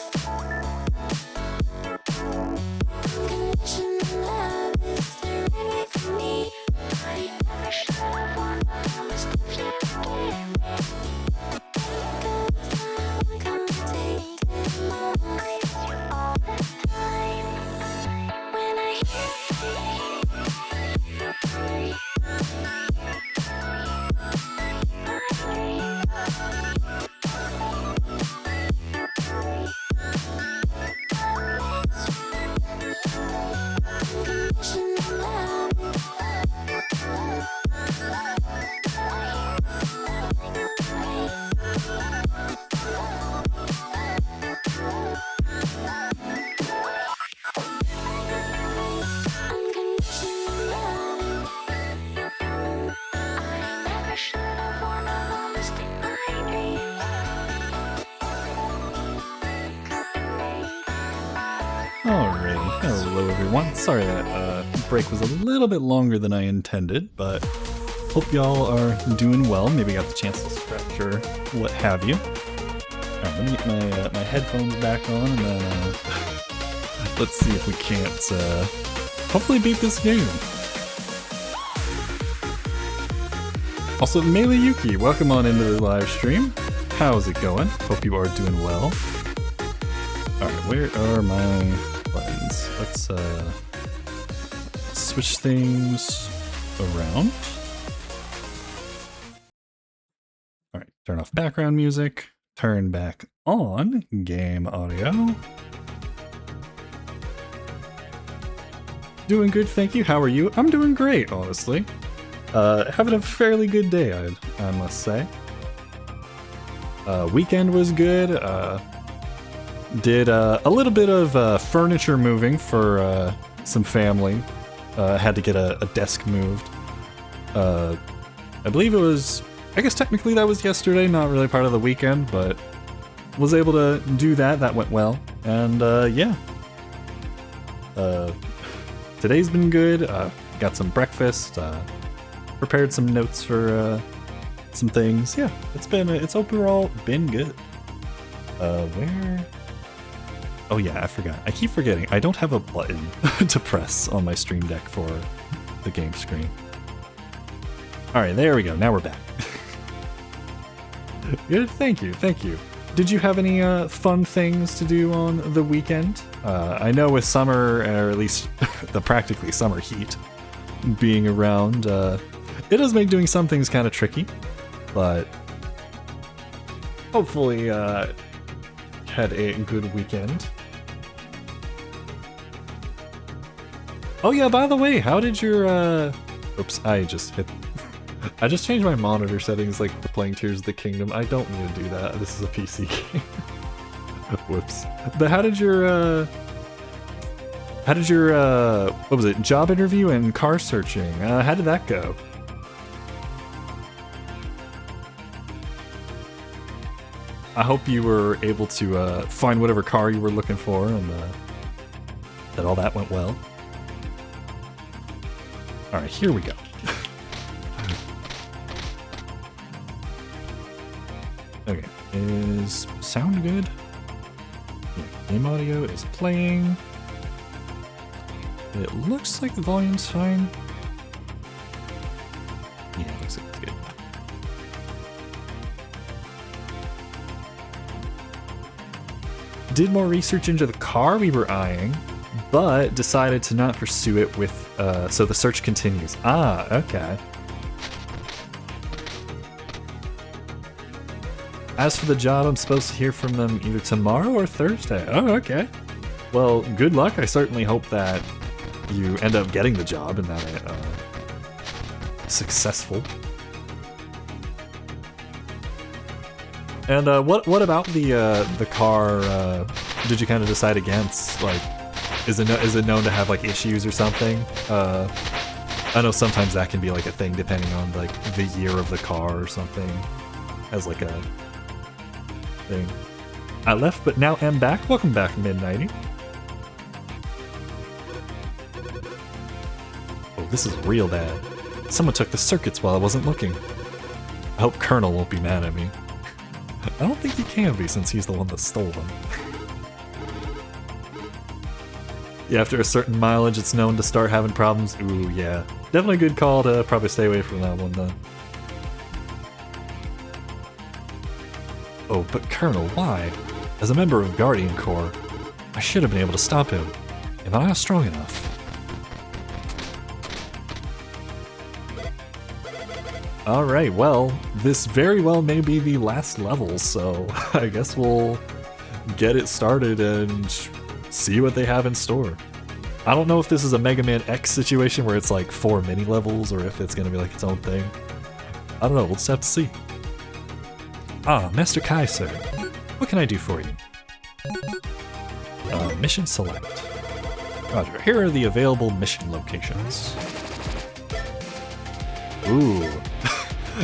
Unconditional love is the right way for me. I never should have wanted all the stuff you gave me. Alrighty, hello everyone. Sorry that break was a little bit longer than I intended, but hope y'all are doing well. Maybe got the chance to stretch or what have you. Alright, let me get my headphones back on and then let's see if we can't hopefully beat this game. Also, Melee Yuki, welcome on into the live stream. How's it going? Hope you are doing well. Alright, where are my buttons? Let's switch things around. Alright, turn off background music. Turn back on game audio. Doing good, thank you. How are you? I'm doing great, honestly. Having a fairly good day, I must say. Weekend was good. Did a little bit of furniture moving for some family. Had to get a desk moved. I believe it was, I guess technically that was yesterday, not really part of the weekend, but was able to do that. That went well. And yeah. Today's been good. Got some breakfast. Prepared some notes for some things. Yeah, it's overall been good. Where? Oh yeah, I forgot. I keep forgetting. I don't have a button to press on my Stream Deck for the game screen. Alright, there we go. Now we're back. Good, thank you, thank you. Did you have any fun things to do on the weekend? I know with summer, or at least the practically summer heat being around, it does make doing some things kind of tricky, but hopefully had a good weekend. Oh yeah, by the way, how did your oops, I just changed my monitor settings like we're playing Tears of the Kingdom. I don't need to do that. This is a PC game. Whoops. But how did your what was it, job interview and car searching? How did that go? I hope you were able to find whatever car you were looking for and that all that went well. Alright, here we go. Okay, is sound good? Yeah, game audio is playing. It looks like the volume's fine. Yeah, it looks like it's good. Did more research into the car we were eyeing, but decided to not pursue it with, so the search continues. Ah, okay. As for the job, I'm supposed to hear from them either tomorrow or Thursday. Oh, okay. Well, good luck. I certainly hope that you end up getting the job and that it's successful. And what about the car? Did you kind of decide against? Like, is it known to have like issues or something? I know sometimes that can be like a thing depending on like the year of the car or something. As like a thing. I left, but now am back. Welcome back, Midnighty. Oh, this is real bad. Someone took the circuits while I wasn't looking. I hope Colonel won't be mad at me. I don't think he can be since he's the one that stole them. Yeah, after a certain mileage, it's known to start having problems. Ooh, yeah. Definitely a good call to probably stay away from that one, though. Oh, but Colonel, why? As a member of Guardian Corps, I should have been able to stop him. Am I not strong enough? Alright, well, this very well may be the last level, so I guess we'll get it started and see what they have in store. I don't know if this is a Mega Man X situation where it's like 4 mini levels or if it's gonna be like its own thing. I don't know, we'll just have to see. Ah, Master Kai, sir. What can I do for you? Mission select. Roger, here are the available mission locations. Ooh.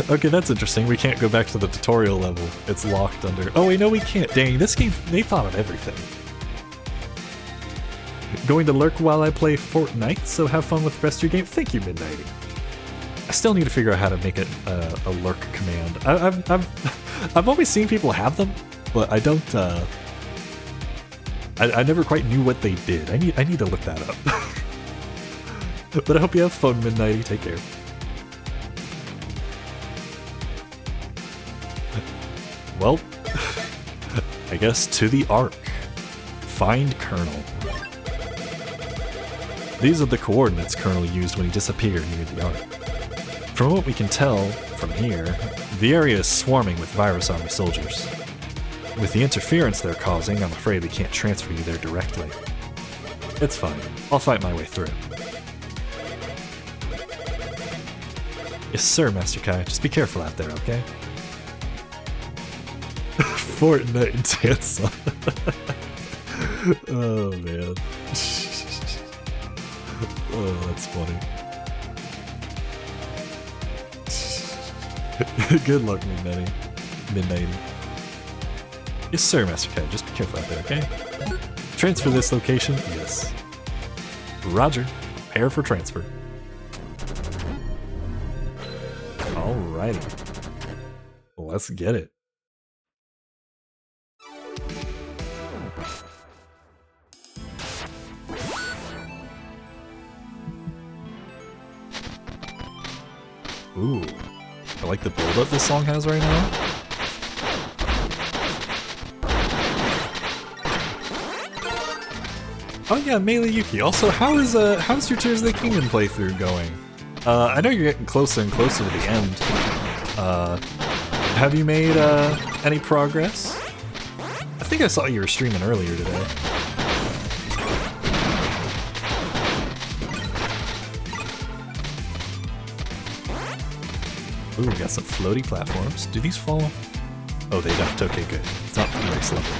Okay, that's interesting. We can't go back to the tutorial level. It's locked under... Oh wait, no we can't. Dang, this game, they thought of everything. Going to lurk while I play Fortnite, so have fun with the rest of your game. Thank you, Midnighty. I still need to figure out how to make it a lurk command. I've always seen people have them, but I don't. I never quite knew what they did. I need to look that up. But I hope you have fun, Midnighty. Take care. Well, I guess to the Ark. Find Colonel. These are the coordinates Colonel used when he disappeared near the Ark. From what we can tell from here, the area is swarming with Virus Army soldiers. With the interference they're causing, I'm afraid we can't transfer you there directly. It's fine. I'll fight my way through. Yes, sir, Master Kai. Just be careful out there, okay? Fortnite dance song. Oh, man. Oh, that's funny. Good luck, Midnighty. Yes, sir, Master Kai. Just be careful out there, okay? Transfer this location? Yes. Roger. Prepare for transfer. Alrighty. Let's get it. Ooh. I like the build-up this song has right now. Oh yeah, Melee Yuki. Also, how's your Tears of the Kingdom playthrough going? I know you're getting closer and closer to the end. Have you made any progress? I think I saw you were streaming earlier today. Ooh, we got some floaty platforms. Do these fall? Oh, they don't. Okay, good. It's not very slippery.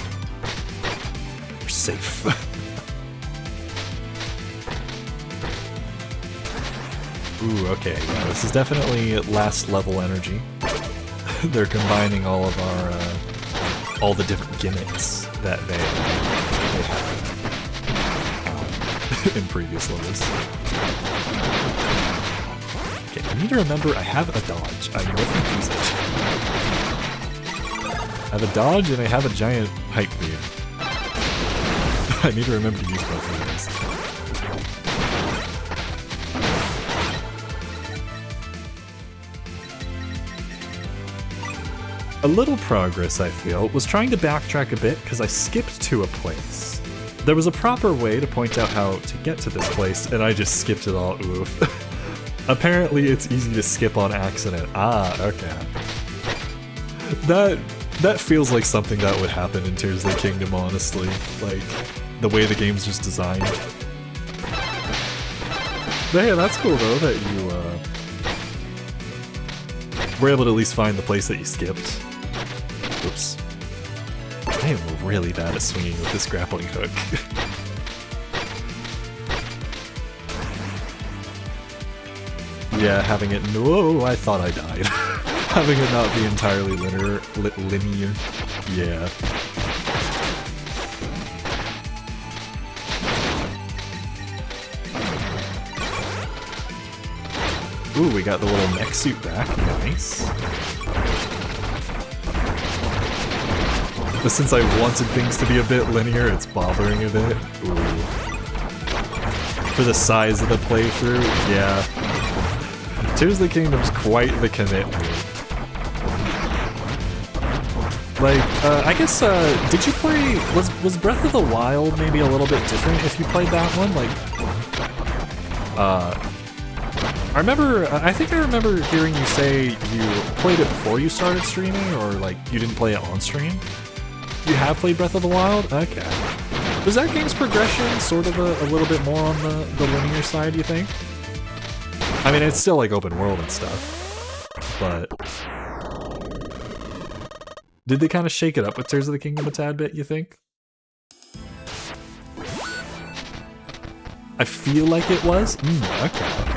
We're safe. Ooh, okay. Yeah, this is definitely last level energy. They're combining all of our, all the different gimmicks that they had in previous levels. Okay, I need to remember I have a dodge. I know confusing. I have a dodge and I have a giant hype beam. I need to remember to use both of those. A little progress, I feel, was trying to backtrack a bit because I skipped to a place. There was a proper way to point out how to get to this place, and I just skipped it all. Oof. Apparently it's easy to skip on accident. Ah, okay. That feels like something that would happen in Tears of the Kingdom, honestly. Like, the way the game's just designed. But hey, that's cool though, that you were able to at least find the place that you skipped. Oops. I am really bad at swinging with this grappling hook. Yeah, having it. No, I thought I died. Having it not be entirely linear. Yeah. Ooh, we got the little mech suit back. Nice. But since I wanted things to be a bit linear, it's bothering a bit. Ooh. For the size of the playthrough, yeah. Tears of the Kingdom's quite the commitment. Like, I guess, did you play... Was Breath of the Wild maybe a little bit different if you played that one? Like, I think I remember hearing you say you played it before you started streaming, or like, you didn't play it on stream? You have played Breath of the Wild? Okay. Was that game's progression sort of a little bit more on the linear side, you think? I mean, it's still like open world and stuff, but did they kind of shake it up with Tears of the Kingdom a tad bit, you think? I feel like it was? Okay.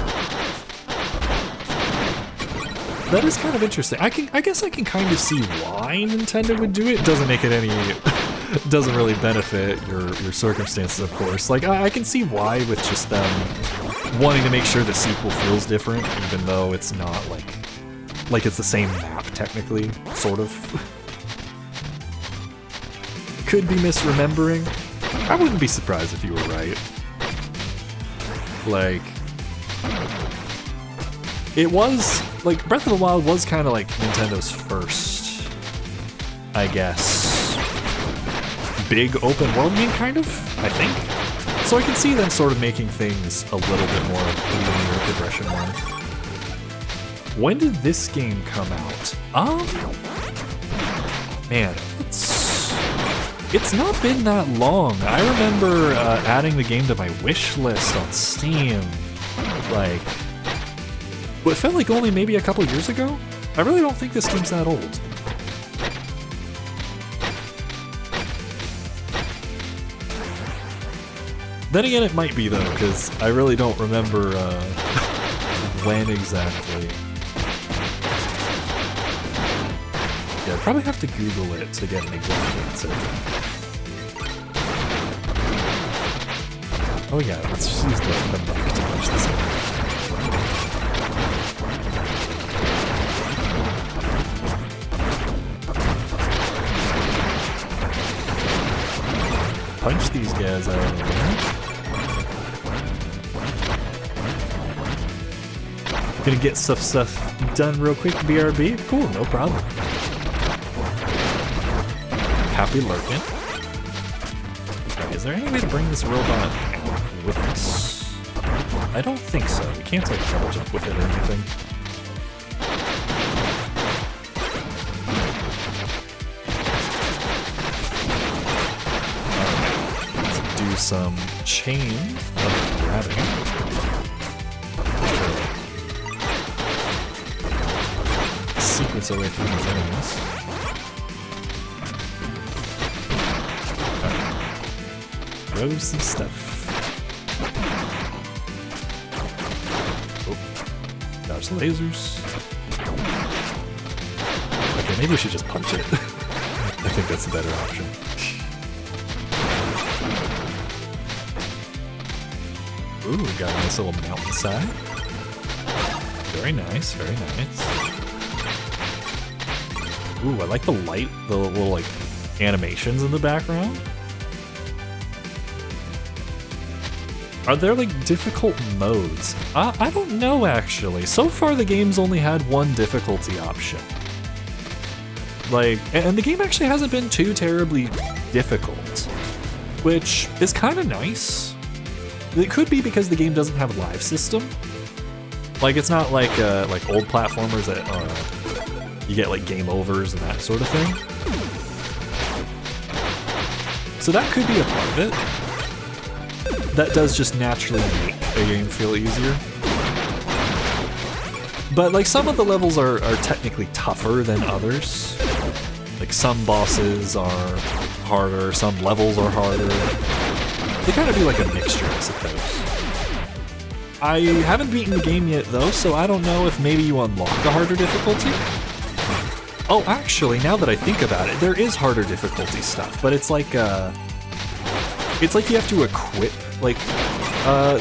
That is kind of interesting. I guess I can kind of see why Nintendo would do it. Doesn't make it any... doesn't really benefit your circumstances, of course. Like, I can see why with just them wanting to make sure the sequel feels different, even though it's not like it's the same map, technically, sort of. Could be misremembering. I wouldn't be surprised if you were right. Like, it was, like, Breath of the Wild was kind of like Nintendo's first, I guess, big open world game, kind of, I think. So I can see them sort of making things a little bit more linear progression-wise. When did this game come out? Man, it's not been that long. I remember adding the game to my wish list on Steam, like, well, it felt like only maybe a couple years ago. I really don't think this game's that old. Then again, it might be though, because I really don't remember when exactly. Yeah, I'd probably have to Google it to get an exact answer. Oh yeah, let's just use the mic to punch this in. Punch these guys out of there. Gonna get stuff done real quick, BRB? Cool, no problem. Happy lurking. Okay, is there any way to bring this robot with us? I don't think so. We can't like double jump with it or anything. Alright, let's do some chain of grabbing. Sequence our way through these enemies. Throw some stuff. Oh, dodge the lasers. Okay, maybe we should just punch it. I think that's a better option. Ooh, we got a nice little mountainside. Very nice, very nice. Ooh, I like the light, the little like animations in the background. Are there like difficult modes? I don't know actually. So far the game's only had one difficulty option. Like, and the game actually hasn't been too terribly difficult, which is kind of nice. It could be because the game doesn't have a live system. Like, it's not like old platformers that you get like game overs and that sort of thing. So that could be a part of it. That does just naturally make a game feel easier. But like some of the levels are technically tougher than others. Like some bosses are harder, some levels are harder. They kind of do like a mixture, I suppose. I haven't beaten the game yet though, so I don't know if maybe you unlock a harder difficulty. Oh, actually, now that I think about it, there is harder difficulty stuff, but it's like you have to equip, like,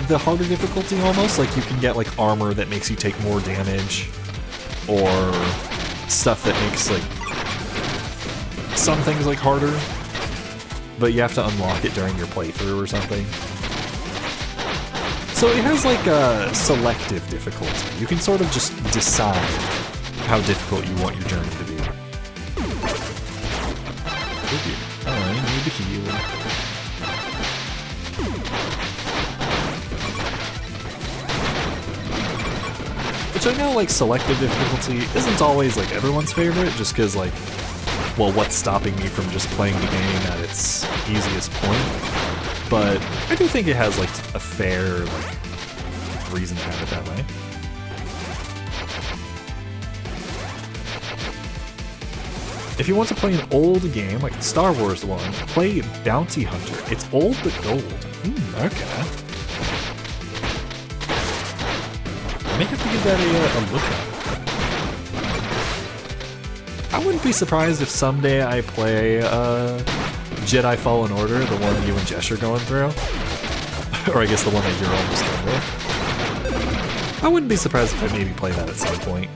the harder difficulty almost. Like, you can get, like, armor that makes you take more damage, or stuff that makes, like, some things, like, harder, but you have to unlock it during your playthrough or something. So it has, like, a selective difficulty. You can sort of just decide how difficult you want your journey to be. I need to heal. Which I know, like, selective difficulty isn't always, like, everyone's favorite, just because, like, well, what's stopping me from just playing the game at its easiest point? But I do think it has, like, a fair, like, reason to have it that way. If you want to play an old game, like the Star Wars one, play Bounty Hunter. It's old but gold. Okay. I may have to give that a look at. I wouldn't be surprised if someday I play Jedi Fallen Order, the one you and Jess are going through. Or I guess the one that you're almost done with. I wouldn't be surprised if I maybe play that at some point.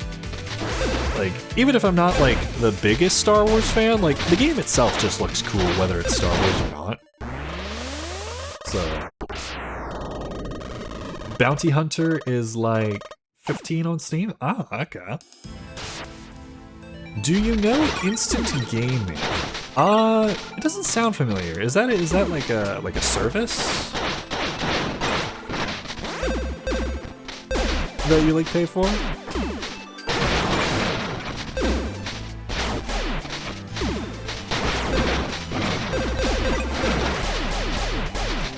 Like, even if I'm not, like, the biggest Star Wars fan, like, the game itself just looks cool, whether it's Star Wars or not. So... Bounty Hunter is, like, 15 on Steam? Ah, okay. Do you know Instant Gaming? It doesn't sound familiar. Is that like a service? That you, like, pay for?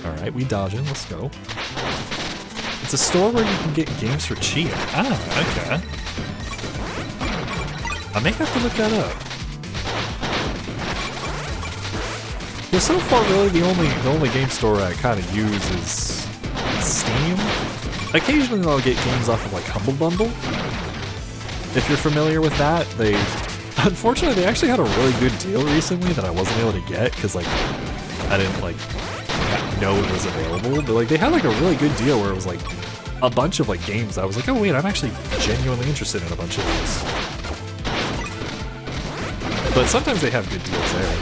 Alright, we dodging, let's go. It's a store where you can get games for cheap. Ah, okay. I may have to look that up. Yeah, so far really the only game store I kind of use is Steam. Occasionally I'll get games off of like Humble Bundle. If you're familiar with that, unfortunately they actually had a really good deal recently that I wasn't able to get because like I didn't like know it was available, but like they had like a really good deal where it was like a bunch of like games that I was like, oh wait, I'm actually genuinely interested in a bunch of these. But sometimes they have good deals there.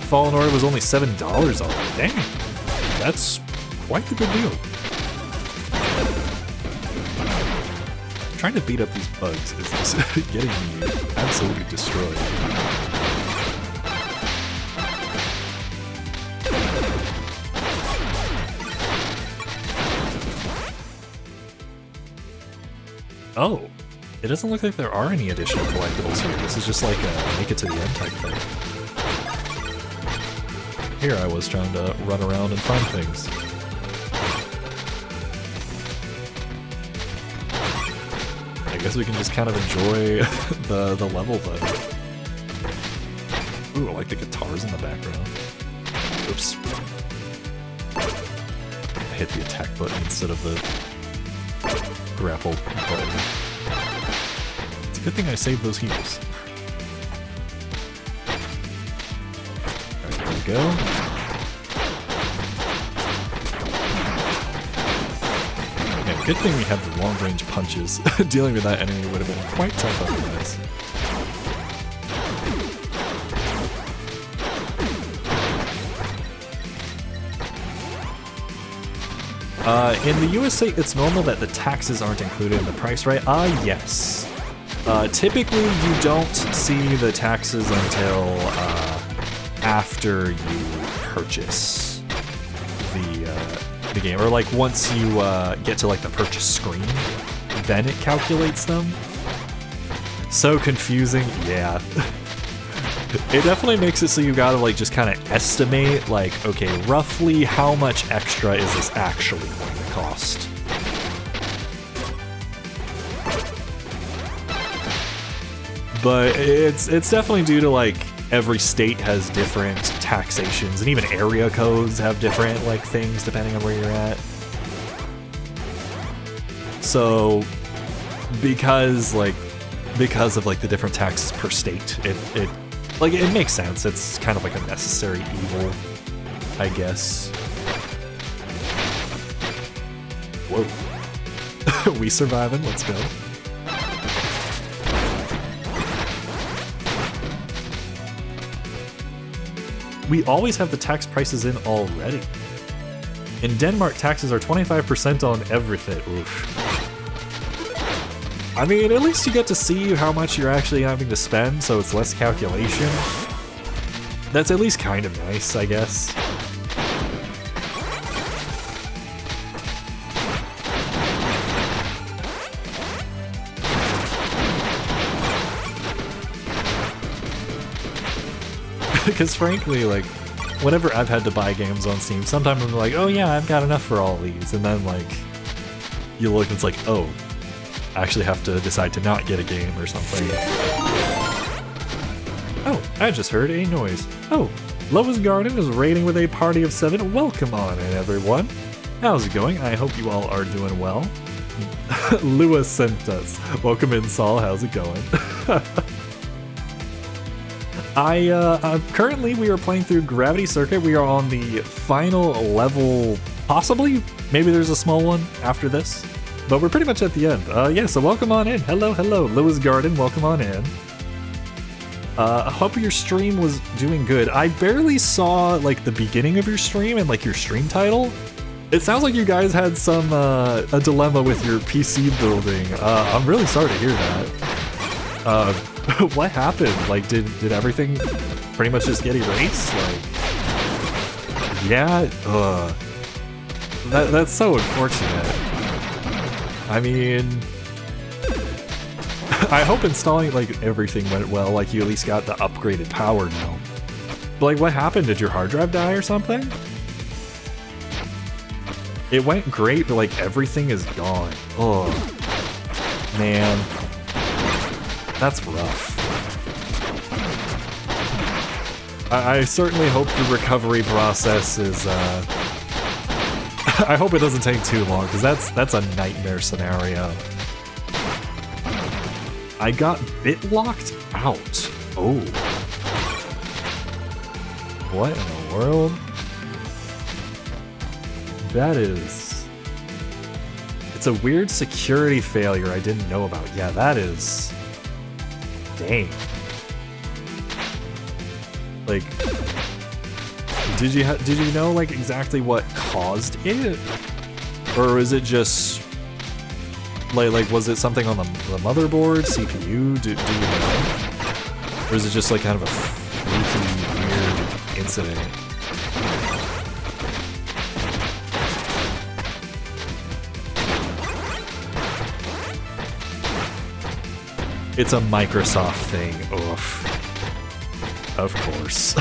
Fallen Order was only $7 on it. Dang, that's quite the good deal. Trying to beat up these bugs is just getting me absolutely destroyed. Oh, it doesn't look like there are any additional collectibles here. This is just like a make it to the end type thing. Here I was trying to run around and find things. I guess we can just kind of enjoy the level though. Ooh, I like the guitars in the background. Oops. I hit the attack button instead of the grapple button. It's a good thing I saved those heals. Alright, there we go. Yeah, good thing we had the long-range punches. Dealing with that enemy would have been quite tough otherwise. In the USA, it's normal that the taxes aren't included in the price, right? Yes. Typically, you don't see the taxes until after you purchase the game, or like once you get to like the purchase screen, then it calculates them. So confusing, yeah. It definitely makes it so you gotta like just kind of estimate like, okay, roughly how much extra is this actually going to cost? But it's definitely due to like every state has different taxations, and even area codes have different like things depending on where you're at. So because of like the different taxes per state, it makes sense. It's kind of like a necessary evil, I guess. Whoa. We surviving, let's go. We always have the tax prices in already. In Denmark, taxes are 25% on everything. Oof. I mean, at least you get to see how much you're actually having to spend, so it's less calculation. That's at least kind of nice, I guess. Because frankly, like, whenever I've had to buy games on Steam, sometimes I'm like, oh yeah, I've got enough for all these, and then like, you look and it's like, oh, I actually have to decide to not get a game or something. Oh, I just heard a noise. Oh, Lois Garden is raiding with a party of 7. Welcome on in, everyone. How's it going? I hope you all are doing well. Lewis sent us. Welcome in, Saul. How's it going? Currently we are playing through Gravity Circuit. We are on the final level, possibly. Maybe there's a small one after this, but we're pretty much at the end. Yeah, so welcome on in. Hello, Lewis Garden, welcome on in. I hope your stream was doing good. I barely saw like the beginning of your stream and like your stream title. It sounds like you guys had some a dilemma with your PC building. I'm really sorry to hear that. What happened? Like, did everything pretty much just get erased? Like, yeah, that's so unfortunate. I mean, I hope installing like everything went well. Like, you at least got the upgraded power now. But like, what happened? Did your hard drive die or something? It went great, but like everything is gone. Oh, man. That's rough. I certainly hope the recovery process is, I hope it doesn't take too long, because that's a nightmare scenario. I got bit-locked out. Oh. What in the world? That is... It's a weird security failure I didn't know about. Yeah, that is... Dang. Like, did you know like exactly what caused it, or is it just like was it something on the motherboard, CPU? Do you know, or is it just like kind of a freaky weird incident? It's a Microsoft thing. Oof. Of course.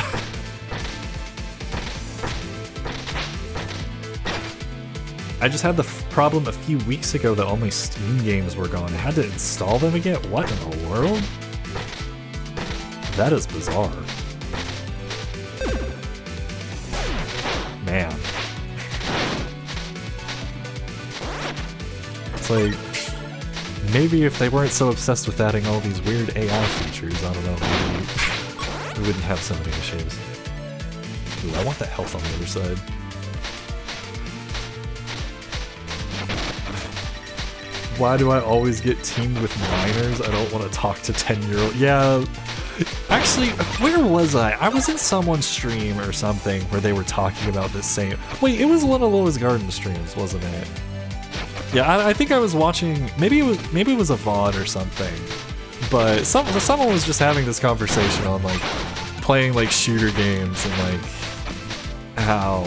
I just had the problem a few weeks ago that only Steam games were gone. I had to install them again? What in the world? That is bizarre. Man. It's like... Maybe if they weren't so obsessed with adding all these weird AI features, I don't know, maybe we wouldn't have so many issues. Ooh, I want that health on the other side. Why do I always get teamed with minors? I don't want to talk to 10-year-old. Yeah, actually, where was I? I was in someone's stream or something where they were talking about this same... Wait, it was one of Lois Garden streams, wasn't it? Yeah, I think I was watching, maybe it was a VOD or something, but someone was just having this conversation on like playing like shooter games and like how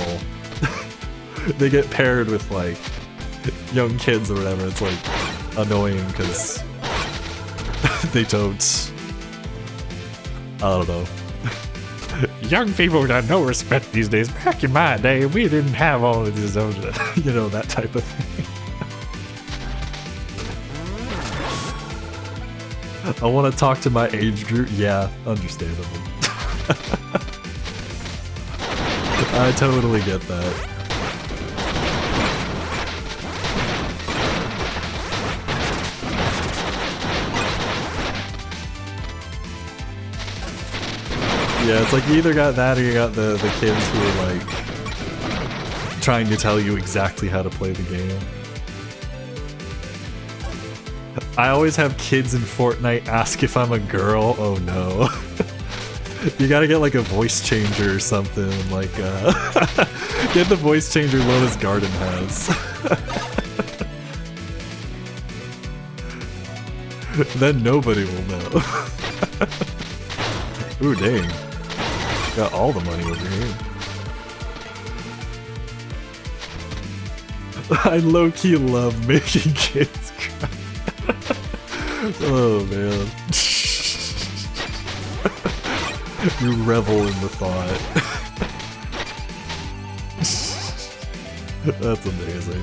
they get paired with like young kids or whatever. It's like annoying because they don't, I don't know. Young people got no respect these days. Back in my day, we didn't have all of this, you know, that type of thing. I want to talk to my age group. Yeah, understandable. I totally get that. Yeah, it's like you either got that or you got the kids who are like trying to tell you exactly how to play the game. I always have kids in Fortnite ask if I'm a girl. Oh no. You gotta get like a voice changer or something, like get the voice changer Lotus Garden has. Then nobody will know. Ooh, dang. Got all the money over here. I low-key love making kids cry. Oh, man. You revel in the thought. That's amazing.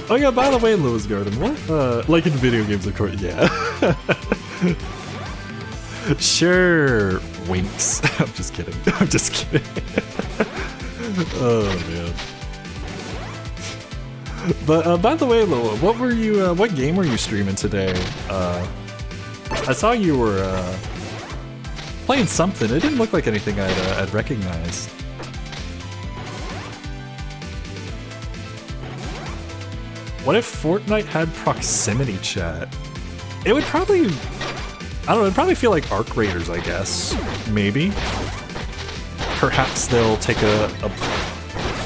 Oh yeah, by the way, Lotus Garden, what? Like in video games, of course, yeah. Sure, winks. I'm just kidding. I'm just kidding. Oh man. But by the way, Lola, what were you? What game were you streaming today? I saw you were playing something. It didn't look like anything I'd recognized. What if Fortnite had proximity chat? It would probably, I don't know, it'd probably feel like Arc Raiders, I guess. Maybe. Perhaps they'll take a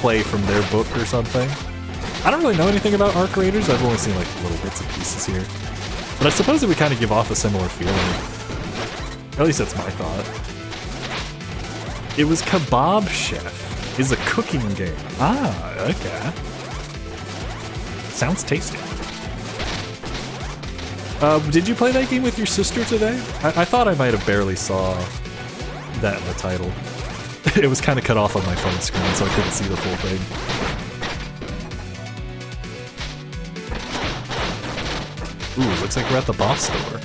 play from their book or something. I don't really know anything about Arc Raiders. I've only seen like little bits and pieces here. But I suppose it would kind of give off a similar feeling. At least that's my thought. It was Kebab Chef. Is a cooking game. Ah, okay. Sounds tasty. Did you play that game with your sister today? I thought I might have barely saw that in the title. It was kind of cut off on my phone screen, so I couldn't see the full thing. Ooh, looks like we're at the boss store.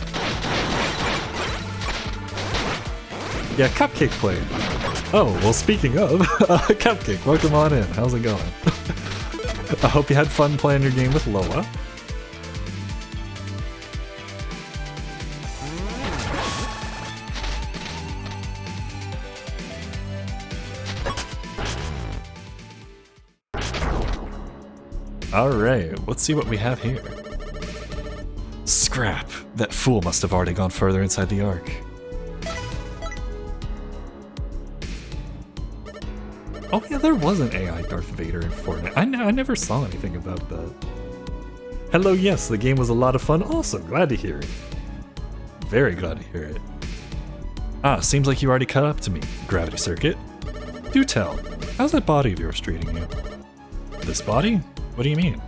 Yeah, Cupcake played. Oh, well, speaking of, Cupcake, welcome on in. How's it going? I hope you had fun playing your game with Lola. Alright, let's see what we have here. Scrap. That fool must have already gone further inside the Ark. Oh yeah, there was an AI Darth Vader in Fortnite. I never saw anything about that. Hello, yes, the game was a lot of fun. Awesome, glad to hear it. Very glad to hear it. Ah, seems like you already caught up to me, Gravity Circuit. Do tell, how's that body of yours treating you? This body? What do you mean?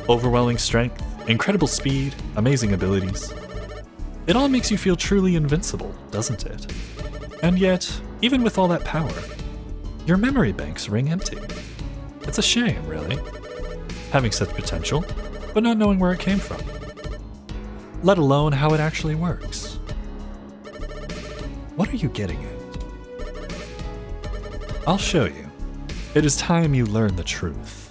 Overwhelming strength, incredible speed, amazing abilities. It all makes you feel truly invincible, doesn't it? And yet, even with all that power, your memory banks ring empty. It's a shame, really. Having such potential, but not knowing where it came from. Let alone how it actually works. What are you getting at? I'll show you. It is time you learn the truth.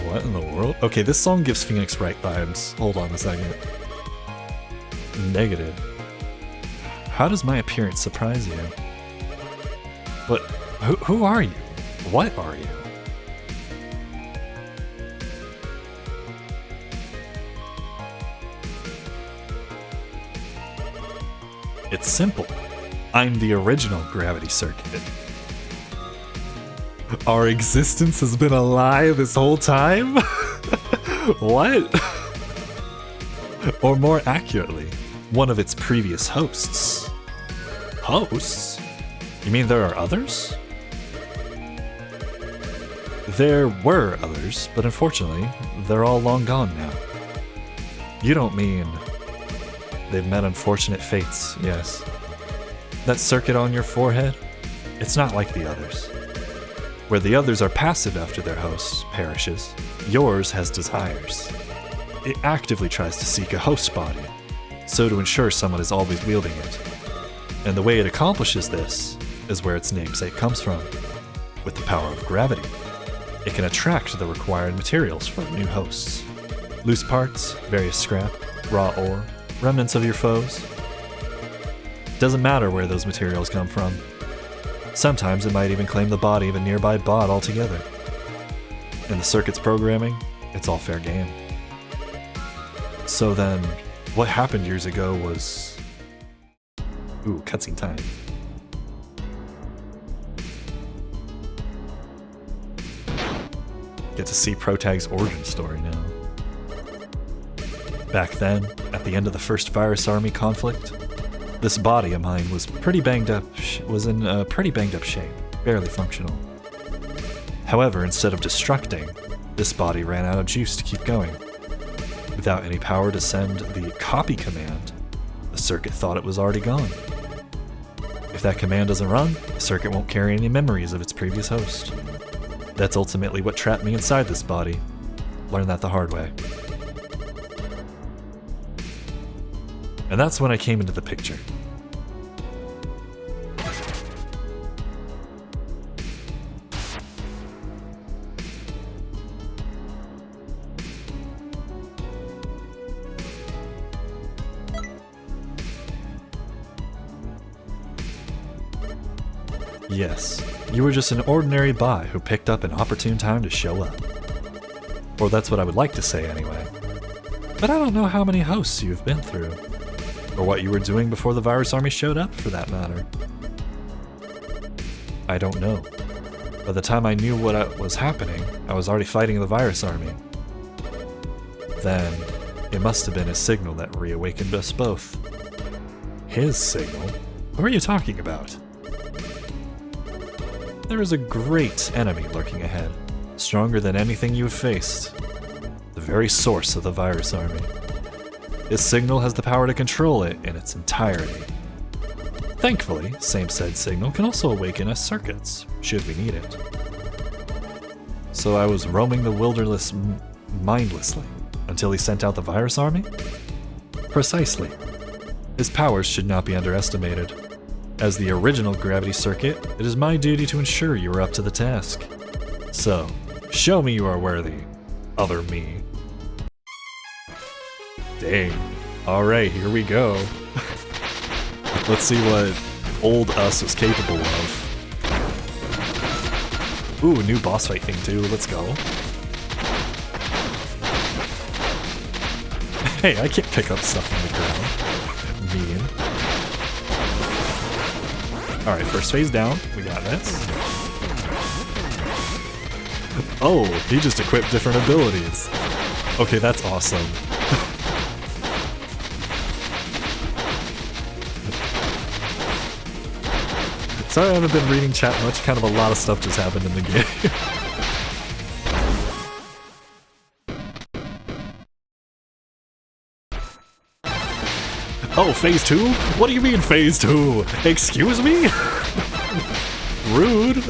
What in the world? Okay, this song gives Phoenix Wright vibes. Hold on a second. Negative. How does my appearance surprise you? But who are you? What are you? It's simple. I'm the original Gravity Circuit. Our existence has been a lie this whole time? What? Or more accurately, one of its previous hosts. Hosts? You mean there are others? There were others, but unfortunately, they're all long gone now. You don't mean... They've met unfortunate fates, yes. That circuit on your forehead? It's not like the others. Where the others are passive after their host perishes, yours has desires. It actively tries to seek a host body, so to ensure someone is always wielding it. And the way it accomplishes this is where its namesake comes from. With the power of gravity, it can attract the required materials from new hosts. Loose parts, various scrap, raw ore, remnants of your foes. Doesn't matter where those materials come from. Sometimes it might even claim the body of a nearby bot altogether. In the circuit's programming, it's all fair game. So then, what happened years ago was... Ooh, cutscene time. Get to see Protag's origin story now. Back then, at the end of the first Virus Army conflict, this body of mine was in a pretty banged up shape, barely functional. However, instead of destructing, this body ran out of juice to keep going. Without any power to send the copy command, the circuit thought it was already gone. If that command doesn't run, the circuit won't carry any memories of its previous host. That's ultimately what trapped me inside this body. Learned that the hard way. And that's when I came into the picture. Yes, you were just an ordinary bot who picked up an opportune time to show up. Or that's what I would like to say anyway. But I don't know how many hosts you've been through. Or what you were doing before the Virus Army showed up, for that matter. I don't know. By the time I knew what was happening, I was already fighting the Virus Army. Then, it must have been his signal that reawakened us both. His signal? What are you talking about? There is a great enemy lurking ahead, stronger than anything you've faced. The very source of the Virus Army. His signal has the power to control it in its entirety. Thankfully, same said signal can also awaken us circuits, should we need it. So I was roaming the wilderness mindlessly, until he sent out the Virus Army? Precisely. His powers should not be underestimated. As the original gravity circuit, it is my duty to ensure you are up to the task. So, show me you are worthy, other me. Dang. Alright, here we go. Let's see what old us was capable of. Ooh, new boss fight thing too, let's go. Hey, I can't pick up stuff on the ground. Mean. Alright, first phase down, we got this. Oh, he just equipped different abilities. Okay, that's awesome. Sorry I haven't been reading chat much, kind of a lot of stuff just happened in the game. Oh, phase 2? What do you mean phase 2? Excuse me? Rude.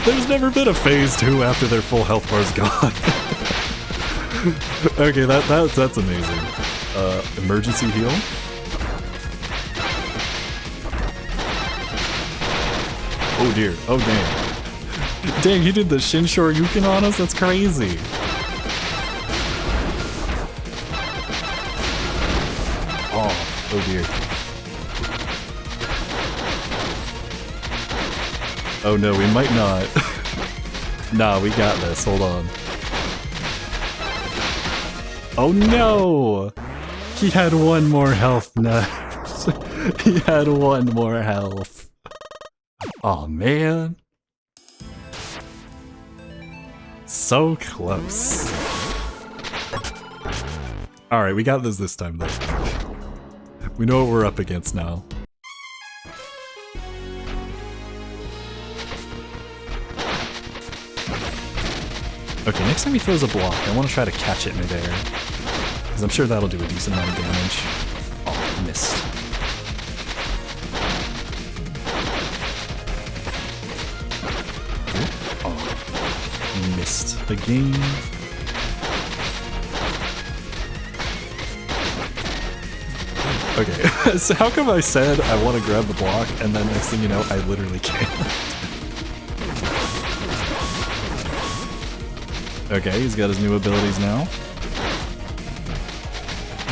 There's never been a phase 2 after their full health bar is gone. Okay, that's amazing. Emergency heal? Oh dear, oh dang. Dang, he did the Shin Shoryuken on us? That's crazy. Oh dear. Oh no, we might not. Nah, we got this, hold on. Oh no! He had one more health left. He had one more health. Aw, man. So close. Alright, we got this time though. We know what we're up against now. Okay, next time he throws a block, I want to try to catch it midair. Because I'm sure that'll do a decent amount of damage. missed. Oh, missed again. Okay, so how come I said I want to grab the block, and then next thing you know, I literally can't? Okay, he's got his new abilities now.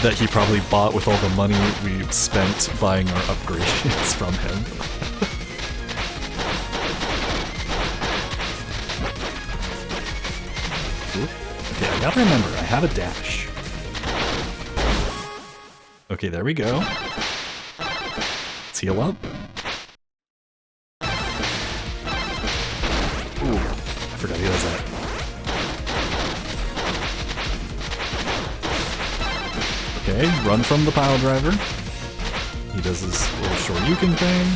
That he probably bought with all the money we spent buying our upgrades from him. Okay, I gotta remember, I have a dash. Okay, there we go. Let's heal up. Ooh, I forgot he does that. Okay, run from the pile driver. He does his little Shoryuken thing.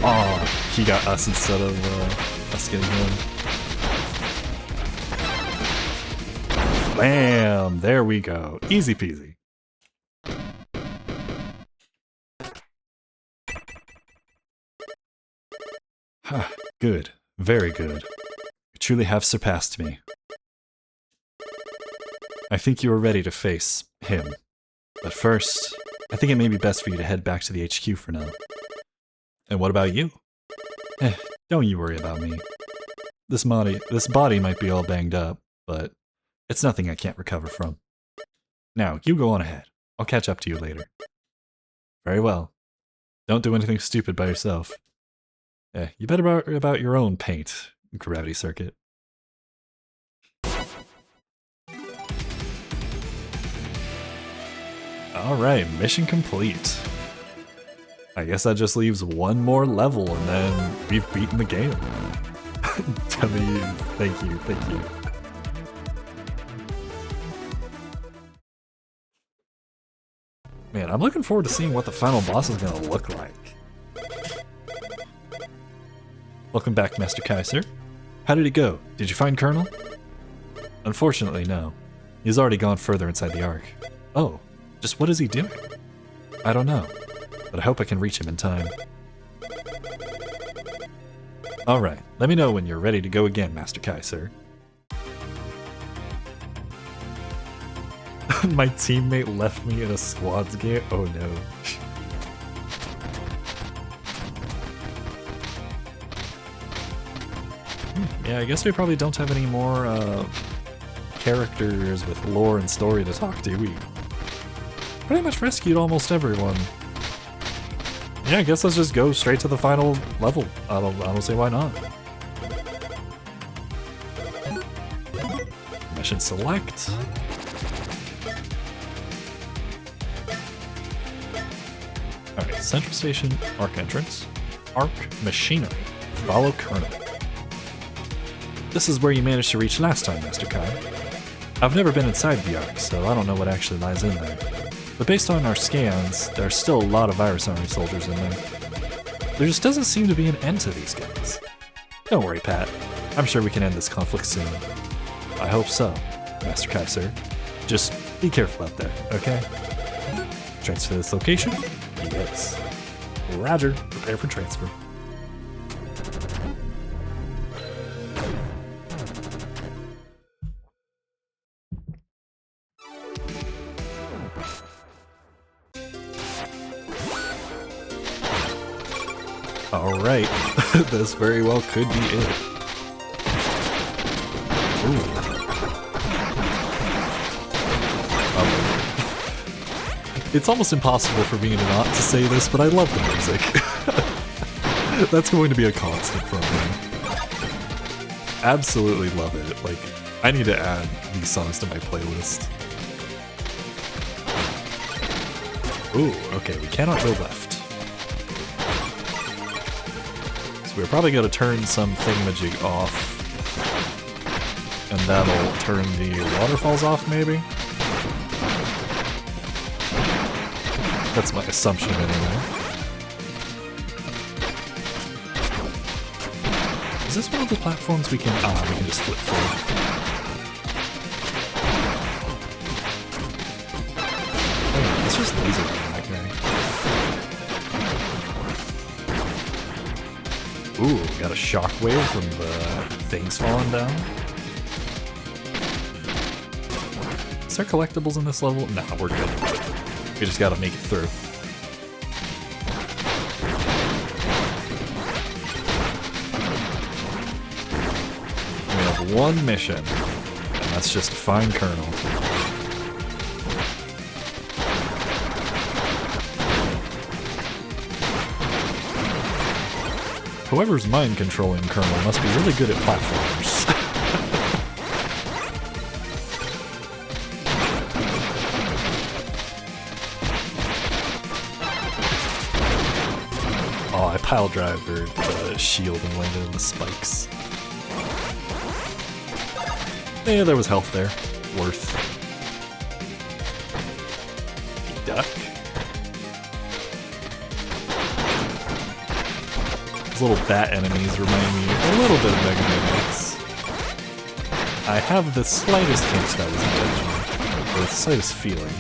Oh, he got us instead of us getting him. Bam! There we go. Easy peasy. Good. Very good. You truly have surpassed me. I think you are ready to face him. But first, I think it may be best for you to head back to the HQ for now. And what about you? Don't you worry about me. This body might be all banged up, but it's nothing I can't recover from. Now, you go on ahead. I'll catch up to you later. Very well. Don't do anything stupid by yourself. You better worry about your own paint, Gravity Circuit. Alright, mission complete. I guess that just leaves one more level and then we've beaten the game. W, thank you, thank you. Man, I'm looking forward to seeing what the final boss is gonna look like. Welcome back, Master Kaiser. How did it go? Did you find Colonel? Unfortunately, no. He's already gone further inside the Ark. Oh, just what is he doing? I don't know, but I hope I can reach him in time. Alright, let me know when you're ready to go again, Master Kaiser. My teammate left me in a squads game? Oh no. Yeah, I guess we probably don't have any more characters with lore and story to talk to. We pretty much rescued almost everyone. Yeah, I guess let's just go straight to the final level. I don't see why not. Mission select. Alright, Central Station, Ark entrance. Ark machinery. Follow Colonel. This is where you managed to reach last time, Master Kai. I've never been inside the Ark, so I don't know what actually lies in there. But based on our scans, there are still a lot of Virus Army soldiers in there. There just doesn't seem to be an end to these guys. Don't worry, Pat. I'm sure we can end this conflict soon. I hope so, Master Kaiser. Just be careful out there, okay? Transfer this location? Yes. Roger. Prepare for transfer. Alright, this very well could be it. Ooh. It's almost impossible for me to not to say this, but I love the music. That's going to be a constant from me. Absolutely love it. Like, I need to add these songs to my playlist. Ooh, okay, we cannot go left. So we're probably going to turn some thingamajig off. And that'll turn the waterfalls off, maybe? That's my assumption, anyway. Is this one of the platforms we can just flip through? Let's just laser beam that guy. Ooh, got a shockwave from the things falling down. Is there collectibles in this level? Nah, we're good. We just gotta make it through. We have one mission, and that's just to find Colonel. Whoever's mind controlling Colonel must be really good at platformers. Oh, I pile driver the shield and landed in the spikes. Yeah, there was health there. Worth. Duck. Little bat enemies remind me a little bit of Mega Man X. I have the slightest hint that was intentional, or the slightest feeling.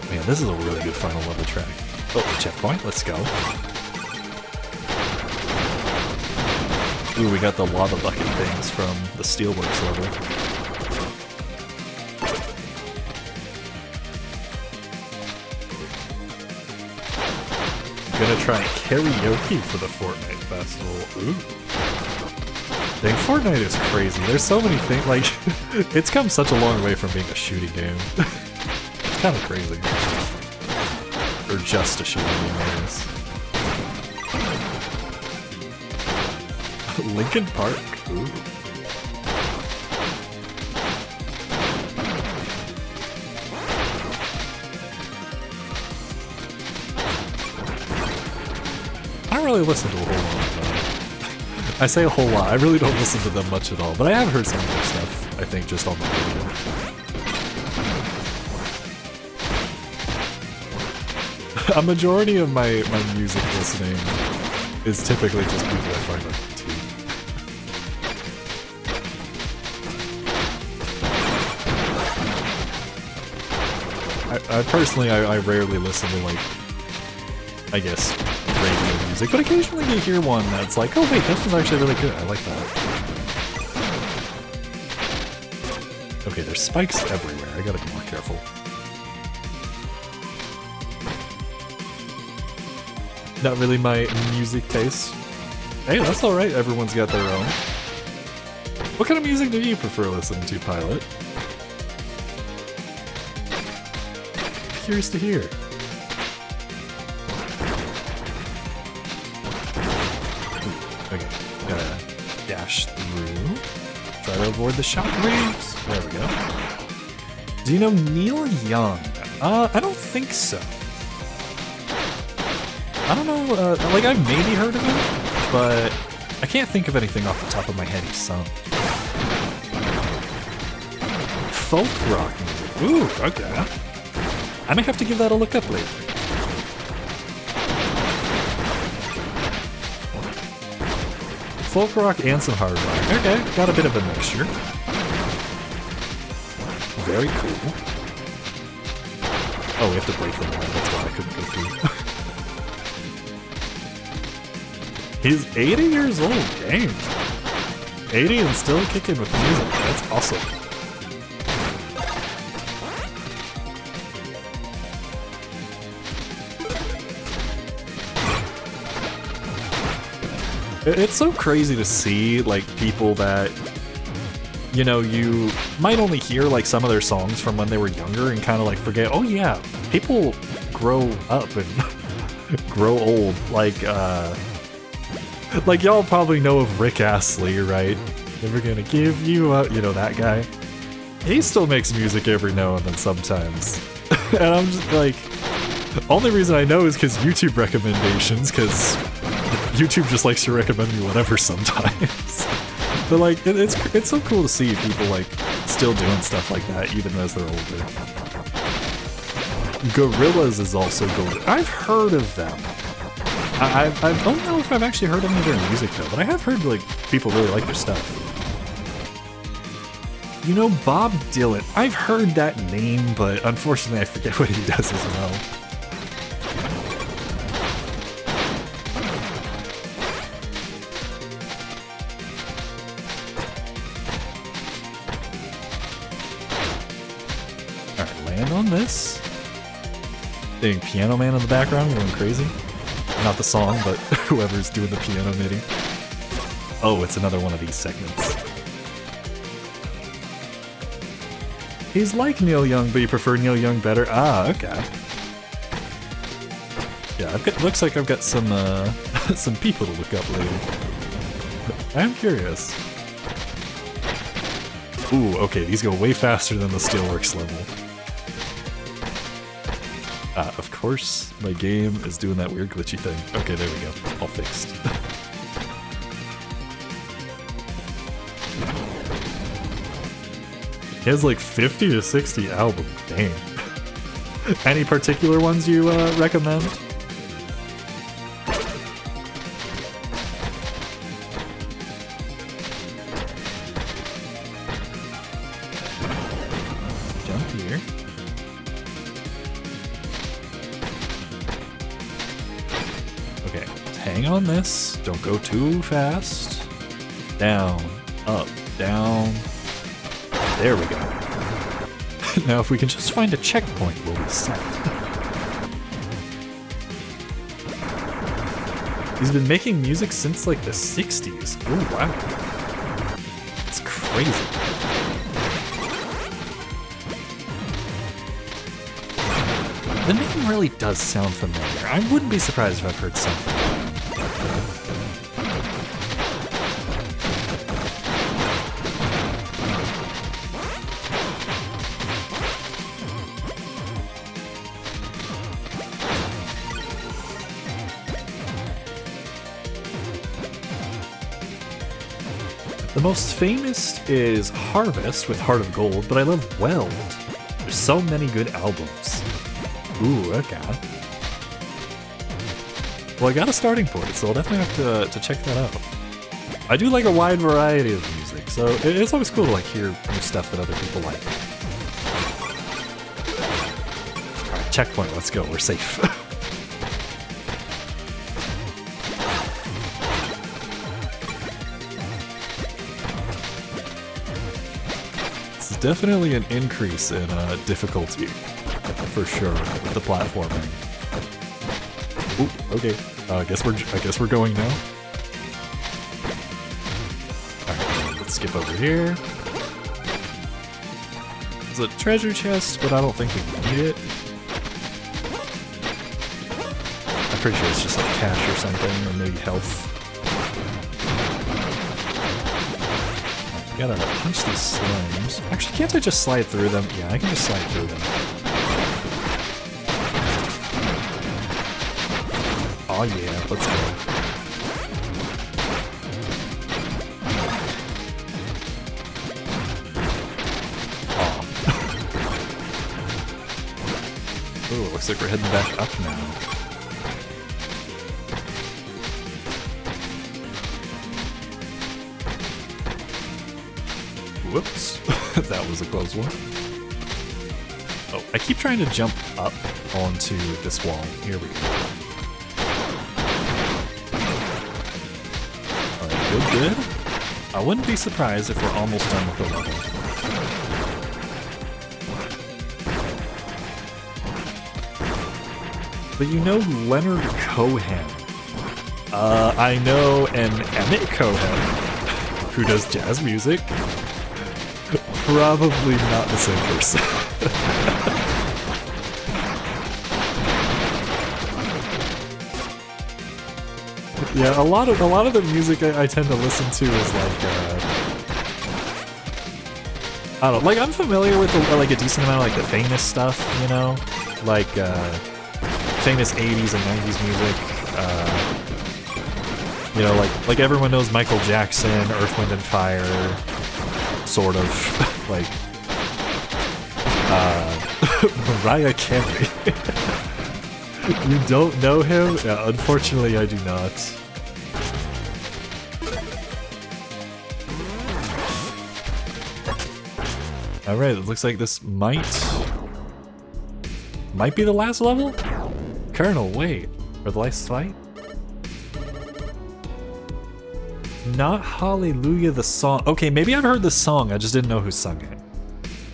Man, this is a really good final level track. Oh, checkpoint, let's go. Ooh, we got the lava bucket things from the Steelworks level. Gonna try karaoke for the Fortnite Festival. Ooh. Dang, Fortnite is crazy. There's so many things, like, it's come such a long way from being a shooting game. It's kind of crazy. Or just a shooting game, I guess. Linkin Park? Ooh. I don't really listen to a whole lot. I say a whole lot. I really don't listen to them much at all, but I have heard some of their stuff, I think, just on the radio. A majority of my music listening is typically just people I find on YouTube. I personally, I rarely listen to, like, I guess, radio music, but occasionally you hear one that's like, oh wait, this was actually really good, I like that. Okay, there's spikes everywhere, I gotta be more careful. Not really my music taste. Hey, that's alright, everyone's got their own. What kind of music do you prefer listening to, Pilot? Curious to hear. Okay, gotta dash through. Try to avoid the shockwaves. There we go. Do you know Neil Young? I don't think so. I don't know, like I've maybe heard of him, but I can't think of anything off the top of my head he's sung. Folk rock music. Ooh, okay. I may have to give that a look up later. Folk rock and some hard rock. Okay, got a bit of a mixture. Very cool. Oh, we have to break them all, that's why I couldn't go through. He's 80 years old, dang. 80 and still kicking with music, that's awesome. It's so crazy to see, like, people that, you know, you might only hear, like, some of their songs from when they were younger and kind of, like, forget, oh yeah, people grow up and grow old. Like y'all probably know of Rick Astley, right? Never gonna give you up, you know, that guy. He still makes music every now and then sometimes. And I'm just like, only reason I know is because YouTube recommendations, because YouTube just likes to recommend me whatever sometimes. But like, it's so cool to see people like still doing stuff like that even as they're older. Gorillaz is also good. I've heard of them. I don't know if I've actually heard any of their music though, but I have heard like people really like their stuff. You know Bob Dylan. I've heard that name, but unfortunately I forget what he does as well. Alright, land on this. Dang, Piano Man in the background going crazy. Not the song, but whoever's doing the piano MIDI. Oh, it's another one of these segments. He's like Neil Young, but you prefer Neil Young better? Ah, okay. Yeah, looks like I've got some some people to look up later. I'm curious. Ooh, okay, these go way faster than the Steelworks level. Of course, my game is doing that weird glitchy thing. Okay, there we go. All fixed. He has like 50 to 60 albums. Dang. Any particular ones you recommend? Jump here. Okay, hang on this. Don't go too fast. Down, up, down. There we go. Now if we can just find a checkpoint, we'll be set. He's been making music since like the 60s. Oh wow. It's crazy. The name really does sound familiar. I wouldn't be surprised if I've heard something. The most famous is Harvest with Heart of Gold, but I love Weld. There's so many good albums. Ooh, okay. Well, I got a starting point, so I'll definitely have to check that out. I do like a wide variety of music, so it's always cool to like hear new stuff that other people like. Alright, checkpoint, let's go, we're safe. Definitely an increase in difficulty, for sure, with the platforming. Ooh, okay. I guess we're going now. Alright, let's skip over here. There's a treasure chest, but I don't think we need it. I'm pretty sure it's just like cash or something, or maybe health. Gotta punch these slimes. Actually, can't I just slide through them? Yeah, I can just slide through them. Oh yeah, let's go. Oh. Ooh, looks like we're heading back up now. Whoops, that was a close one. Oh, I keep trying to jump up onto this wall. Here we go. Alright, good. I wouldn't be surprised if we're almost done with the level. But you know Leonard Cohen. I know an Emmett Cohen, who does jazz music. Probably not the same person. Yeah, a lot of the music I tend to listen to is like I don't know, like I'm familiar with like a decent amount of like the famous stuff, you know, like famous 80s and 90s music. You know, like everyone knows Michael Jackson, Earth, Wind and Fire. Sort of, like, Mariah Carey. You don't know him? Yeah, unfortunately I do not. Alright, it looks like this might be the last level? Colonel, wait. For the last fight? Not Hallelujah the song. Okay, maybe I've heard the song, I just didn't know who sung it.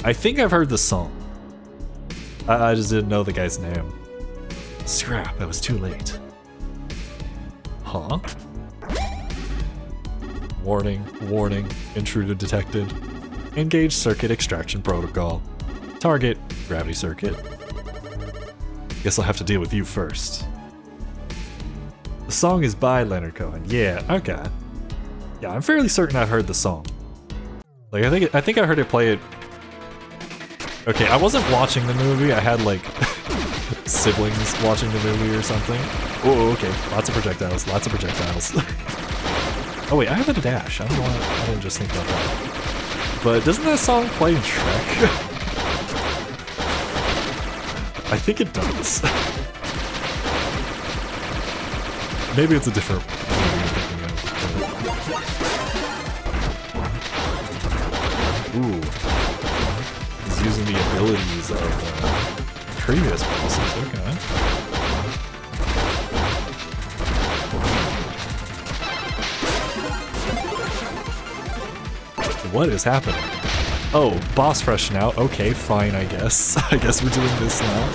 I think I've heard the song. I just didn't know the guy's name. Scrap, I was too late. Huh? Warning, warning, intruder detected. Engage circuit extraction protocol. Target, gravity circuit. Guess I'll have to deal with you first. The song is by Leonard Cohen. Yeah, okay. Yeah, I'm fairly certain I've heard the song. Like, I think I heard it play it. Okay, I wasn't watching the movie. I had like siblings watching the movie or something. Oh, okay. Lots of projectiles. Lots of projectiles. Oh wait, I have a dash. I don't know why I didn't just think about that. But doesn't that song play in Shrek? I think it does. Maybe it's a different movie I'm thinking of. Ooh. He's using the abilities of previous bosses. Okay. What is happening? Oh, boss fresh now. Okay, fine, I guess. I guess we're doing this now.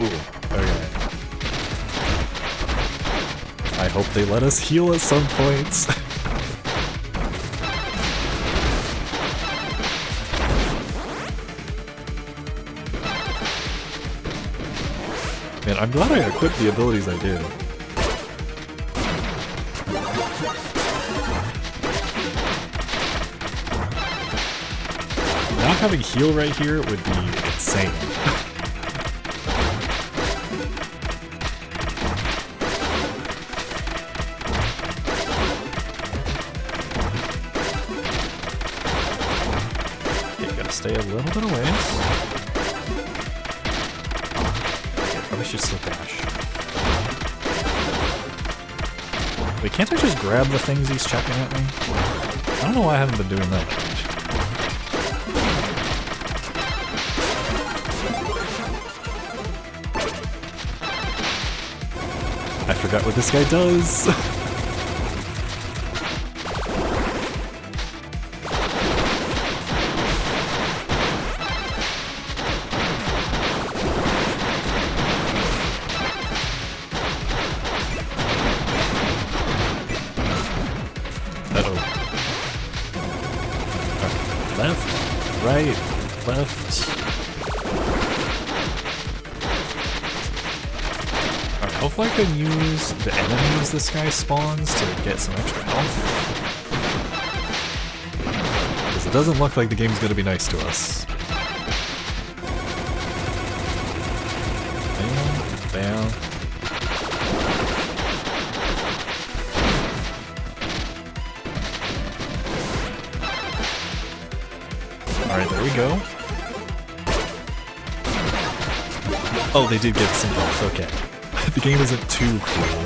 Ooh, okay. I hope they let us heal at some point. Man, I'm glad I equipped the abilities I did. Not having heal right here would be insane. Okay, gotta stay a little bit away. I should still dash. Wait, can't I just grab the things he's checking at me? I don't know why I haven't been doing that. I forgot what this guy does. Hopefully I can use the enemies this guy spawns to get some extra health. Because it doesn't look like the game's gonna be nice to us. Bam, bam. Alright, there we go. Oh, they did get some health, okay. The game isn't too cool.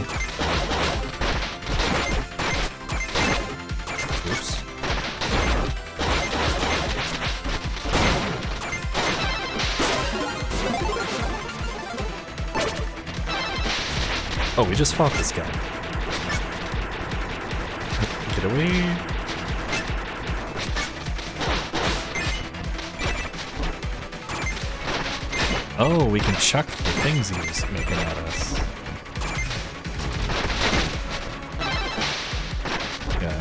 Oops. Oh, we just fought this guy. Get away. Oh, we can chuck the things he's making at us. Okay.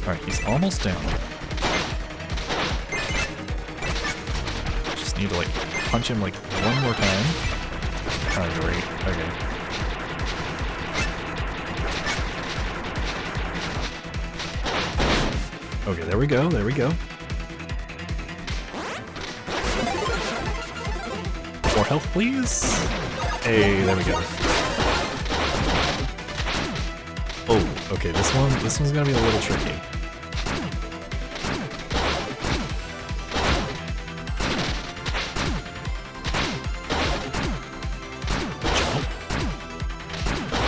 Alright, he's almost down. Just need to, like, punch him, like, one more time. Oh, great. Okay. Okay, there we go, there we go. health, please. Hey, there we go. Oh, okay, this one's gonna be a little tricky.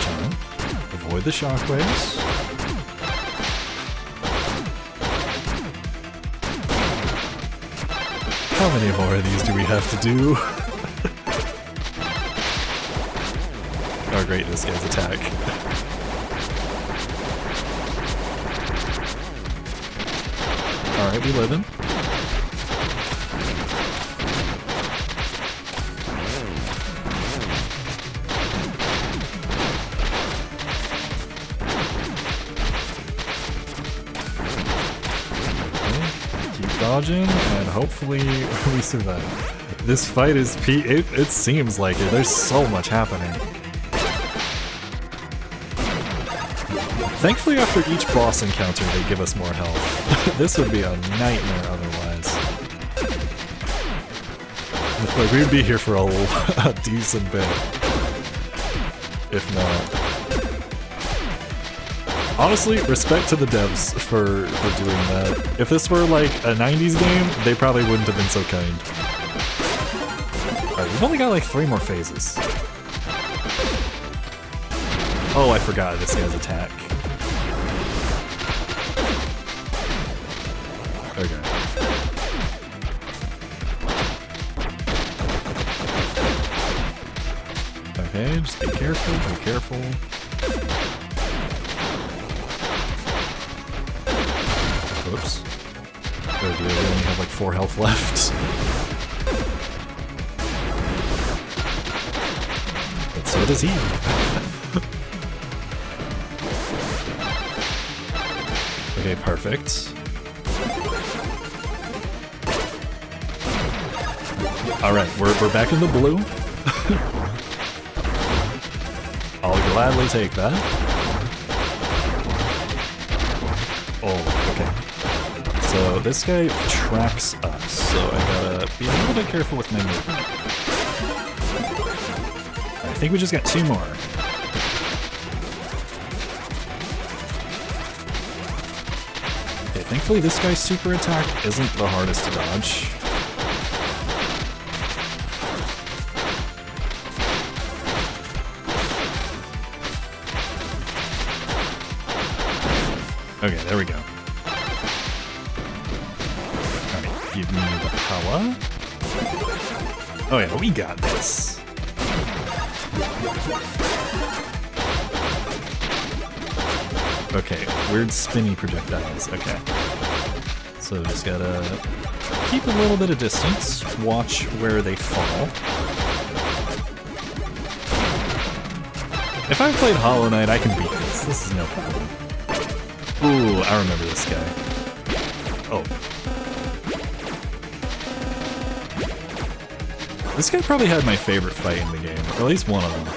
Jump. Avoid the shockwaves. How many more of these do we have to do? Oh great, this guy's attack. Alright, we live him. Keep dodging, and hopefully we survive. This fight is it seems like it. There's so much happening. Thankfully, after each boss encounter, they give us more health. This would be a nightmare otherwise. Like, we'd be here for a decent bit. If not. Honestly, respect to the devs for doing that. If this were like a 90s game, they probably wouldn't have been so kind. Alright, we've only got like 3 more phases. Oh, I forgot this guy's attack. Okay. Okay, just be careful, be careful. Whoops. Oh dear, we only have like 4 health left. But so does he. Okay, perfect. Alright, we're back in the blue. I'll gladly take that. Oh, okay. So this guy tracks us, so I gotta be a little bit careful with my movement. I think we just got 2 more. Okay, thankfully this guy's super attack isn't the hardest to dodge. Okay, there we go. Alright, give me the power. Oh yeah, we got this. Okay, weird spinny projectiles. Okay. So just gotta keep a little bit of distance, watch where they fall. If I've played Hollow Knight, I can beat this. This is no problem. Ooh, I remember this guy. Oh. This guy probably had my favorite fight in the game, or at least one of them.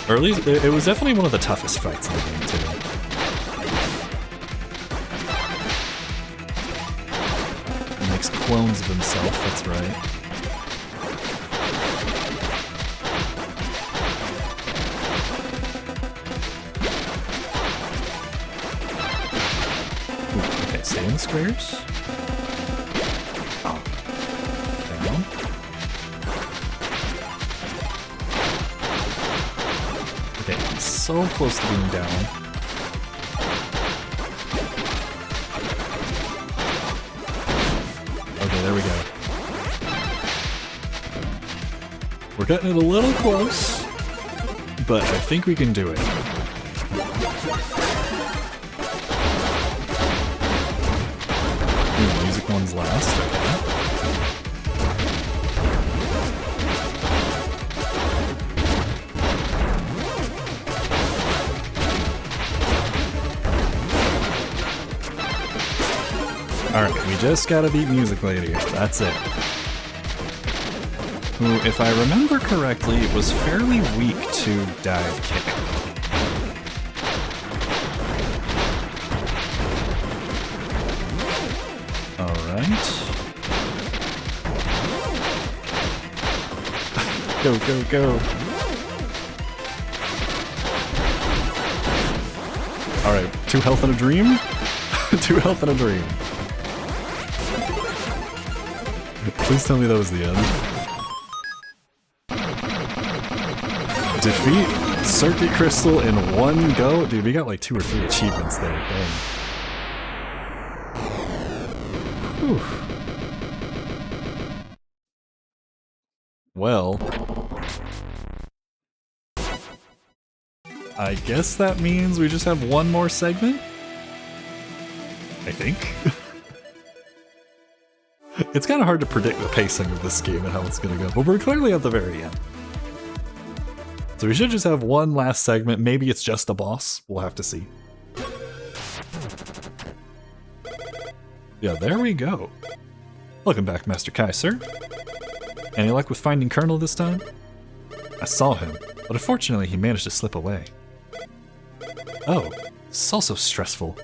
Or at least, it was definitely one of the toughest fights in the game, too. He makes clones of himself, that's right. Stay in the squares. Oh. Down. Okay, I'm so close to being down. Okay, there we go. We're getting it a little close, but I think we can do it. Music one's last, okay. Alright, we just gotta beat Music Lady, that's it. Who, if I remember correctly, was fairly weak to dive kick. Go, go, go. Alright, 2 health and a dream? 2 health and a dream. Please tell me that was the end. Defeat Circuit Crystal in one go? Dude, we got like 2 or 3 achievements there. Dang. Whew. Well, I guess that means we just have one more segment? I think. It's kind of hard to predict the pacing of this game and how it's going to go, but we're clearly at the very end. So we should just have one last segment. Maybe it's just a boss. We'll have to see. Yeah, there we go. Welcome back, Master Kai, sir. Any luck with finding Colonel this time? I saw him, but unfortunately he managed to slip away. Oh, it's also stressful.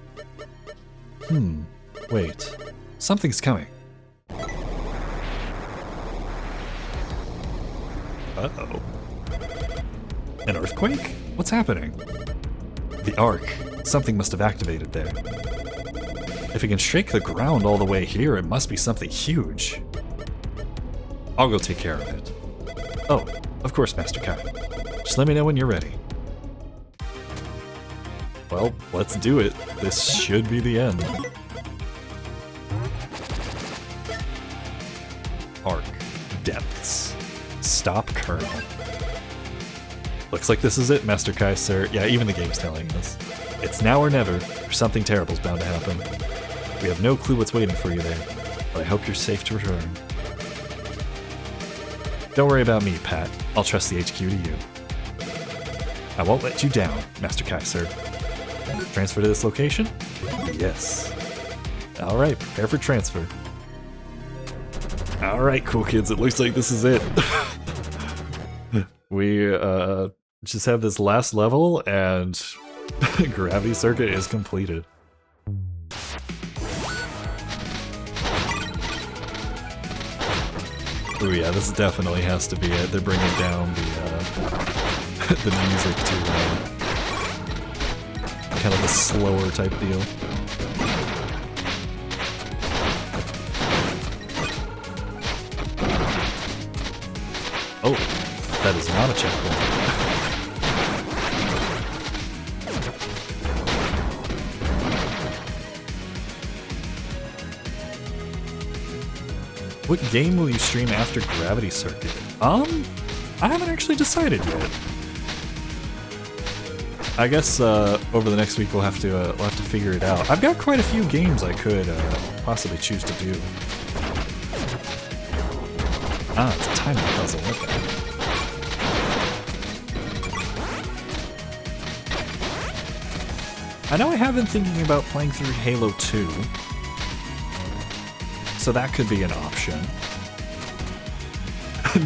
Wait. Something's coming. Uh-oh. An earthquake? What's happening? The Ark. Something must have activated there. If it can shake the ground all the way here, it must be something huge. I'll go take care of it. Oh, of course, Master Kai. Just let me know when you're ready. Well, let's do it. This should be the end. Ark. Depths. Stop Colonel. Looks like this is it, Master Kai, sir. Yeah, even the game's telling us. It's now or never, or something terrible's bound to happen. We have no clue what's waiting for you there, but I hope you're safe to return. Don't worry about me, Pat. I'll trust the HQ to you. I won't let you down, Master Kai, sir. Transfer to this location? Yes. Alright, prepare for transfer. Alright, cool kids, it looks like this is it. We just have this last level and Gravity Circuit is completed. Oh yeah, this definitely has to be it. They're bringing down the the music to kind of a slower type deal. Oh, that is not a checkpoint. What game will you stream after Gravity Circuit? I haven't actually decided yet. I guess over the next week we'll have to figure it out. I've got quite a few games I could possibly choose to do. Ah, it's a timing puzzle. Okay. I know I have been thinking about playing through Halo 2. So that could be an option.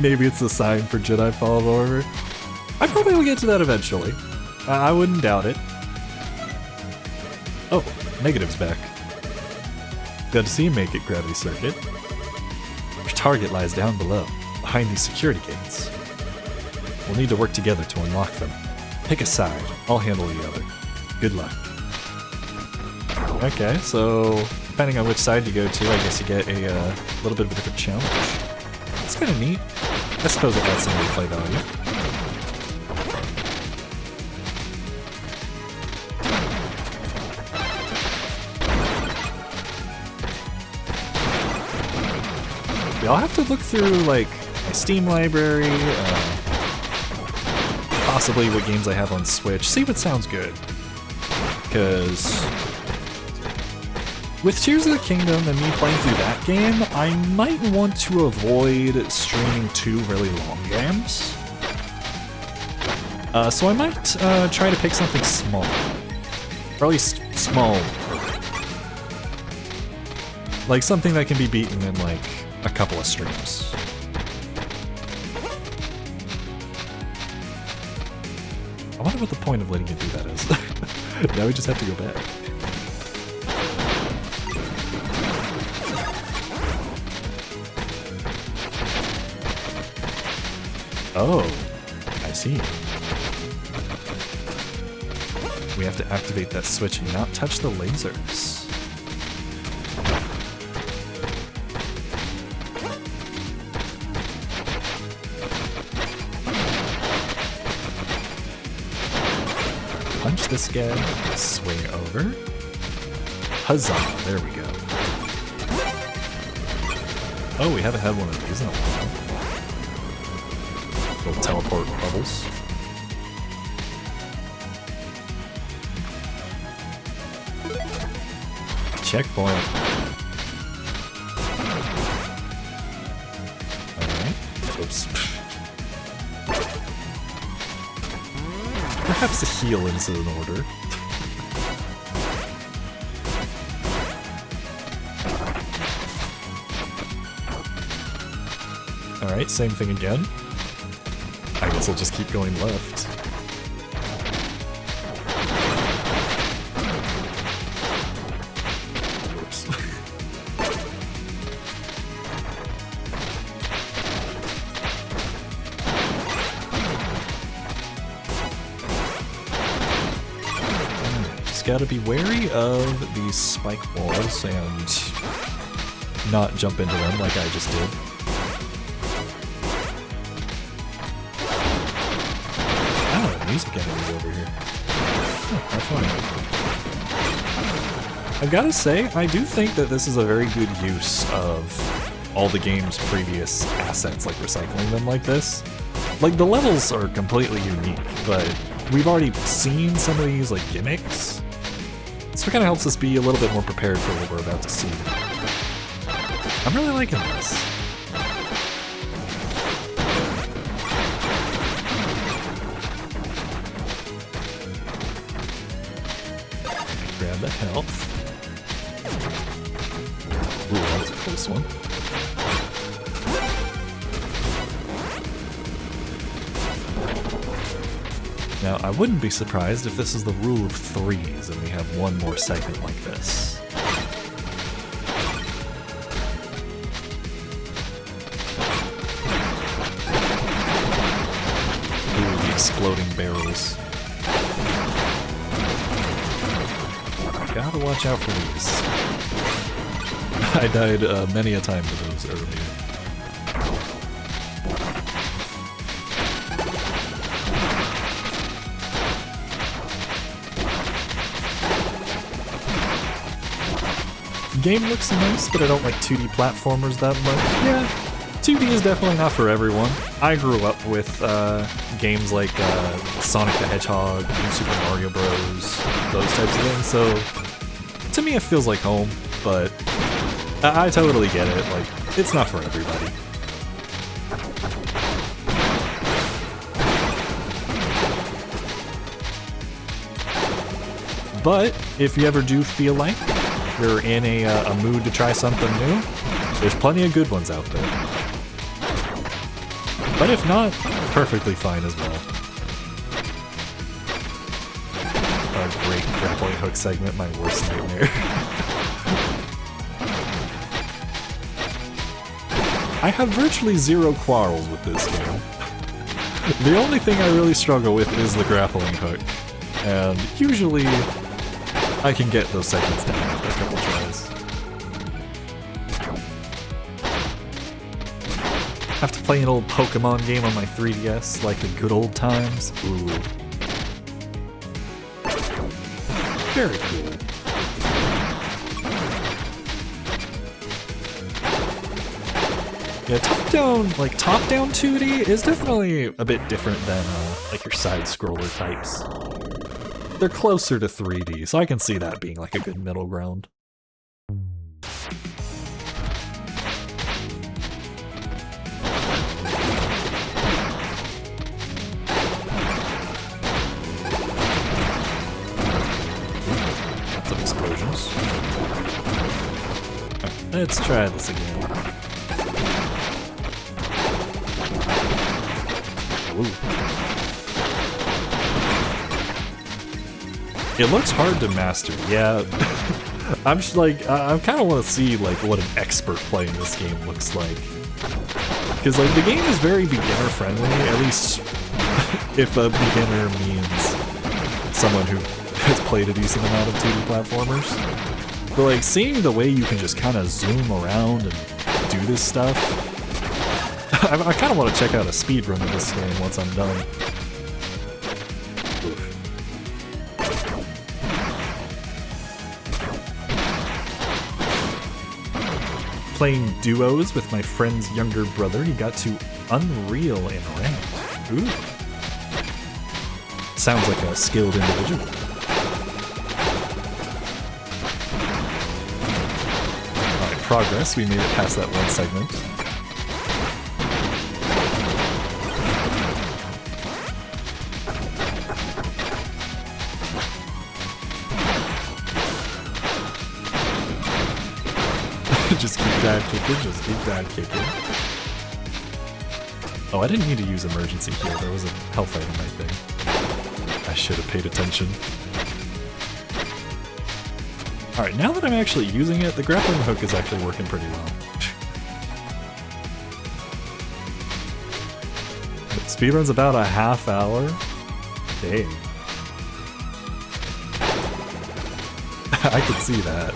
Maybe it's a sign for Jedi Fallen Order. I probably will get to that eventually. I wouldn't doubt it. Oh, Negative's back. Glad to see you make it, Gravity Circuit. Your target lies down below, behind these security gates. We'll need to work together to unlock them. Pick a side. I'll handle the other. Good luck. Okay, so depending on which side you go to, I guess you get a little bit of a different challenge. That's kind of neat. I suppose it adds some replay value. Yeah, I'll have to look through, like, my Steam library, possibly what games I have on Switch, see what sounds good. Because with Tears of the Kingdom and me playing through that game, I might want to avoid streaming 2 really long games. So I might try to pick something small. Or at least small. Like something that can be beaten in like a couple of streams. I wonder what the point of letting you do that is. Now we just have to go back. Oh, I see. We have to activate that switch and not touch the lasers. Punch this guy, swing over. Huzzah, there we go. Oh, we haven't had one of these in a while. Little teleport bubbles. Checkpoint. Alright. Oops. Perhaps the heal is in order. Alright, same thing again. I guess I'll just keep going left. Oops. Just gotta be wary of these spike walls and not jump into them like I just did. Music enemies over here. Oh, how funny. I've gotta say, I do think that this is a very good use of all the game's previous assets, like recycling them like this. Like, the levels are completely unique, but we've already seen some of these, like, gimmicks. So it kinda helps us be a little bit more prepared for what we're about to see. I'm really liking this. Grab the health. Ooh, that was a close one. Now, I wouldn't be surprised if this is the rule of threes and we have one more segment like this. Ooh, the exploding barrels. Gotta watch out for these. I died many a time to those earlier. The game looks nice, but I don't like 2D platformers that much. Yeah, 2D is definitely not for everyone. I grew up with games like Sonic the Hedgehog, Super Mario Bros, those types of things, so to me it feels like home, but I totally get it, like, it's not for everybody. But if you ever do feel like you're in a mood to try something new, there's plenty of good ones out there. But if not, perfectly fine as well. A great grappling hook segment, my worst nightmare. I have virtually zero quarrels with this game. The only thing I really struggle with is the grappling hook, and usually I can get those segments down after a couple tries. After playing an old Pokemon game on my 3DS, like the good old times, ooh. Very cool. Yeah, top-down 2D is definitely a bit different than, like your side-scroller types. They're closer to 3D, so I can see that being like a good middle ground. Lots of explosions. Right, let's try this again. Ooh. It looks hard to master, yeah. I'm just like, I kind of want to see like what an expert playing this game looks like. because like the game is very beginner friendly, at least if a beginner means someone who has played a decent amount of 2D platformers. But like seeing the way you can just kind of zoom around and do this stuff, I kind of want to check out a speedrun of this game once I'm done. Playing duos with my friend's younger brother, he got to Unreal in ranked. Ooh. Sounds like a skilled individual. Alright, progress. We made it past that one segment. Just keep dad kicking, just keep dad kicking. Oh, I didn't need to use emergency here. There was a health item right there. I should have paid attention. Alright, now that I'm actually using it, the grappling hook is actually working pretty well. Speedrun's about a half hour. Dang. I could see that.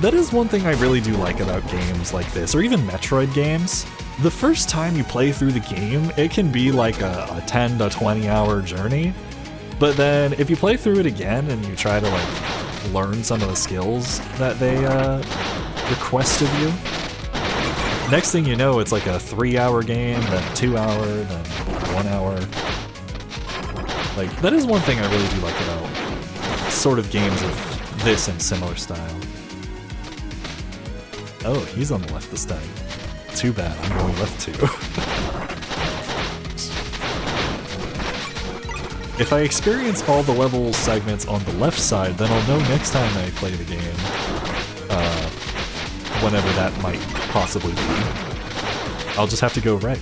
That is one thing I really do like about games like this, or even Metroid games. The first time you play through the game, it can be like a 10 to 20 hour journey. But then if you play through it again and you try to like learn some of the skills that they request of you, next thing you know, it's like a 3-hour game, then 2 hour, then 1 hour. Like, that is one thing I really do like about sort of games of this and similar style. Oh, he's on the left this time. Too bad, I'm going left too. If I experience all the level segments on the left side, then I'll know next time I play the game, whenever that might possibly be. I'll just have to go right.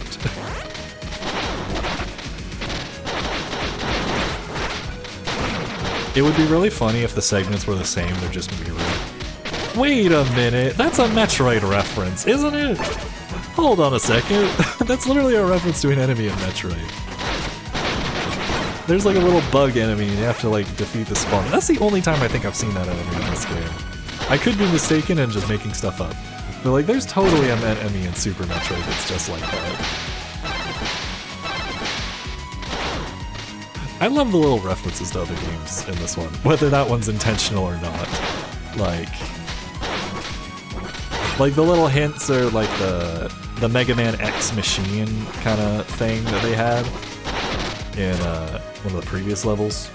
It would be really funny if the segments were the same, they're just mirrored. Wait a minute, that's a Metroid reference, isn't it? Hold on a second, that's literally a reference to an enemy in Metroid. There's like a little bug enemy and you have to like defeat the spawner. That's the only time I think I've seen that enemy in this game. I could be mistaken and just making stuff up. But like there's totally an enemy in Super Metroid that's just like that. I love the little references to other games in this one, whether that one's intentional or not. Like the little hints are like the Mega Man X machine kind of thing that they had in one of the previous levels.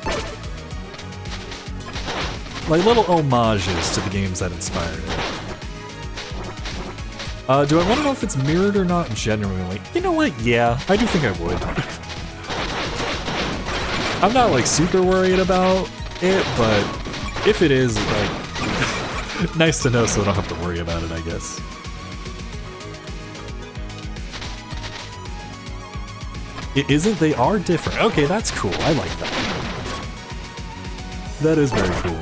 Like little homages to the games that inspired it. Do I want to know if it's mirrored or not genuinely? You know what? Yeah, I do think I would. I'm not like super worried about it, but if it is, like, nice to know so I don't have to worry about it, I guess. It isn't, they are different. Okay, that's cool. I like that. That is very cool.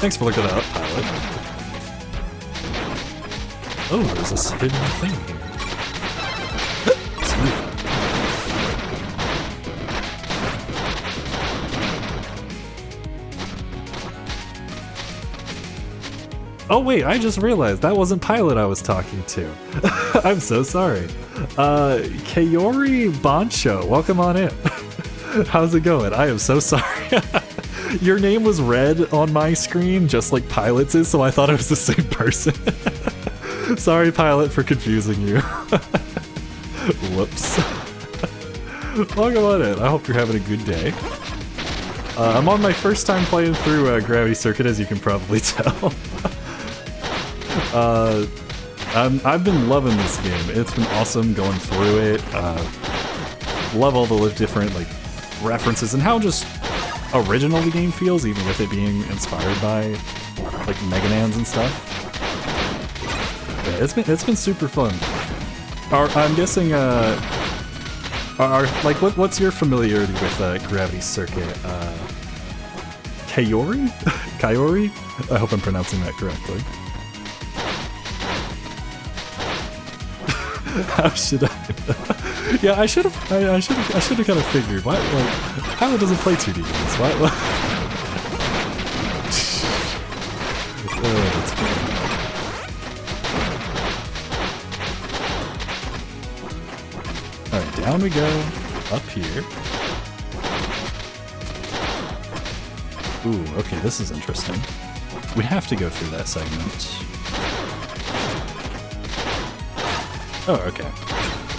Thanks for looking that up, Pilot. Oh, there's this hidden thing here. Oh wait, I just realized that wasn't Pilot I was talking to. I'm so sorry. Kaori Bancho, welcome on in. How's it going? I am so sorry. Your name was red on my screen, just like Pilot's is, so I thought it was the same person. Sorry, Pilot, for confusing you. Whoops. Welcome on in. I hope you're having a good day. I'm on my first time playing through Gravity Circuit, as you can probably tell. I've been loving this game. It's been awesome going through it. Love all the different like references and how just original the game feels, even with it being inspired by like Mega Mans and stuff. Yeah, it's been super fun. I'm guessing what's your familiarity with Gravity Circuit? Kaori? Kaori? I hope I'm pronouncing that correctly. How should I? Yeah, I should have. I should have kind of figured. Why? Like, Kylo doesn't play 2D games. Why? Oh, that's funny. All right, down we go. Up here. Ooh, okay, this is interesting. We have to go through that segment. Oh, okay.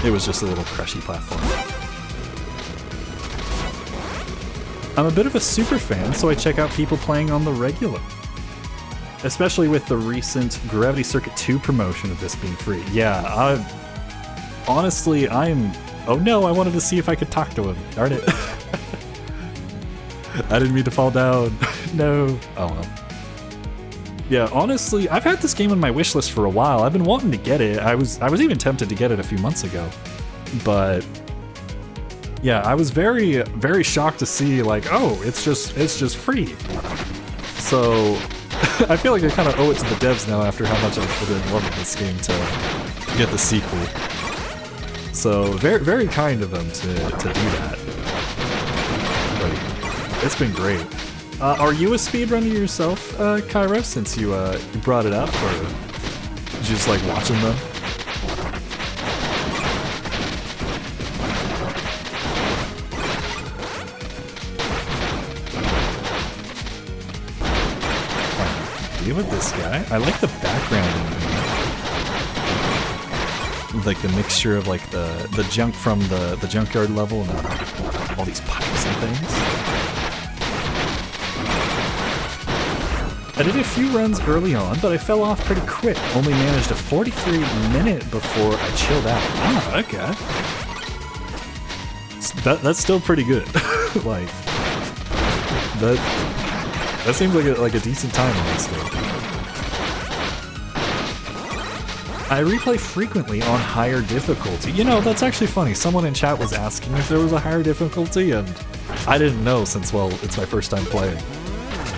It was just a little crushy platform. I'm a bit of a super fan, so I check out people playing on the regular. Especially with the recent Gravity Circuit 2 promotion of this being free. Yeah, honestly, I'm... Oh no, I wanted to see if I could talk to him. Darn it. I didn't mean to fall down. No. Oh well. Yeah, honestly, I've had this game on my wish list for a while. I've been wanting to get it. I was even tempted to get it a few months ago. But yeah, I was very, very shocked to see like, oh, it's just free. So I feel like I kind of owe it to the devs now after how much I've put in love with this game to get the sequel. So very, very kind of them to do that. Like, it's been great. Are you a speedrunner yourself, Cairo, since you brought it up, or did you just like watching them? Deal with this guy. I like the background, like the mixture of like the junk from the junkyard level and all these pipes and things. I did a few runs early on, but I fell off pretty quick. Only managed a 43-minute before I chilled out. Ah, okay. That's still pretty good. Like that seems like a decent time on this game. I replay frequently on higher difficulty. You know, that's actually funny. Someone in chat was asking if there was a higher difficulty, and I didn't know since, well, it's my first time playing.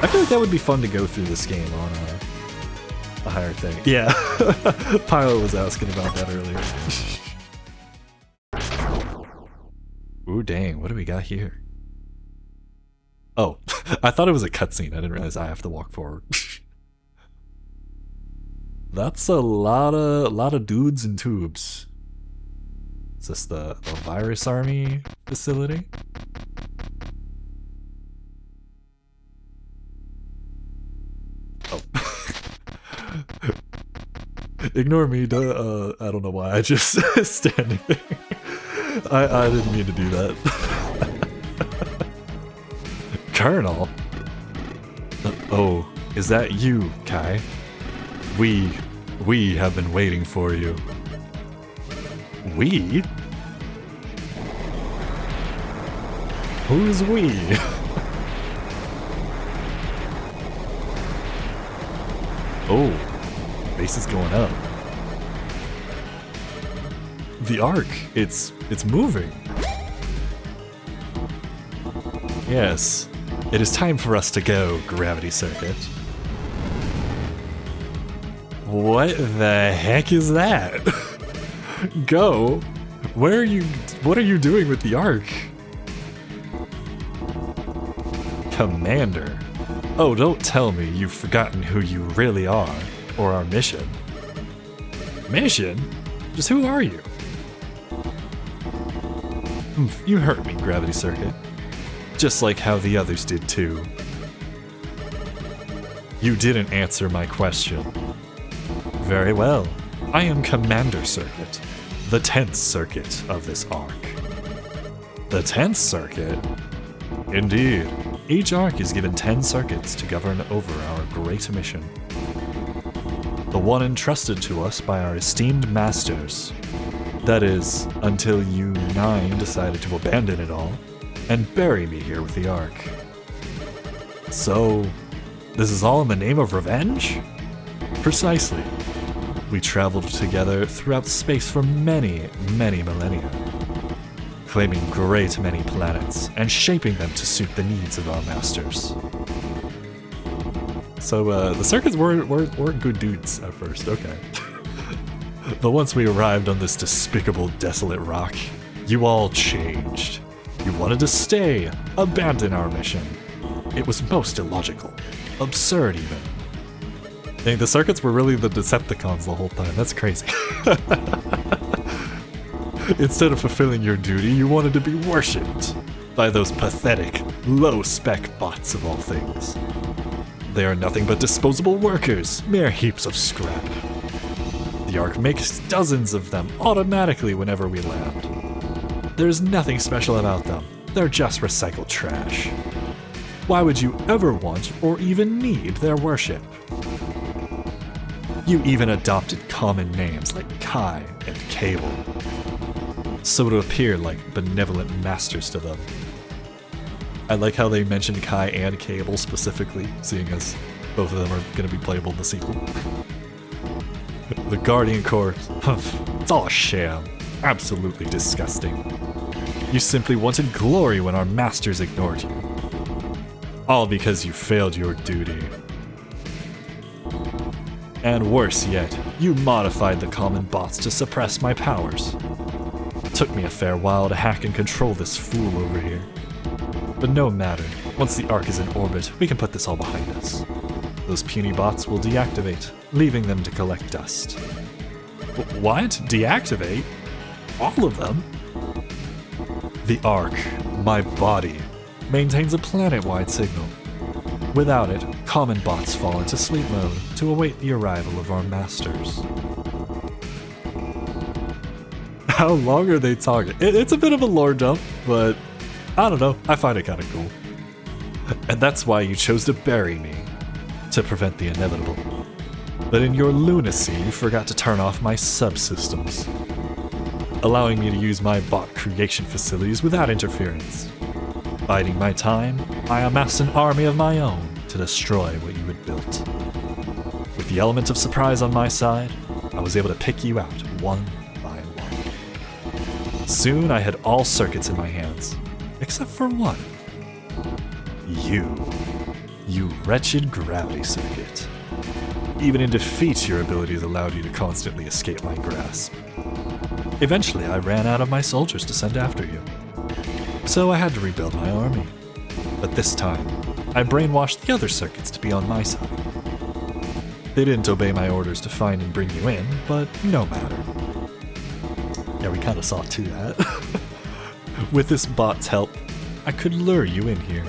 I feel like that would be fun to go through this game on a higher thing. Yeah, Pylo was asking about that earlier. Ooh, dang, what do we got here? Oh, I thought it was a cutscene. I didn't realize I have to walk forward. That's a lot of dudes and tubes. Is this the Virus Army facility? Oh. Ignore me, duh. I don't know why I just standing there. I didn't mean to do that. Colonel? Oh, is that you, Kai? We have been waiting for you. We? Who's we? Oh, base is going up. The Ark, it's moving. Yes, it is time for us to go, Gravity Circuit. What the heck is that? Go? Where are you? What are you doing with the Ark? Commander. Oh, don't tell me you've forgotten who you really are, or our mission. Mission? Just who are you? You hurt me, Gravity Circuit. Just like how the others did too. You didn't answer my question. Very well. I am Commander Circuit, the 10th circuit of this arc. The 10th circuit? Indeed. Each arc is given 10 circuits to govern over our great mission. The one entrusted to us by our esteemed masters. That is, until you 9 decided to abandon it all and bury me here with the arc. So, this is all in the name of revenge? Precisely. We traveled together throughout space for many, many millennia, claiming great many planets and shaping them to suit the needs of our masters. So the circuits weren't good dudes at first, okay. But once we arrived on this despicable, desolate rock, you all changed. You wanted to stay, abandon our mission. It was most illogical. Absurd, even. Dang, the circuits were really the Decepticons the whole time. That's crazy. Instead of fulfilling your duty, you wanted to be worshipped by those pathetic, low-spec bots of all things. They are nothing but disposable workers, mere heaps of scrap. The Ark makes dozens of them automatically whenever we land. There's nothing special about them. They're just recycled trash. Why would you ever want or even need their worship? You even adopted common names like Kai and Cable, so to appear like benevolent masters to them. I like how they mentioned Kai and Cable specifically, seeing as both of them are going to be playable in the sequel. The Guardian Corps, it's all a sham. Absolutely disgusting. You simply wanted glory when our masters ignored you. All because you failed your duty. And worse yet, you modified the common bots to suppress my powers. Took me a fair while to hack and control this fool over here. But no matter, once the Ark is in orbit, we can put this all behind us. Those puny bots will deactivate, leaving them to collect dust. What? Deactivate? All of them? The Ark, my body, maintains a planet-wide signal. Without it, common bots fall into sleep mode to await the arrival of our masters. How long are they talking? It's a bit of a lore dump, but I don't know, I find it kind of cool. And that's why you chose to bury me, to prevent the inevitable. But in your lunacy, you forgot to turn off my subsystems, allowing me to use my bot creation facilities without interference. Biding my time, I amassed an army of my own to destroy what you had built. With the element of surprise on my side, I was able to pick you out one by one. Soon I had all circuits in my hands, except for one. You wretched gravity circuit. Even in defeat, your abilities allowed you to constantly escape my grasp. Eventually, I ran out of my soldiers to send after you. So I had to rebuild my army. But this time, I brainwashed the other circuits to be on my side. They didn't obey my orders to find and bring you in, but no matter. Yeah, we kinda saw to that. With this bot's help, I could lure you in here.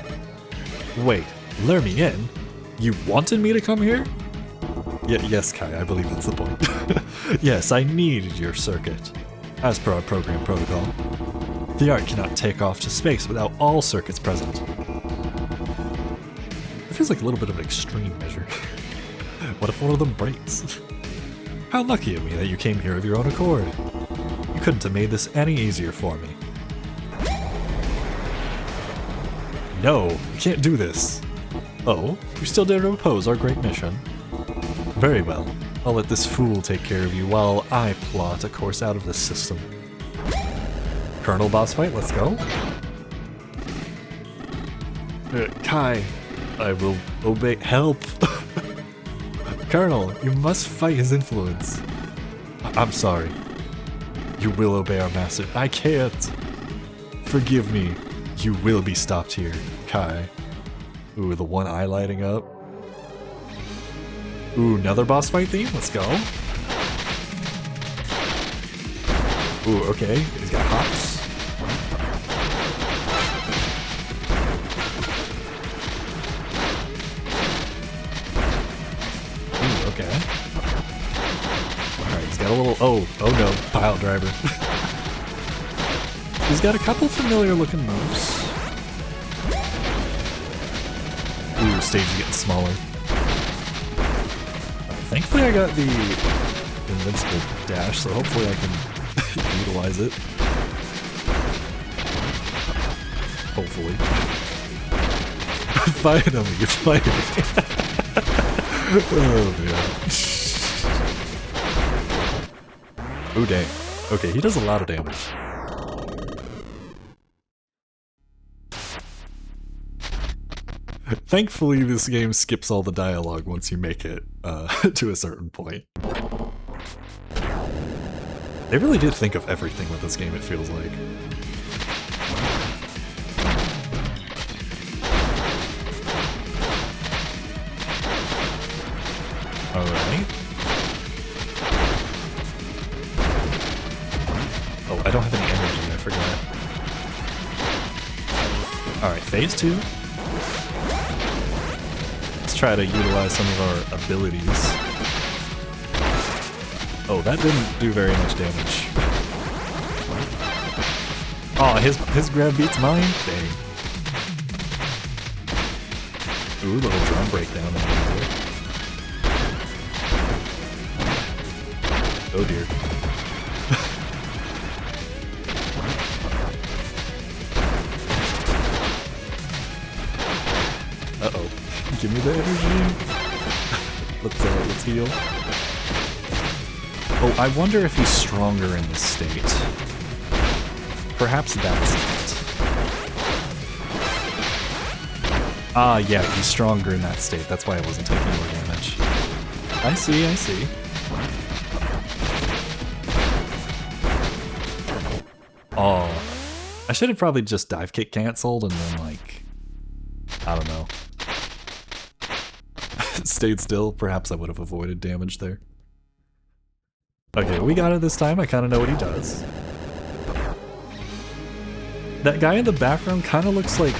Wait, lure me in? You wanted me to come here? Yes, Kai, I believe that's the point. Yes, I needed your circuit. As per our program protocol, the Ark cannot take off to space without all circuits present. It feels like a little bit of an extreme measure. What if one of them breaks? How lucky of me that you came here of your own accord. You couldn't have made this any easier for me. No, you can't do this. Oh, you still dare to oppose our great mission? Very well, I'll let this fool take care of you while I plot a course out of this system. Colonel boss fight, let's go. Kai, I will obey. Help! Colonel, you must fight his influence. I'm sorry. You will obey our master. I can't. Forgive me. You will be stopped here, Kai. Ooh, the one eye lighting up. Ooh, another boss fight theme? Let's go. Ooh, okay. He's got hops. Ooh, okay. Alright, he's got a little... Oh no, pile driver. He's got a couple familiar looking moves. Ooh, stage is getting smaller. Thankfully I got the invincible dash, so hopefully I can utilize it. Hopefully. Finally, Oh man. Oh dang. Okay, he does a lot of damage. Thankfully, this game skips all the dialogue once you make it to a certain point. They really did think of everything with this game, it feels like. Alright. Oh, I don't have any energy, I forgot. Alright, phase 2. Let's try to utilize some of our abilities. Oh, that didn't do very much damage. Oh, his grab beats mine? Dang. Ooh, little drum breakdown. Oh dear. Uh-oh. Give me the energy. Let's heal. Oh, I wonder if he's stronger in this state. Perhaps that's it. Ah, yeah, he's stronger in that state. That's why I wasn't taking more damage. I see, I see. Oh, I should have probably just dive kick canceled and then, like, I don't know. Stayed still. Perhaps I would have avoided damage there. Okay, we got it this time. I kind of know what he does. That guy in the background kind of looks like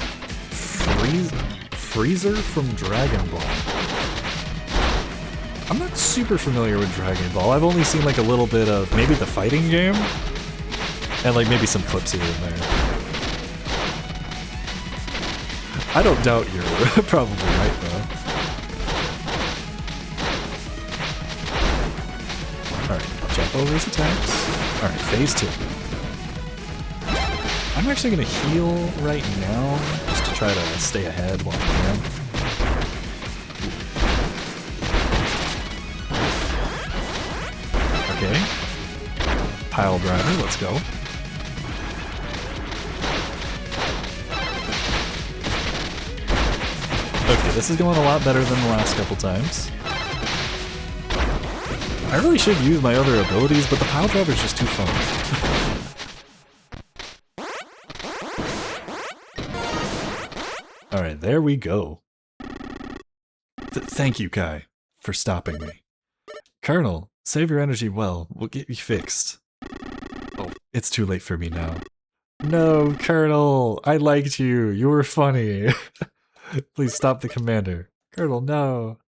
Freezer from Dragon Ball. I'm not super familiar with Dragon Ball. I've only seen like a little bit of maybe the fighting game and like maybe some clips here and there. I don't doubt you're probably right though. Alright, jump over his attacks. Alright, phase 2. I'm actually gonna heal right now, just to try to stay ahead while I can. Okay. Pile driver, let's go. Okay, this is going a lot better than the last couple times. I really should use my other abilities, but the pile driver is just too fun. Alright, there we go. Thank you, Kai, for stopping me. Colonel, save your energy well. We'll get you fixed. Oh, it's too late for me now. No, Colonel, I liked you. You were funny. Please stop the commander. Colonel, no.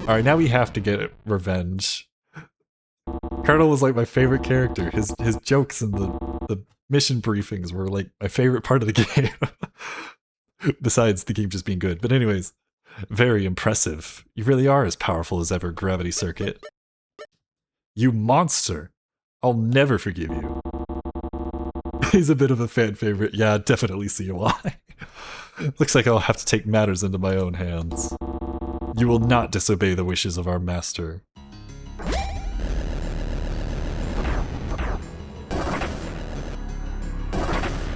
Alright, now we have to get revenge. Colonel was like my favorite character. His jokes and the mission briefings were like my favorite part of the game. Besides the game just being good. But anyways, very impressive. You really are as powerful as ever, Gravity Circuit. You monster! I'll never forgive you. He's a bit of a fan favorite. Yeah, definitely see why. Looks like I'll have to take matters into my own hands. You will not disobey the wishes of our master.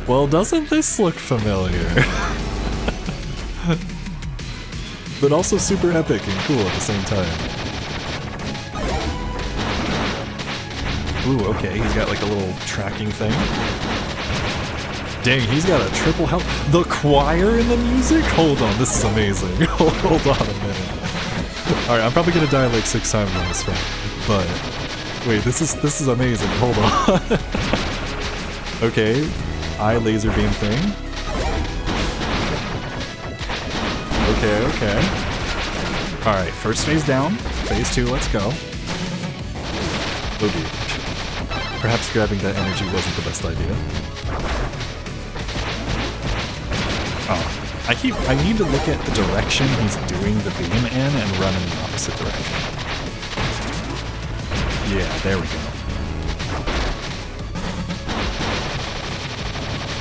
Well, doesn't this look familiar? But also super epic and cool at the same time. Ooh, okay, he's got like a little tracking thing. Dang, he's got a triple health. The choir in the music? Hold on, this is amazing. Hold on a minute. Alright, I'm probably gonna die like 6 times on this fight. But wait, this is amazing. Hold on. Okay, eye laser beam thing. Okay. Alright, first phase down. Phase 2, let's go. Oh dear. Perhaps grabbing that energy wasn't the best idea. Oh. I need to look at the direction he's doing the beam in and run in the opposite direction. Yeah, there we go.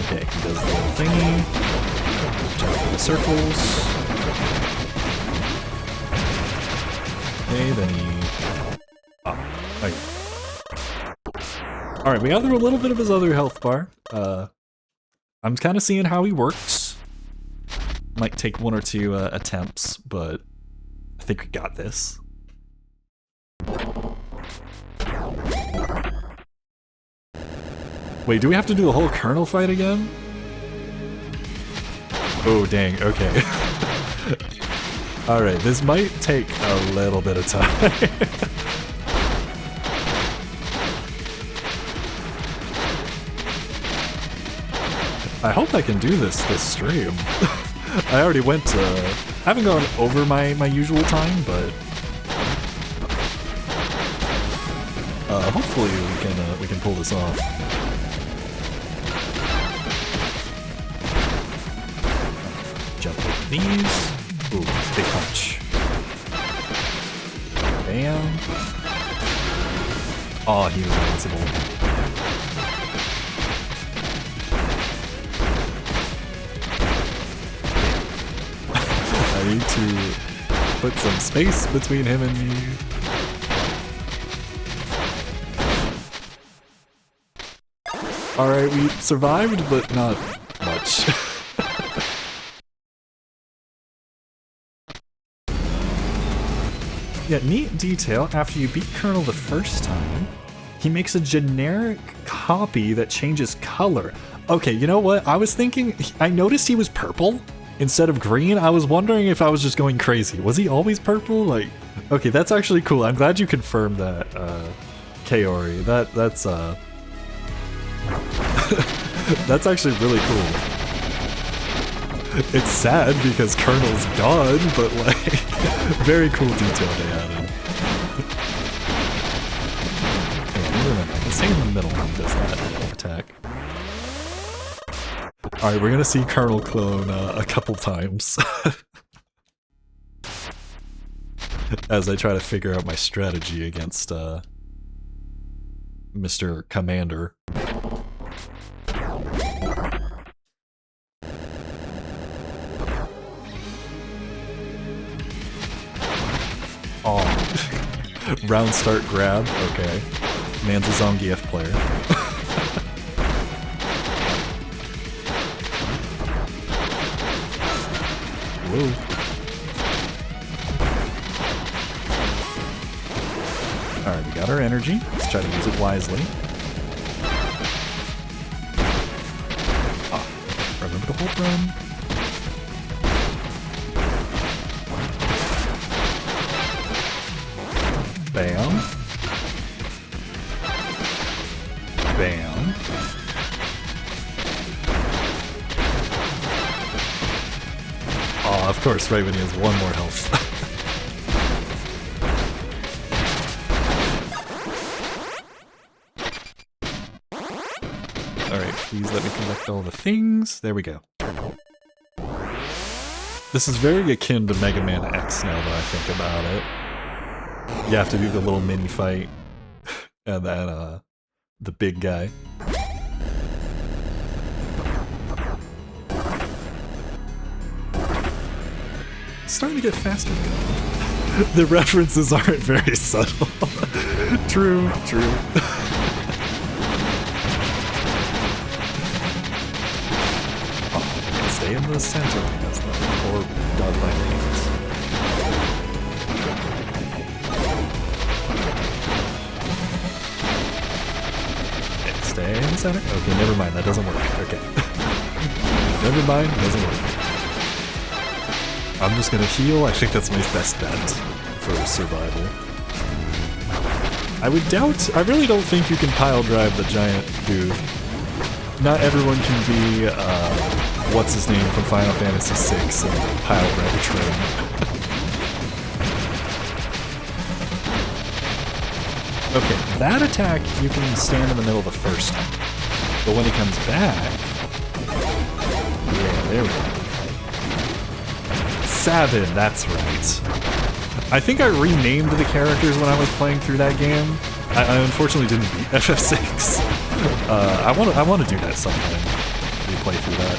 Okay, he does the little thingy. Jump for the circles. Okay, then he... Oh, okay. Alright, we got through a little bit of his other health bar. I'm kind of seeing how he works. Might take one or two attempts, but I think we got this. Wait, do we have to do the whole Colonel fight again? Oh, dang, okay. Alright, this might take a little bit of time. I hope I can do this stream. I already went to... I haven't gone over my usual time, but... hopefully we can pull this off. Jump over these. Ooh, big punch. Bam. Oh, he was invincible. I need to put some space between him and me. Alright, we survived, but not much. Yeah, neat detail. After you beat Colonel the first time, he makes a generic copy that changes color. Okay, you know what? I was thinking... I noticed he was purple instead of green. I was wondering if I was just going crazy. Was he always purple? Like... Okay, that's actually cool. I'm glad you confirmed that, Kaori. That's that's actually really cool. It's sad because Colonel's gone, but like, very cool detail they added. Okay, let's stay in the middle when he does that attack. Alright, we're gonna see Colonel clone a couple times. As I try to figure out my strategy against Mr. Commander. Oh. Round start grab, okay. Man's a Zangief player. Whoa. Alright, we got our energy. Let's try to use it wisely. Oh, remember to hold run. Bam. Bam. Oh, of course, right when he has one more health. Alright, please let me collect all the things. There we go. This is very akin to Mega Man X now that I think about it. You have to do the little mini fight, and then, the big guy. It's starting to get faster again. The references aren't very subtle. True, true. Oh, stay in the center, I guess, though, or dodge my hands. Stay in the center? Okay, never mind, that doesn't work. Okay. Never mind, doesn't work. I'm just gonna heal. I think that's my best bet for survival. I would doubt... I really don't think you can pile drive the giant dude. Not everyone can be, what's his name from Final Fantasy VI and pile drive a train. Okay, that attack you can stand in the middle the first time. But when he comes back... Yeah, there we go. 7, that's right. I think I renamed the characters when I was playing through that game. I unfortunately didn't beat FF6. I want to do that sometime. Replay through that.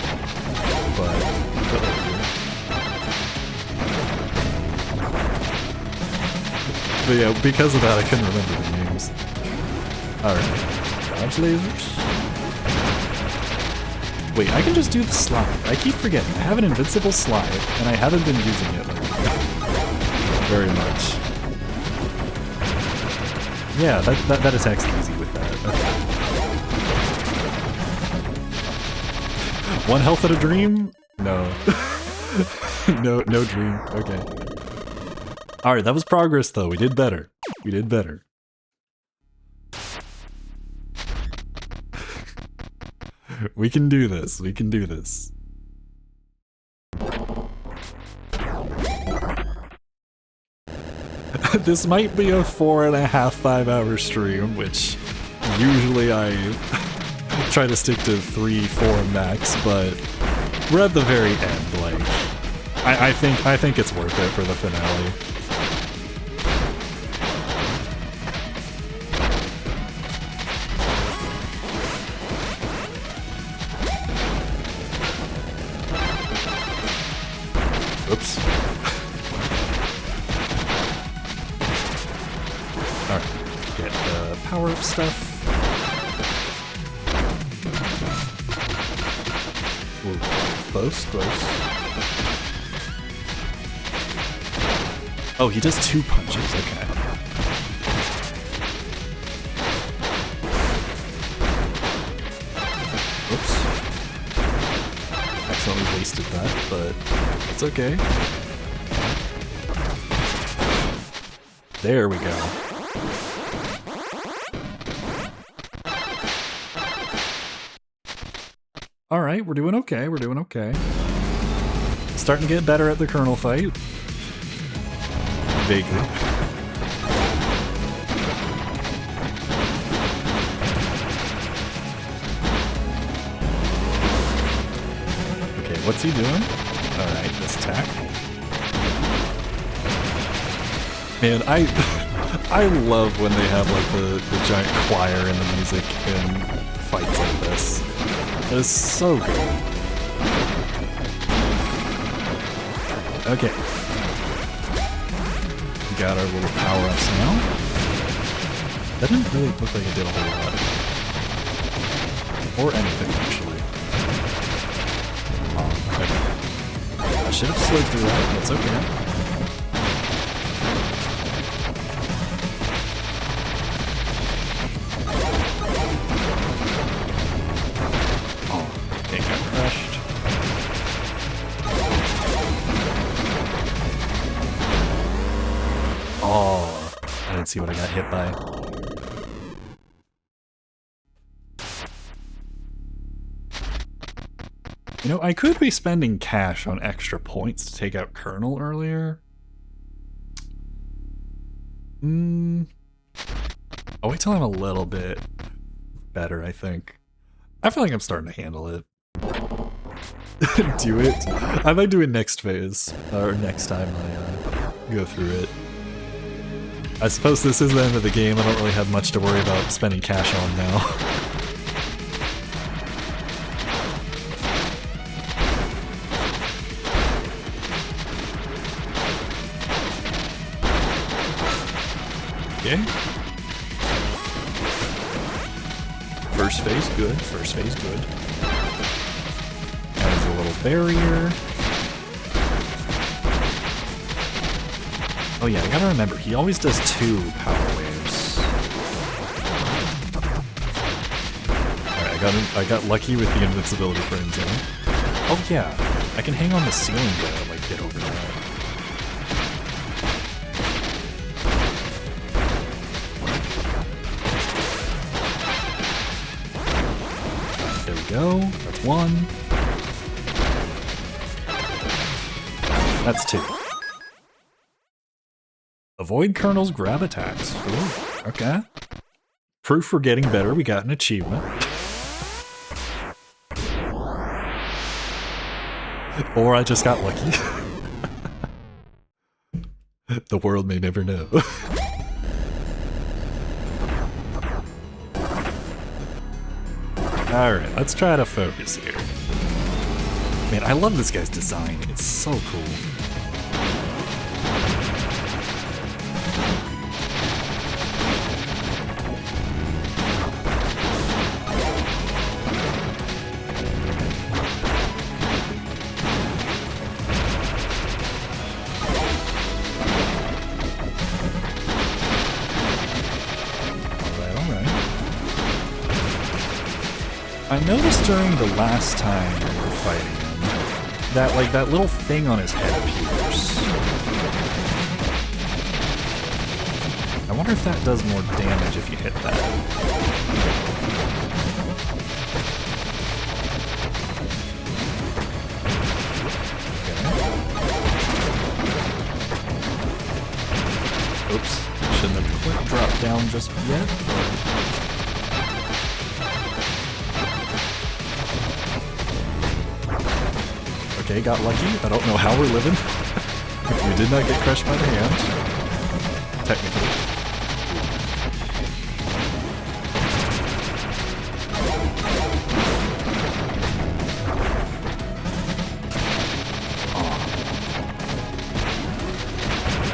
But yeah, because of that I couldn't remember the names. Alright. Dodge lasers. Wait, I can just do the slide. I keep forgetting. I have an invincible slide, and I haven't been using it like, very much. Yeah, that attacks easy with that. Okay. One health at a dream? No. no dream. Okay. Alright, that was progress though. We did better. We did better. We can do this. We can do this. This might be a 4.5, 5 hour stream, which usually I try to stick to 3, 4 max, but we're at the very end. Like, I think it's worth it for the finale. Oops. Alright, get the power-up stuff. Whoa, close, close. Oh, he does 2 punches, okay. Oops. Accidentally wasted that, but it's okay. There we go. Alright, we're doing okay, we're doing okay. Starting to get better at the Colonel fight. Vaguely. Okay, what's he doing? Alright, this attack. Man, I love when they have like the giant choir and the music in fights like this. It's so good. Okay. We got our little power-ups now. That didn't really look like it did a whole lot. Or anything, actually. Okay. I should have slid through that, that's okay. See what I got hit by. You know, I could be spending cash on extra points to take out Colonel earlier. I'll wait till I'm a little bit better, I think. I feel like I'm starting to handle it. Do it? I might do it next phase, or next time I go through it. I suppose this is the end of the game. I don't really have much to worry about spending cash on now. Okay. First phase good. First phase good. Adds a little barrier. Oh yeah, I gotta remember, he always does 2 power waves. Alright, I got lucky with the invincibility for Inzone. Oh yeah, I can hang on the ceiling to like get over that. There we go, that's 1. That's 2. Avoid Colonel's grab attacks. Ooh, okay. Proof we're getting better, we got an achievement. Or I just got lucky. The world may never know. Alright, let's try to focus here. Man, I love this guy's design. It's so cool. I noticed during the last time we were fighting him that, like, that little thing on his head appears. I wonder if that does more damage if you hit that. Okay. Oops, shouldn't have quite dropped down just yet. Okay, got lucky. I don't know how we're living. We did not get crushed by the hand. Technically.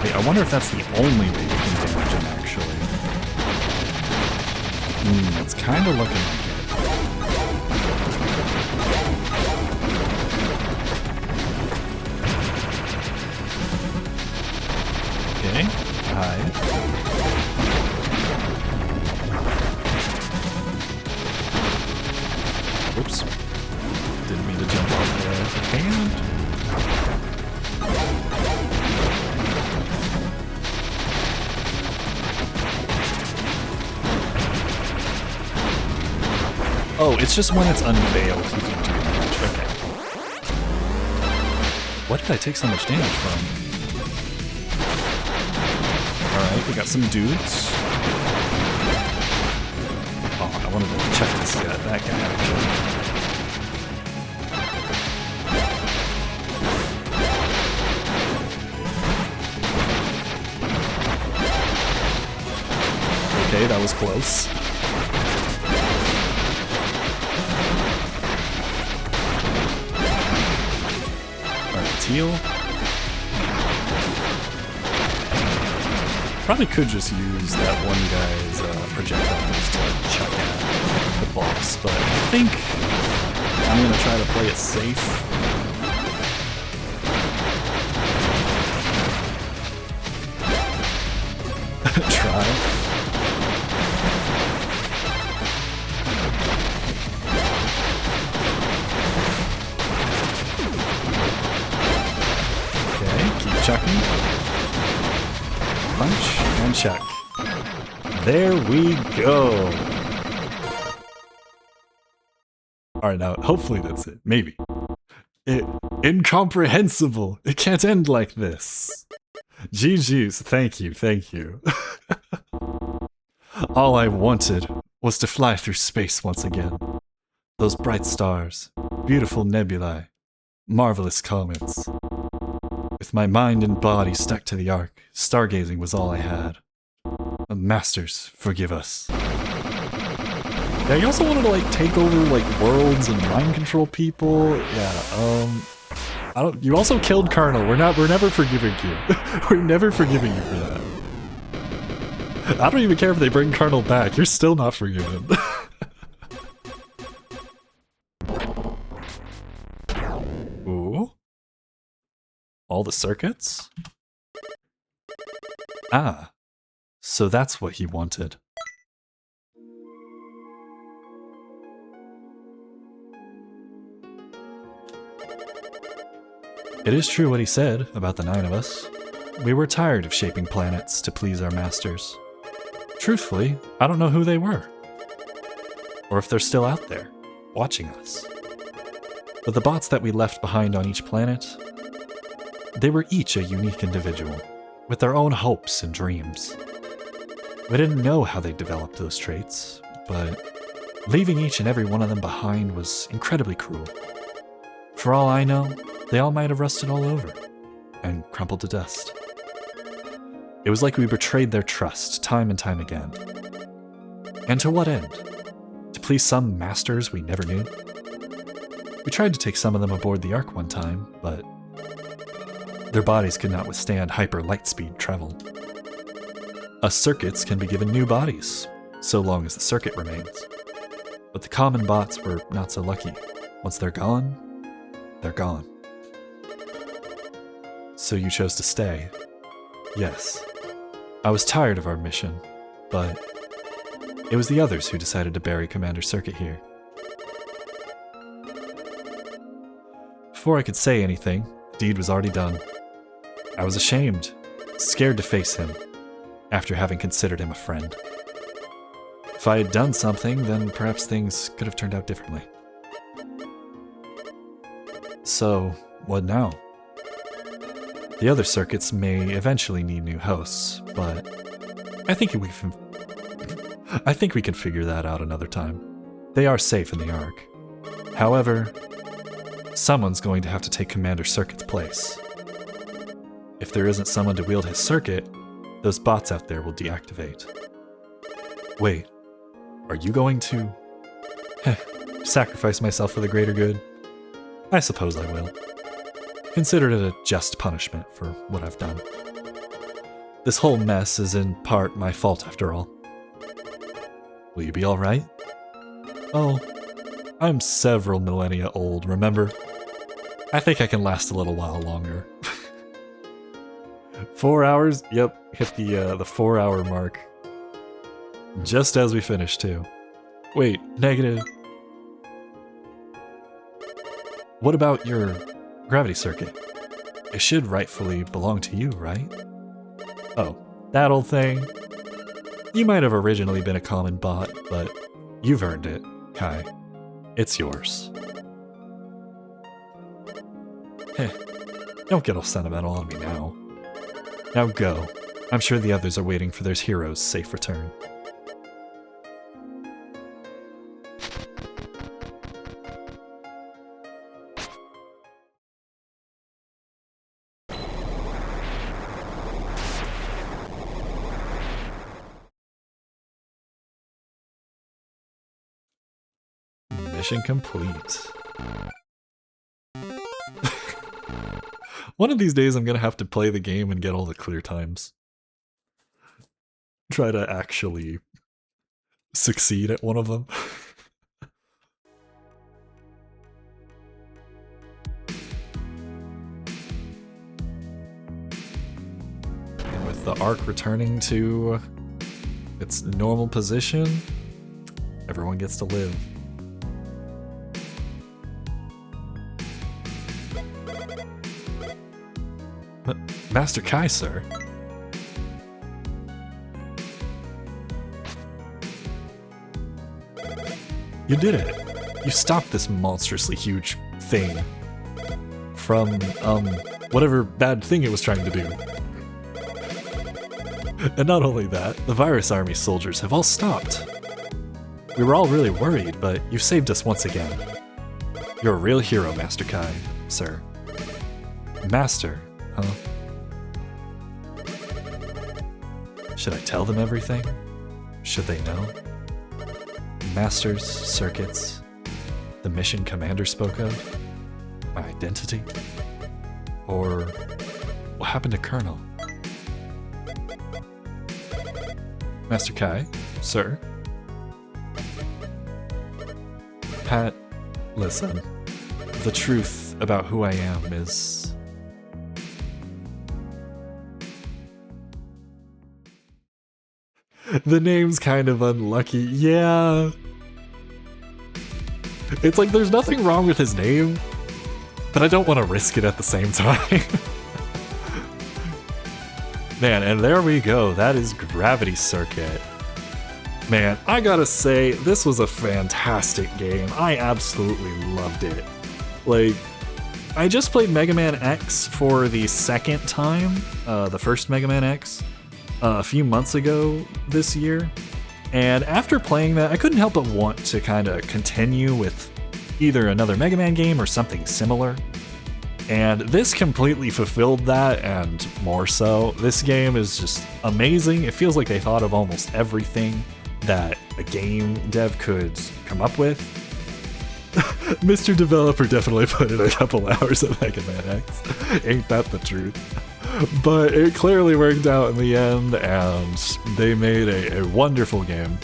Wait, I wonder if that's the only way we can damage him, actually. It's kind of looking like it. Okay, hide. Oops. Didn't mean to jump off the hand. Oh, it's just when it's unveiled you can do damage. Okay. What did I take so much damage from? Alright, we got some dudes. Oh, I wanted to check this guy, that guy actually. Okay, that was close. Alright, heal. Probably could just use that one guy's projectiles to check out the boss, but I think I'm gonna try to play it safe. Try. Okay, keep checking. Punch and check. There we go. Alright, now hopefully that's it. Maybe. Incomprehensible. It can't end like this. GG's. Thank you, thank you. All I wanted was to fly through space once again. Those bright stars, beautiful nebulae, marvelous comets. With my mind and body stuck to the Ark, stargazing was all I had. Masters, forgive us. Yeah, you also wanted to like take over like worlds and mind control people. Yeah, I don't. You also killed Colonel. We're never forgiving you. We're never forgiving you for that. I don't even care if they bring Colonel back. You're still not forgiven. Ooh. All the circuits? Ah, so that's what he wanted. It is true what he said about the 9 of us. We were tired of shaping planets to please our masters. Truthfully, I don't know who they were. Or if they're still out there, watching us. But the bots that we left behind on each planet, they were each a unique individual, with their own hopes and dreams. We didn't know how they developed those traits, but leaving each and every one of them behind was incredibly cruel. For all I know, they all might have rusted all over, and crumpled to dust. It was like we betrayed their trust time and time again. And to what end? To please some masters we never knew? We tried to take some of them aboard the Ark one time, but their bodies could not withstand hyper lightspeed travel. Us circuits can be given new bodies, so long as the circuit remains. But the common bots were not so lucky. Once they're gone, they're gone. So you chose to stay. Yes. I was tired of our mission, but it was the others who decided to bury Commander Circuit here. Before I could say anything, the deed was already done. I was ashamed, scared to face him, after having considered him a friend. If I had done something, then perhaps things could have turned out differently. So, what now? The other circuits may eventually need new hosts, but I think we can figure that out another time. They are safe in the Ark. However, someone's going to have to take Commander Circuit's place. If there isn't someone to wield his circuit, those bots out there will deactivate. Wait, are you going to sacrifice myself for the greater good? I suppose I will. Consider it a just punishment for what I've done. This whole mess is in part my fault after all. Will you be alright? Oh, I'm several millennia old, remember? I think I can last a little while longer. 4 hours? Yep, hit the 4 hour mark. Just as we finished too. Wait, negative. What about your gravity circuit? It should rightfully belong to you, right? Oh, that old thing? You might have originally been a common bot, but you've earned it, Kai. It's yours. Don't get all sentimental on me now. Now go. I'm sure the others are waiting for their hero's safe return. Mission complete. One of these days I'm gonna have to play the game and get all the clear times. Try to actually succeed at one of them. And with the Ark returning to its normal position, everyone gets to live. Master Kai, sir. You did it. You stopped this monstrously huge thing from, whatever bad thing it was trying to do. And not only that, the Virus Army soldiers have all stopped. We were all really worried, but you saved us once again. You're a real hero, Master Kai, sir. Master, huh? Should I tell them everything? Should they know? Masters, circuits, the mission Commander spoke of, my identity, or what happened to Colonel? Master Kai, sir? Pat, listen. The truth about who I am is... The name's kind of unlucky. Yeah. It's like there's nothing wrong with his name, but I don't want to risk it at the same time. Man, and there we go. That is Gravity Circuit. Man, I gotta say, this was a fantastic game. I absolutely loved it. Like, I just played Mega Man X for the second time, the first Mega Man X, a few months ago this year. And after playing that, I couldn't help but want to kind of continue with either another Mega Man game or something similar. And this completely fulfilled that, and more so. This game is just amazing. It feels like they thought of almost everything that a game dev could come up with. Mr. Developer definitely put in a couple hours of Mega Man X. Ain't that the truth? But it clearly worked out in the end, and they made a wonderful game.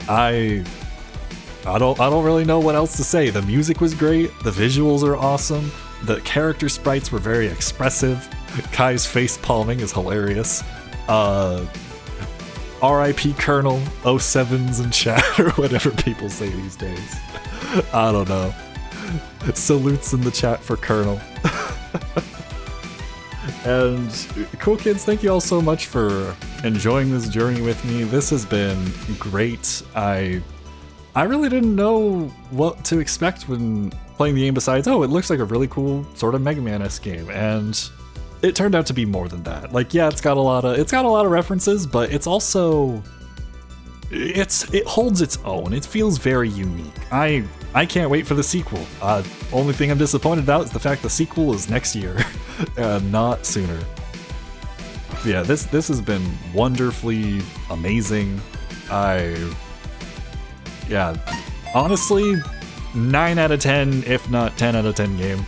I don't really know what else to say. The music was great, the visuals are awesome, the character sprites were very expressive, Kai's face palming is hilarious. R.I.P. Colonel, 07s in chat, or whatever people say these days. I don't know. Salutes in the chat for Colonel. And cool kids, thank you all so much for enjoying this journey with me. This has been great. I really didn't know what to expect when playing the game besides, oh, it looks like a really cool sort of Mega Man-esque game, and it turned out to be more than that. Like, yeah, it's got a lot of references, but it's also it holds its own. It feels very unique. I can't wait for the sequel. Only thing I'm disappointed about is the fact the sequel is next year, not sooner. Yeah, this has been wonderfully amazing. Yeah, honestly, 9 out of 10, if not 10 out of 10 game.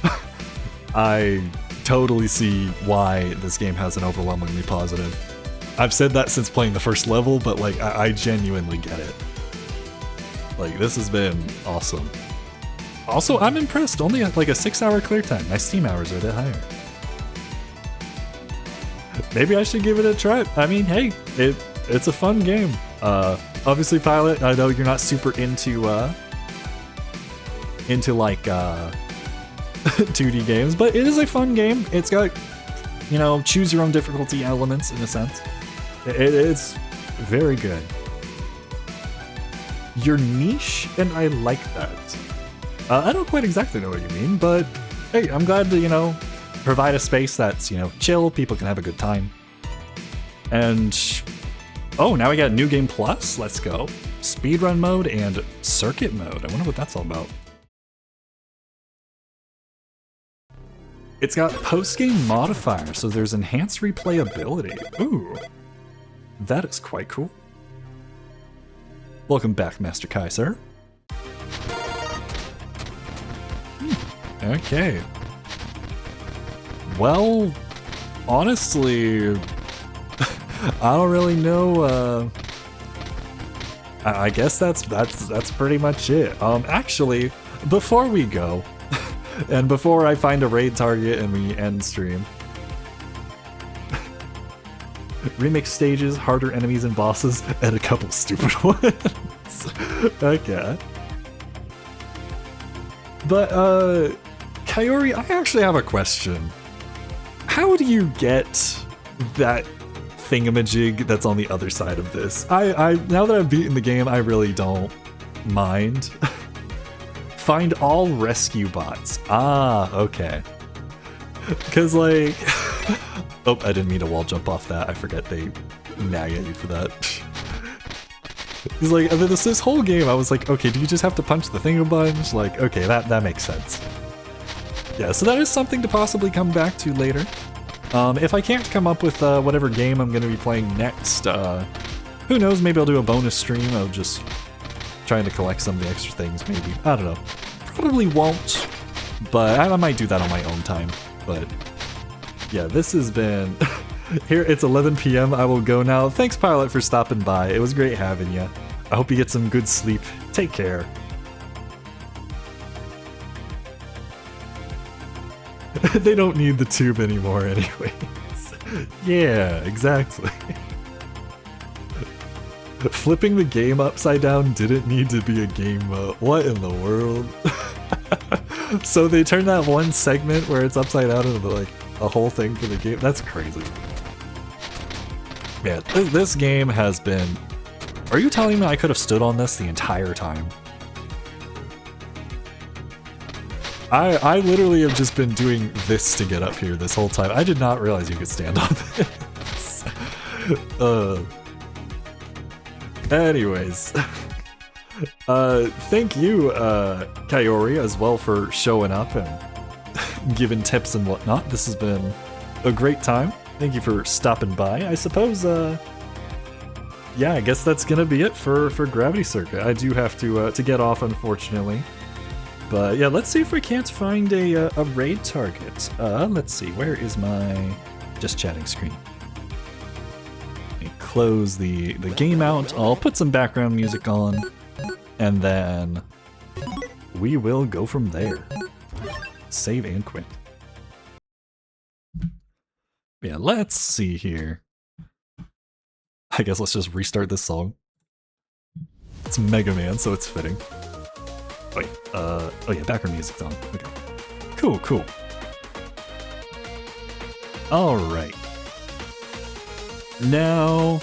I totally see why this game has an overwhelmingly positive. I've said that since playing the first level, but like I genuinely get it. Like, this has been awesome. Also, I'm impressed. Only like a 6-hour clear time. My Steam hours are a bit higher. Maybe I should give it a try. I mean, hey, it's a fun game. Obviously, Pilot, I know you're not super into like 2D games, but it is a fun game. It's got, you know, choose your own difficulty elements in a sense. It's very good. You're niche, and I like that. I don't quite exactly know what you mean, but hey, I'm glad to, you know, provide a space that's, you know, chill, people can have a good time. And oh, now we got New Game Plus. Let's go. Speedrun mode and circuit mode. I wonder what that's all about. It's got post-game modifiers, so there's enhanced replayability. Ooh, that is quite cool. Welcome back, Master Kai, sir. Okay. Well, honestly, I don't really know. I guess that's pretty much it. Actually, before we go, and before I find a raid target and we end stream, remix stages, harder enemies and bosses, and a couple stupid ones. Okay. But Kaori, I actually have a question. How do you get that thingamajig that's on the other side of this? I now that I've beaten the game, I really don't mind. Find all rescue bots. Ah, okay. Cause like, oh, I didn't mean to wall jump off that. I forget they nag at you for that. He's like, this whole game, I was like, okay, do you just have to punch the thing a bunch? Like, okay, that makes sense. Yeah, so that is something to possibly come back to later. If I can't come up with whatever game I'm going to be playing next, who knows, maybe I'll do a bonus stream of just trying to collect some of the extra things, maybe. I don't know. Probably won't, but I might do that on my own time. But yeah, this has been... Here, it's 11 p.m. I will go now. Thanks, Pilot, for stopping by. It was great having you. I hope you get some good sleep. Take care. They don't need the tube anymore anyways. Yeah, exactly. Flipping the game upside down didn't need to be a game mode. What in the world? So they turned that one segment where it's upside down into like a whole thing for the game? That's crazy. Man, this game has been... Are you telling me I could have stood on this the entire time? I literally have just been doing this to get up here this whole time. I did not realize you could stand on this. Anyways. Thank you, Kaori, as well for showing up and giving tips and whatnot. This has been a great time. Thank you for stopping by. I suppose, yeah, I guess that's gonna be it for Gravity Circuit. I do have to get off, unfortunately. But yeah, let's see if we can't find a raid target. Let's see, where is my just chatting screen? Let me close the game out. I'll put some background music on, and then we will go from there. Save and quit. Yeah, let's see here. I guess let's just restart this song. It's Mega Man, so it's fitting. Wait, oh yeah, background music's on. Okay. Cool, cool. Alright. Now,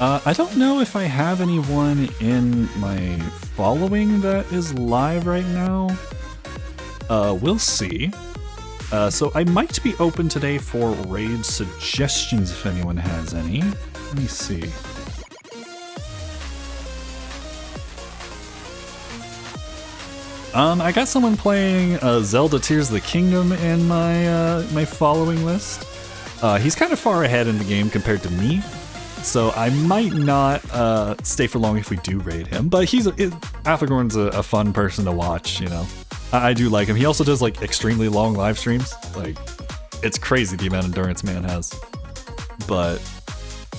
I don't know if I have anyone in my following that is live right now. We'll see. So I might be open today for raid suggestions if anyone has any. Let me see. I got someone playing Zelda Tears of the Kingdom in my my following list. He's kind of far ahead in the game compared to me, so I might not stay for long if we do raid him. But Athagorn's a fun person to watch, you know. I do like him. He also does like extremely long live streams. Like, it's crazy the amount of endurance man has. But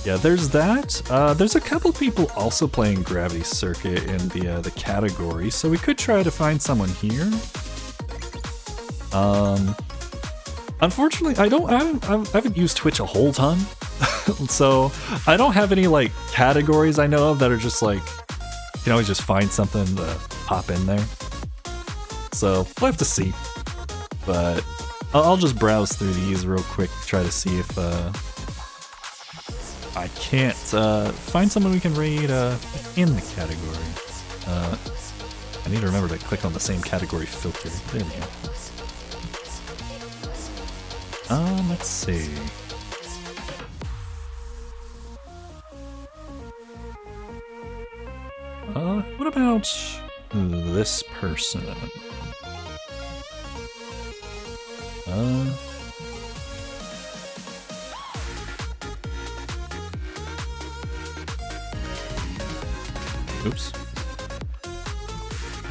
yeah, there's that. There's a couple people also playing Gravity Circuit in the category, so we could try to find someone here. Unfortunately, I haven't used Twitch a whole ton, so I don't have any like categories I know of that are just like, you can always just find something to pop in there. So we'll have to see, but I'll just browse through these real quick to try to see if I can't find someone we can raid in the category. I need to remember to click on the same category filter. There we go. Let's see. What about this person? Oops.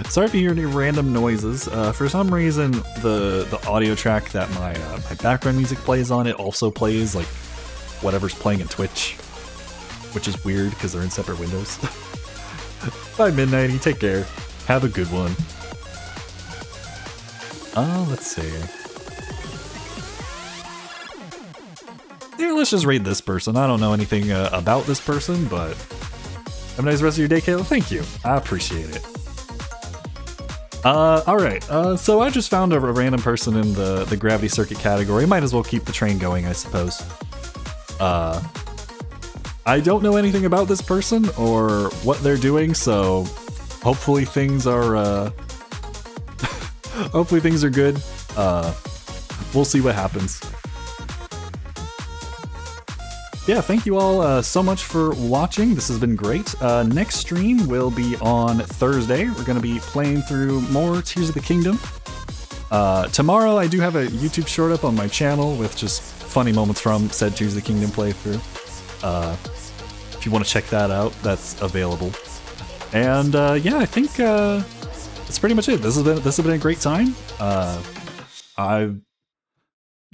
Sorry if you hear any random noises. For some reason, the audio track that my background music plays on, it also plays like whatever's playing in Twitch, which is weird because they're in separate windows. Bye, Midnighty. Take care. Have a good one. Let's see. Yeah, let's just raid this person. I don't know anything about this person, but have a nice rest of your day, Kayla. Thank you. I appreciate it. Alright. So I just found a random person in the Gravity Circuit category. Might as well keep the train going, I suppose. I don't know anything about this person or what they're doing, so hopefully things are hopefully things are good. We'll see what happens. Yeah, thank you all so much for watching. This has been great. Next stream will be on Thursday. We're going to be playing through more Tears of the Kingdom. Tomorrow I do have a YouTube short up on my channel with just funny moments from said Tears of the Kingdom playthrough. If you want to check that out, that's available. And yeah, I think that's pretty much it. This has been a great time. I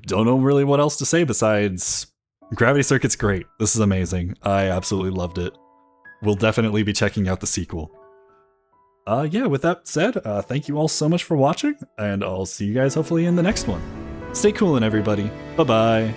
don't know really what else to say besides Gravity Circuit's great. This is amazing. I absolutely loved it. We'll definitely be checking out the sequel. Yeah, with that said, thank you all so much for watching, and I'll see you guys hopefully in the next one. Stay coolin', everybody. Bye-bye.